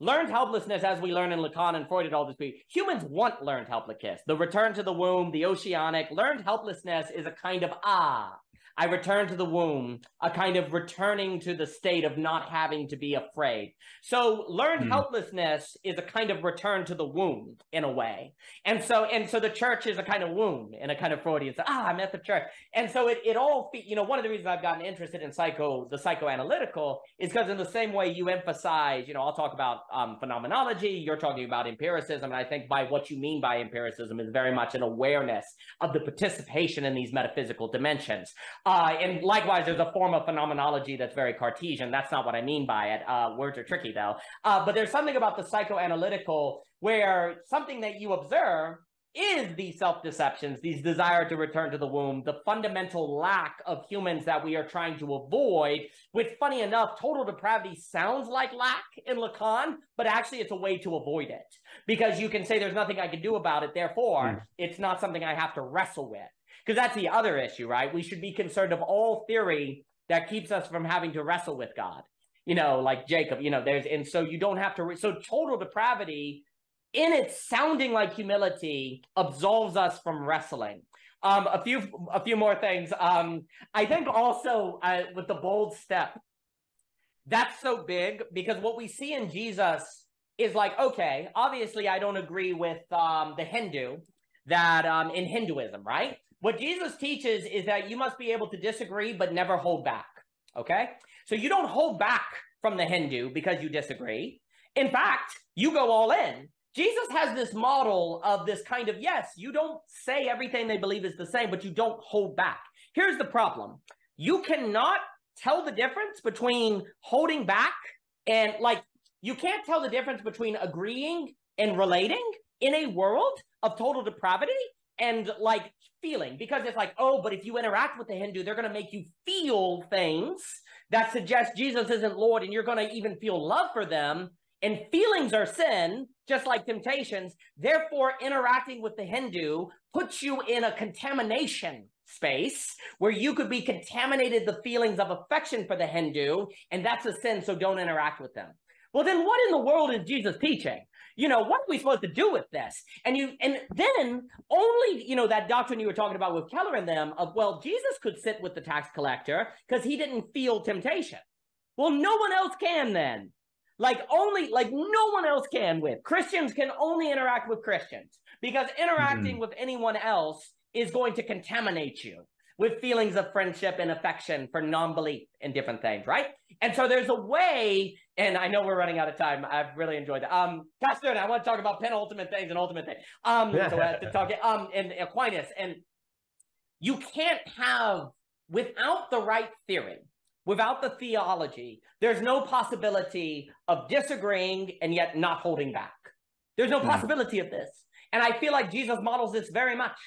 learned helplessness, as we learn in Lacan and Freud and all this. Humans want learned helplessness. The return to the womb, the oceanic. Learned helplessness is a kind of, I return to the womb, a kind of returning to the state of not having to be afraid. So learned helplessness is a kind of return to the womb in a way. And so the church is a kind of womb in a kind of Freudian, I'm at the church. And so it all, one of the reasons I've gotten interested in the psychoanalytical is because in the same way you emphasize, I'll talk about phenomenology, you're talking about empiricism. And I think by what you mean by empiricism is very much an awareness of the participation in these metaphysical dimensions. And likewise, there's a form of phenomenology that's very Cartesian. That's not what I mean by it. Words are tricky, though. But there's something about the psychoanalytical where something that you observe is these self-deceptions, these desire to return to the womb, the fundamental lack of humans that we are trying to avoid, which, funny enough, total depravity sounds like lack in Lacan, but actually it's a way to avoid it. Because you can say there's nothing I can do about it, therefore, it's not something I have to wrestle with. Because that's the other issue, right? We should be concerned of all theory that keeps us from having to wrestle with God. Like Jacob, so you don't have to, so total depravity in its sounding like humility absolves us from wrestling. A few more things. I think also with the bold step, that's so big because what we see in Jesus is like, okay, obviously I don't agree with the Hindu that in Hinduism, right? What Jesus teaches is that you must be able to disagree, but never hold back, okay? So you don't hold back from the Hindu because you disagree. In fact, you go all in. Jesus has this model of this kind of, yes, you don't say everything they believe is the same, but you don't hold back. Here's the problem. You cannot tell the difference between holding back and you can't tell the difference between agreeing and relating in a world of total depravity and feeling, because it's but if you interact with the Hindu, they're going to make you feel things that suggest Jesus isn't Lord, and you're going to even feel love for them. And feelings are sin, just like temptations. Therefore, interacting with the Hindu puts you in a contamination space where you could be contaminated the feelings of affection for the Hindu, and that's a sin, so don't interact with them. Well, then what in the world is Jesus teaching? What are we supposed to do with this? And then only, that doctrine you were talking about with Keller and them of, Jesus could sit with the tax collector because he didn't feel temptation. Well, no one else can then. No one else can with. Christians can only interact with Christians because interacting with anyone else is going to contaminate you with feelings of friendship and affection for non-belief in different things, right? And so there's a way, and I know we're running out of time. I've really enjoyed that. Pastor, I want to talk about penultimate things and ultimate things. And Aquinas, and you can't have, without the right theory, without the theology, there's no possibility of disagreeing and yet not holding back. There's no possibility of this. And I feel like Jesus models this very much.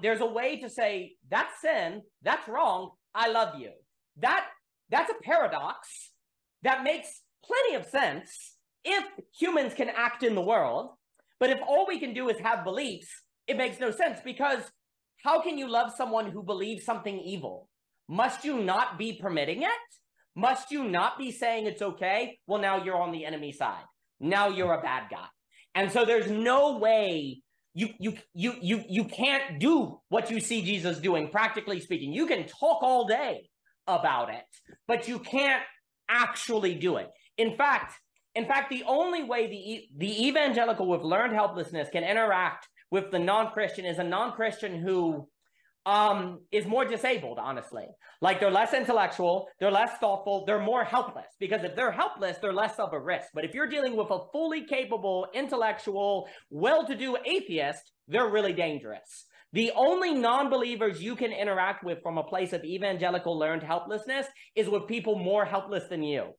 There's a way to say, that's sin, that's wrong, I love you. That's a paradox that makes plenty of sense if humans can act in the world. But if all we can do is have beliefs, it makes no sense, because how can you love someone who believes something evil? Must you not be permitting it? Must you not be saying it's okay? Well, now you're on the enemy side. Now you're a bad guy. And so there's no way you can't do what you see Jesus doing, practically speaking. You can talk all day about it, but you can't actually do it. In fact, the only way the evangelical with learned helplessness can interact with the non-Christian is a non-Christian who is more disabled, honestly. They're less intellectual, they're less thoughtful, they're more helpless. Because if they're helpless, they're less of a risk. But if you're dealing with a fully capable, intellectual, well-to-do atheist, they're really dangerous. The only non-believers you can interact with from a place of evangelical learned helplessness is with people more helpless than you.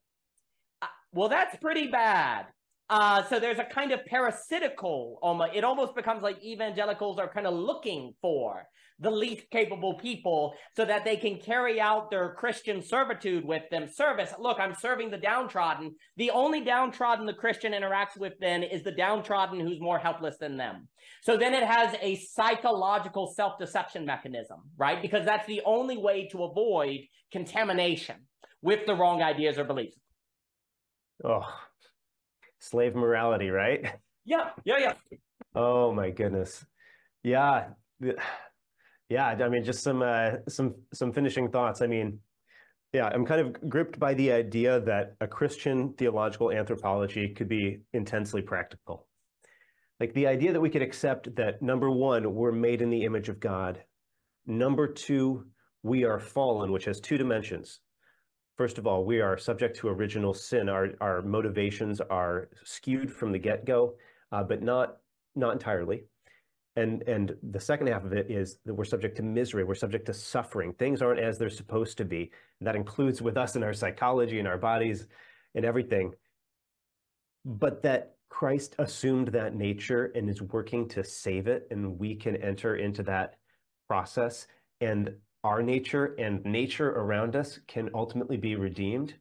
Well, that's pretty bad. So there's a kind of parasitical, it almost becomes like evangelicals are kind of looking for the least capable people so that they can carry out their Christian servitude with them. Service, look, I'm serving the downtrodden. The only downtrodden the Christian interacts with then is the downtrodden who's more helpless than them. So then it has a psychological self-deception mechanism, right? Because that's the only way to avoid contamination with the wrong ideas or beliefs. Oh, slave morality, right? Yeah. Oh my goodness. Yeah. Yeah, I mean, just some finishing thoughts. I mean, yeah, I'm kind of gripped by the idea that a Christian theological anthropology could be intensely practical. Like the idea that we could accept that, number one, we're made in the image of God. Number two, we are fallen, which has two dimensions. First of all, we are subject to original sin. Our motivations are skewed from the get-go, but not entirely. And the second half of it is that we're subject to misery. We're subject to suffering. Things aren't as they're supposed to be. That includes with us in our psychology and our bodies and everything. But that Christ assumed that nature and is working to save it, and we can enter into that process, and our nature and nature around us can ultimately be redeemed.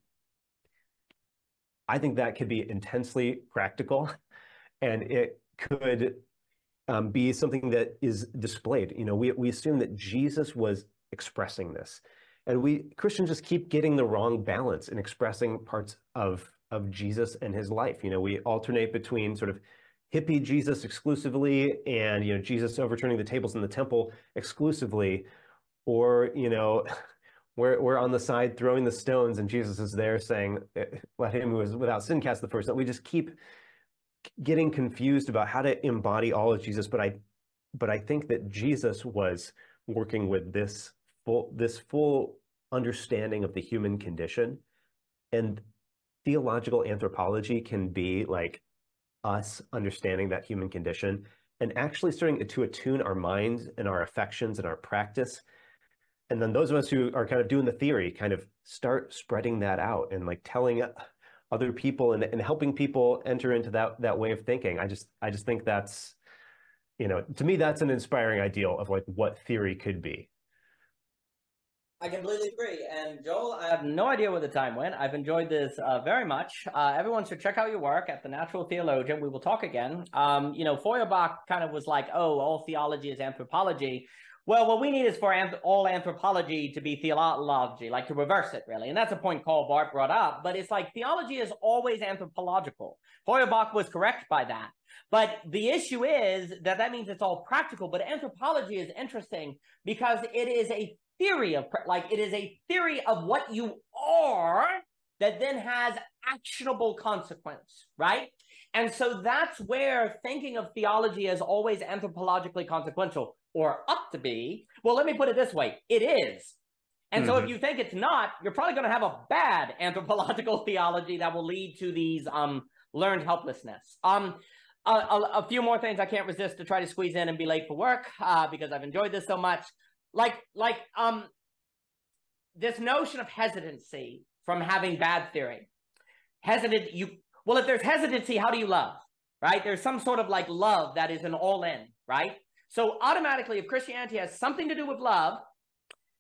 I think that could be intensely practical, and it could be something that is displayed. You know, we assume that Jesus was expressing this, and we Christians just keep getting the wrong balance in expressing parts of Jesus and his life. You know, we alternate between sort of hippie Jesus exclusively and, you know, Jesus overturning the tables in the temple exclusively, or, you know, we're on the side throwing the stones and Jesus is there saying, let him who is without sin cast the first stone. We just keep getting confused about how to embody all of Jesus, but I think that Jesus was working with this full understanding of the human condition, and theological anthropology can be like us understanding that human condition and actually starting to attune our minds and our affections and our practice. And then those of us who are kind of doing the theory kind of start spreading that out and like telling other people and helping people enter into that way of thinking. I just think that's, you know, to me, that's an inspiring ideal of like what theory could be. I completely agree. And Joel, I have no idea where the time went. I've enjoyed this very much. Everyone should check out your work at the Natural Theologian. We will talk again. You know, Feuerbach kind of was like, oh, all theology is anthropology. Well, what we need is for all anthropology to be theology, like to reverse it, really. And that's a point Karl Barth brought up. But it's like theology is always anthropological. Feuerbach was correct by that. But the issue is that means it's all practical. But anthropology is interesting because it is a theory of, like, it is a theory of what you are that then has actionable consequence, right? And so that's where thinking of theology as always anthropologically consequential, or up to be, well, let me put it this way, it is. And so if you think it's not, you're probably going to have a bad anthropological theology that will lead to these learned helplessness. A few more things I can't resist to try to squeeze in and be late for work because I've enjoyed this so much. Like this notion of hesitancy from having bad theory. Well, if there's hesitancy, how do you love, right? There's some sort of like love that is an all-in, right? So automatically, if Christianity has something to do with love,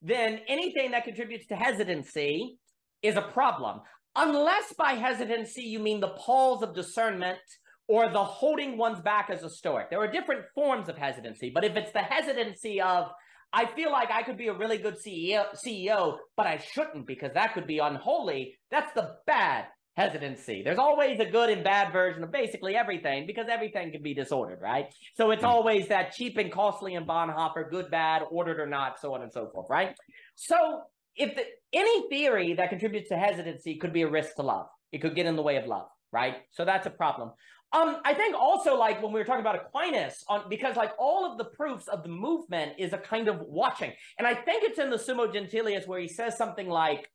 then anything that contributes to hesitancy is a problem. Unless by hesitancy, you mean the pause of discernment or the holding one's back as a Stoic. There are different forms of hesitancy, but if it's the hesitancy of, I feel like I could be a really good CEO, but I shouldn't because that could be unholy, that's the bad hesitancy. There's always a good and bad version of basically everything because everything can be disordered, right? So it's always that cheap and costly and Bonhoeffer, good, bad, ordered or not, so on and so forth, right? So if any theory that contributes to hesitancy could be a risk to love. It could get in the way of love, right? So that's a problem. I think also, like when we were talking about Aquinas, because like all of the proofs of the movement is a kind of watching. And I think it's in the Summa Gentilius where he says something like,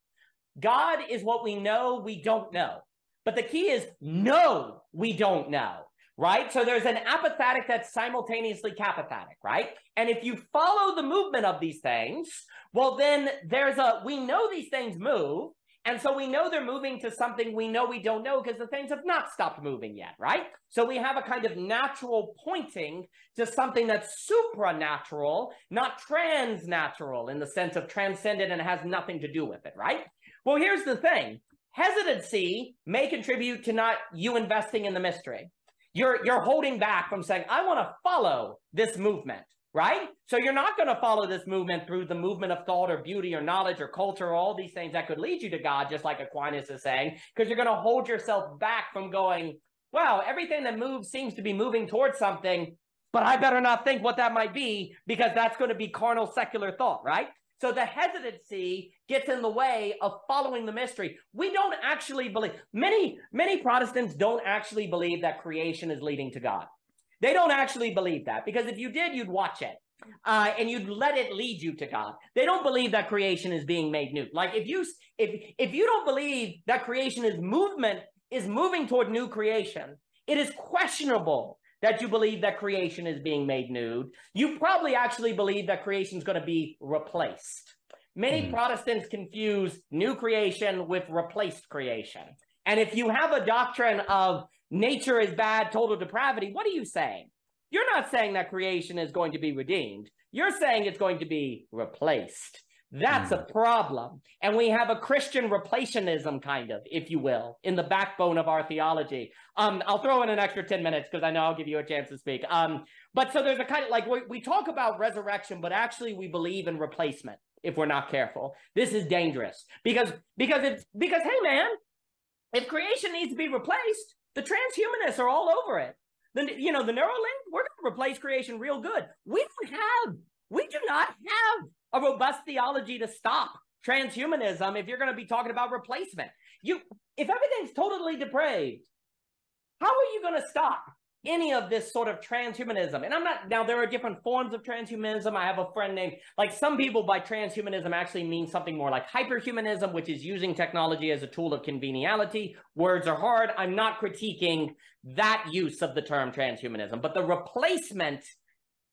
God is what we know, we don't know. But the key is, no, we don't know, right? So there's an apathetic that's simultaneously capathetic, right? And if you follow the movement of these things, well, then we know these things move. And so we know they're moving to something we know we don't know because the things have not stopped moving yet, right? So we have a kind of natural pointing to something that's supranatural, not transnatural in the sense of transcendent and has nothing to do with it, right? Well, here's the thing. Hesitancy may contribute to not you investing in the mystery. You're holding back from saying, I want to follow this movement, right? So you're not going to follow this movement through the movement of thought or beauty or knowledge or culture or all these things that could lead you to God, just like Aquinas is saying, because you're going to hold yourself back from going, wow, everything that moves seems to be moving towards something, but I better not think what that might be because that's going to be carnal secular thought, right? So the hesitancy gets in the way of following the mystery. We don't actually believe, many Protestants don't actually believe that creation is leading to God. They don't actually believe that, because if you did, you'd watch it and you'd let it lead you to God. They don't believe that creation is being made new. Like if you don't believe that creation is moving toward new creation, it is questionable that you believe that creation is being made new. You probably actually believe that creation is going to be replaced. Many Protestants confuse new creation with replaced creation. And if you have a doctrine of nature is bad, total depravity, what are you saying? You're not saying that creation is going to be redeemed. You're saying it's going to be replaced. That's a problem. And we have a Christian replationism, kind of, if you will, in the backbone of our theology. I'll throw in an extra 10 minutes because I know I'll give you a chance to speak. But so there's a kind of like, we talk about resurrection, but actually we believe in replacement if we're not careful. This is dangerous because hey man, if creation needs to be replaced, the transhumanists are all over it. The Neuralink, we're going to replace creation real good. We do not have a robust theology to stop transhumanism if you're going to be talking about replacement. If everything's totally depraved, how are you going to stop any of this sort of transhumanism? And now there are different forms of transhumanism. I have a friend named, like some people by transhumanism actually mean something more like hyperhumanism, which is using technology as a tool of conveniality. Words are hard. I'm not critiquing that use of the term transhumanism, but the replacement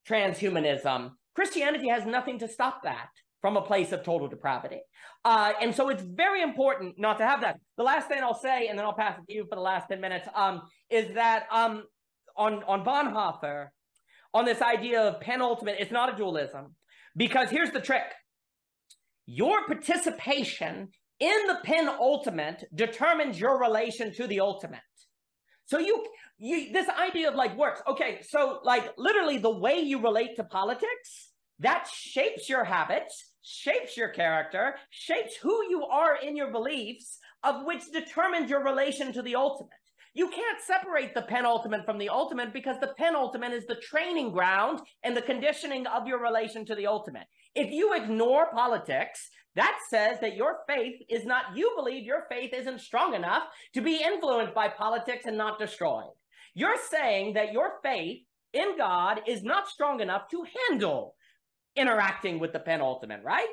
transhumanism, Christianity has nothing to stop that from a place of total depravity. And so it's very important not to have that. The last thing I'll say, and then I'll pass it to you for the last 10 minutes, is that on Bonhoeffer, on this idea of penultimate, it's not a dualism, because here's the trick. Your participation in the penultimate determines your relation to the ultimate. So this idea of like works. Okay, so like literally the way you relate to politics, that shapes your habits, shapes your character, shapes who you are in your beliefs, of which determines your relation to the ultimate. You can't separate the penultimate from the ultimate because the penultimate is the training ground and the conditioning of your relation to the ultimate. If you ignore politics, that says that your faith is not, you believe your faith isn't strong enough to be influenced by politics and not destroyed. You're saying that your faith in God is not strong enough to handle interacting with the penultimate, right?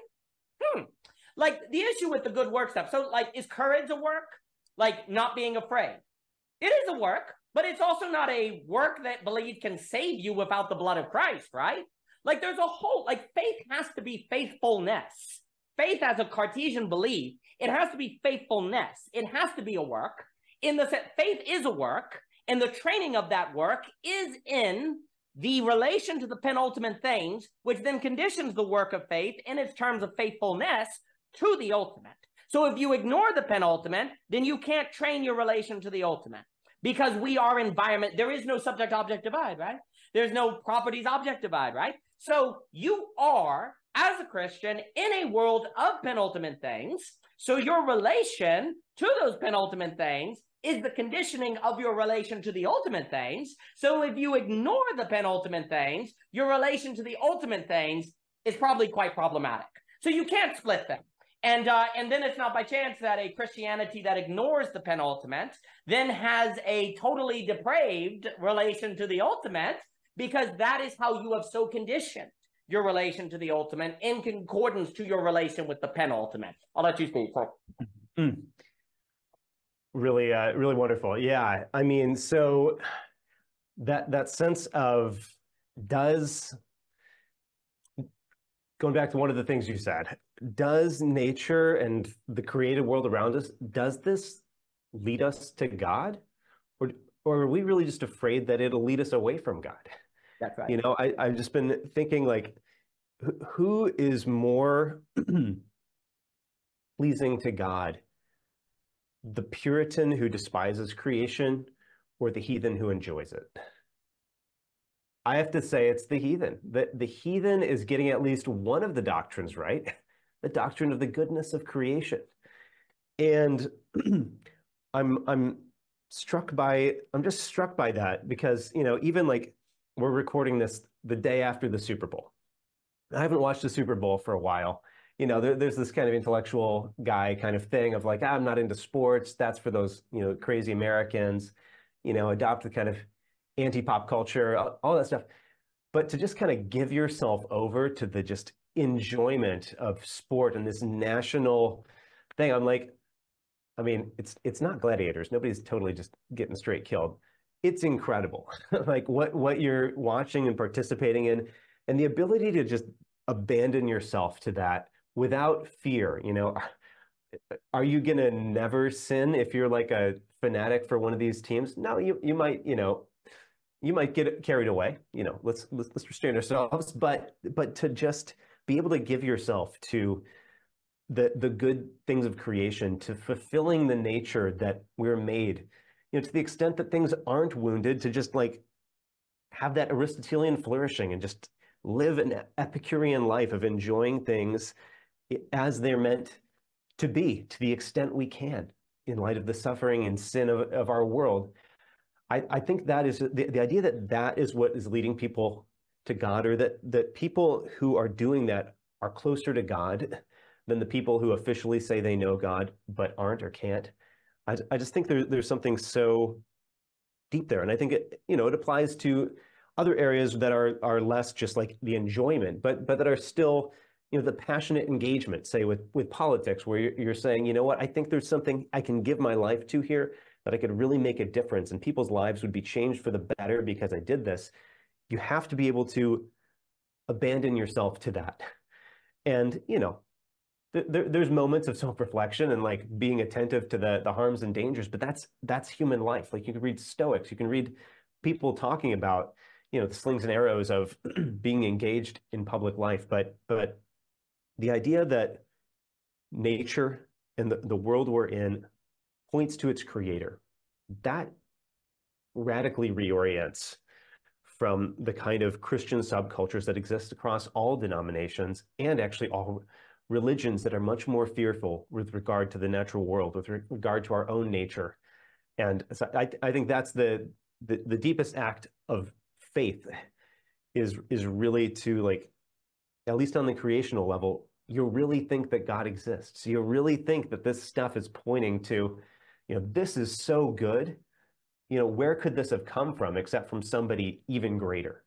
Like the issue with the good work stuff. So like, is courage a work? Like not being afraid? It is a work, but it's also not a work that belief can save you without the blood of Christ, right? Like there's a whole, like faith has to be faithfulness. Faith as a Cartesian belief, it has to be faithfulness. It has to be a work in the sense, faith is a work, and the training of that work is in the relation to the penultimate things, which then conditions the work of faith in its terms of faithfulness to the ultimate. So if you ignore the penultimate, then you can't train your relation to the ultimate, because we are environment. There is no subject-object divide, right? There's no properties-object divide, right? So you are, as a Christian, in a world of penultimate things. So your relation to those penultimate things is the conditioning of your relation to the ultimate things. So if you ignore the penultimate things, your relation to the ultimate things is probably quite problematic. So you can't split them. And then it's not by chance that a Christianity that ignores the penultimate then has a totally depraved relation to the ultimate, because that is how you have so conditioned your relation to the ultimate in concordance to your relation with the penultimate. I'll let you speak. Really, really wonderful. Yeah, I mean, so that sense of going back to one of the things you said, does nature and the created world around us, does this lead us to God? Or are we really just afraid that it'll lead us away from God? That's right. You know, I've just been thinking like, who is more pleasing to God? The Puritan who despises creation or the heathen who enjoys it? I have to say it's the heathen. The heathen is getting at least one of the doctrines right, the doctrine of the goodness of creation. And I'm just struck by that because, you know, even like we're recording this the day after the Super Bowl. I haven't watched the Super Bowl for a while. You know, there's this kind of intellectual guy kind of thing of like, I'm not into sports. That's for those, you know, crazy Americans, you know, adopt the kind of anti-pop culture, all that stuff. But to just kind of give yourself over to the just enjoyment of sport and this national thing, I'm like, I mean, it's not gladiators. Nobody's totally just getting straight killed. It's incredible, like what you're watching and participating in, and the ability to just abandon yourself to that without fear. You know, are you gonna never sin if you're like a fanatic for one of these teams? No, you might, you know, you might get carried away. You know, let's restrain ourselves, but to just be able to give yourself to the good things of creation, to fulfilling the nature that we're made, you know, to the extent that things aren't wounded, to just like have that Aristotelian flourishing and just live an Epicurean life of enjoying things as they're meant to be, to the extent we can, in light of the suffering and sin of our world. I think that is the idea that that is what is leading people to God, or that people who are doing that are closer to God than the people who officially say they know God but aren't or can't. I just think there's something so deep there. And I think it, you know, it applies to other areas that are less just like the enjoyment, but that are still, you know, the passionate engagement, say with politics, where you're saying, you know what, I think there's something I can give my life to here that I could really make a difference and people's lives would be changed for the better because I did this. You have to be able to abandon yourself to that. And, you know, there's moments of self-reflection and like being attentive to the harms and dangers, but that's human life. Like you can read Stoics, you can read people talking about, you know, the slings and arrows of being engaged in public life. But the idea that nature and the world we're in points to its creator, that radically reorients from the kind of Christian subcultures that exist across all denominations and actually all religions that are much more fearful with regard to the natural world, with regard to our own nature. And so I think that's the deepest act of faith is really to, like, at least on the creational level, you really think that God exists. You really think that this stuff is pointing to, you know, this is so good. You know, where could this have come from except from somebody even greater?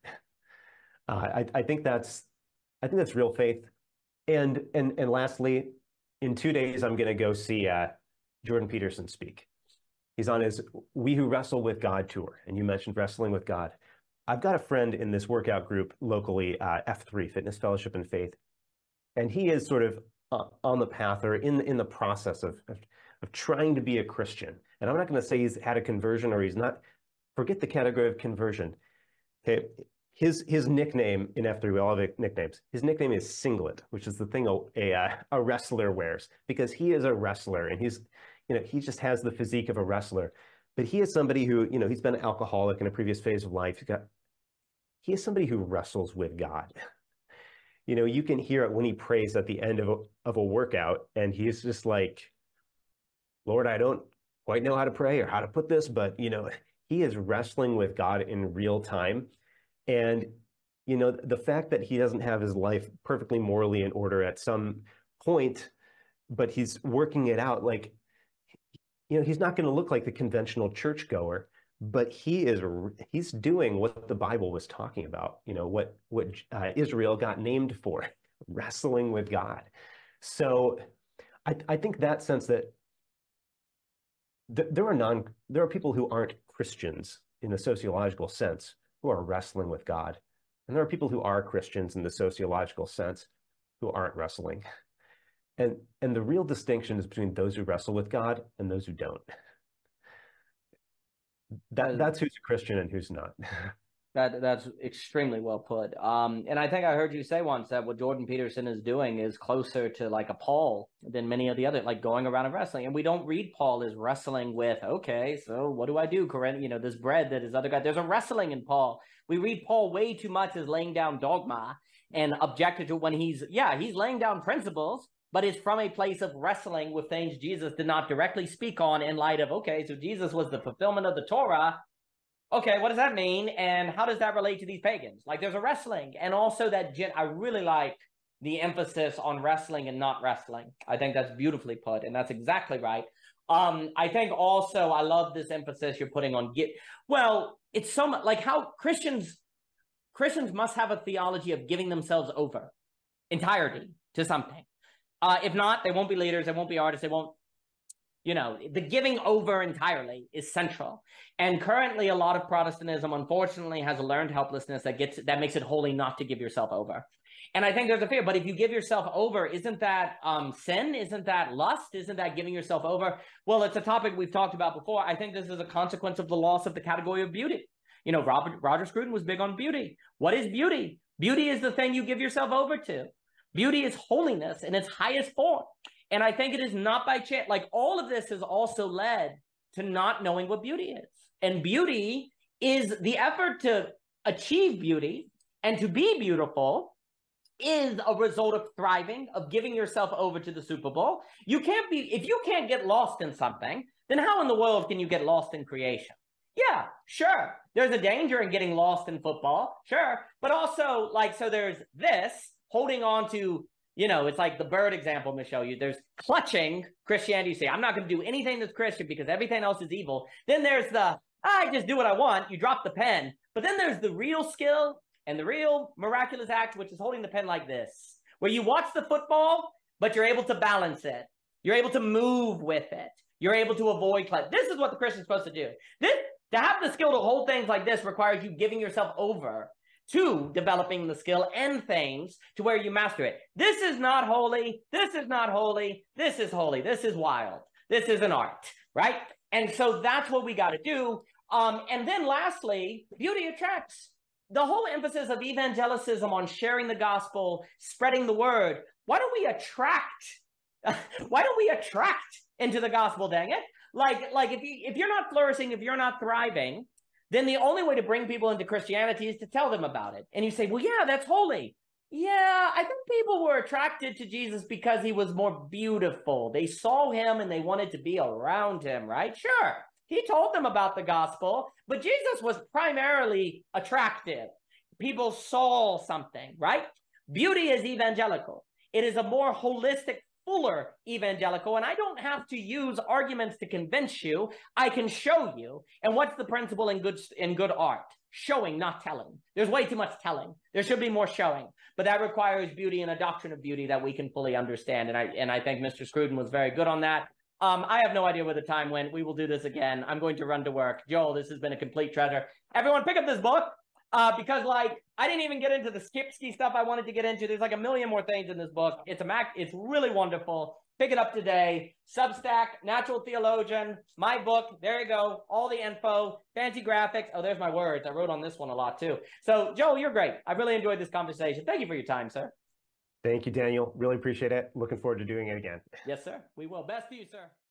I think that's real faith. And lastly, in 2 days, I'm going to go see Jordan Peterson speak. He's on his We Who Wrestle with God tour, and you mentioned wrestling with God. I've got a friend in this workout group locally, F3, Fitness Fellowship and Faith, and he is sort of on the path or in the process of trying to be a Christian. And I'm not going to say he's had a conversion or he's not. Forget the category of conversion. Okay, his nickname in F3, we all have nicknames. His nickname is Singlet, which is the thing a wrestler wears, because he is a wrestler and he's, you know, he just has the physique of a wrestler. But he is somebody who, you know, he's been an alcoholic in a previous phase of life. He is somebody who wrestles with God. You know, you can hear it when he prays at the end of a workout, and he's just like, Lord, I don't quite know how to pray or how to put this, but, you know, he is wrestling with God in real time. And, you know, the fact that he doesn't have his life perfectly morally in order at some point, but he's working it out, like, you know, he's not going to look like the conventional churchgoer, but he's doing what the Bible was talking about, you know, what Israel got named for, wrestling with God. So I think that sense that there are people who aren't Christians in the sociological sense who are wrestling with God. And there are people who are Christians in the sociological sense who aren't wrestling. And the real distinction is between those who wrestle with God and those who don't. That's who's a Christian and who's not. That's extremely well put. And I think I heard you say once that what Jordan Peterson is doing is closer to like a Paul than many of the other, like going around and wrestling. And we don't read Paul as wrestling with, okay, so what do I do, Carini? You know, this bread that his other guy, there's a wrestling in Paul. We read Paul way too much as laying down dogma and objected to when he's laying down principles, but it's from a place of wrestling with things Jesus did not directly speak on in light of, okay, so Jesus was the fulfillment of the Torah. Okay, what does that mean? And how does that relate to these pagans? Like there's a wrestling. And also that I really like the emphasis on wrestling and not wrestling. I think that's beautifully put. And that's exactly right. I think also I love this emphasis you're putting on well, it's so much like how Christians must have a theology of giving themselves over entirety to something. If not, they won't be leaders, they won't be artists, they won't. You know, the giving over entirely is central. And currently, a lot of Protestantism, unfortunately, has a learned helplessness that makes it holy not to give yourself over. And I think there's a fear. But if you give yourself over, isn't that sin? Isn't that lust? Isn't that giving yourself over? Well, it's a topic we've talked about before. I think this is a consequence of the loss of the category of beauty. You know, Roger Scruton was big on beauty. What is beauty? Beauty is the thing you give yourself over to. Beauty is holiness in its highest form. And I think it is not by chance. Like all of this has also led to not knowing what beauty is. And beauty is the effort to achieve beauty and to be beautiful is a result of thriving, of giving yourself over to the Super Bowl. You can't be, if you can't get lost in something, then how in the world can you get lost in creation? Yeah, sure. There's a danger in getting lost in football. Sure. But also like, so there's this holding on to, you know, it's like the bird example I'm going to show you. There's clutching Christianity. You say, I'm not going to do anything that's Christian because everything else is evil. Then there's the, I just do what I want. You drop the pen. But then there's the real skill and the real miraculous act, which is holding the pen like this, where you watch the football, but you're able to balance it. You're able to move with it. You're able to avoid clutch. This is what the Christian's supposed to do. To have the skill to hold things like this requires you giving yourself over to developing the skill and things to where you master it. This is not holy. This is not holy. This is holy. This is wild. This is an art, right? And so that's what we got to do. And then lastly, beauty attracts. The whole emphasis of evangelicism on sharing the gospel, spreading the word. Why don't we attract? Why don't we attract into the gospel, dang it? Like if you're not flourishing, if you're not thriving, then the only way to bring people into Christianity is to tell them about it. And you say, well, yeah, that's holy. Yeah, I think people were attracted to Jesus because he was more beautiful. They saw him and they wanted to be around him, right? Sure, he told them about the gospel, but Jesus was primarily attractive. People saw something, right? Beauty is evangelical. It is a more holistic, fuller evangelical, and I don't have to use arguments to convince you. I can show you. And what's the principle in good art? Showing, not telling. There's way too much telling. There should be more showing, but that requires beauty and a doctrine of beauty that we can fully understand. And I think Mr. Scruton was very good on that. I have no idea where the time went. We will do this again. I'm going to run to work. Joel, this has been a complete treasure. Everyone, pick up this book. Because like I didn't even get into the skip-ski stuff I wanted to get into. There's like a million more things in this book. It's really wonderful. Pick it up today. Substack, Natural Theologian, my book. There you go. All the info, fancy graphics. Oh, there's my words. I wrote on this one a lot too. So Joel, you're great. I really enjoyed this conversation. Thank you for your time, sir. Thank you, Daniel. Really appreciate it. Looking forward to doing it again. Yes, sir. We will. Best to you, sir.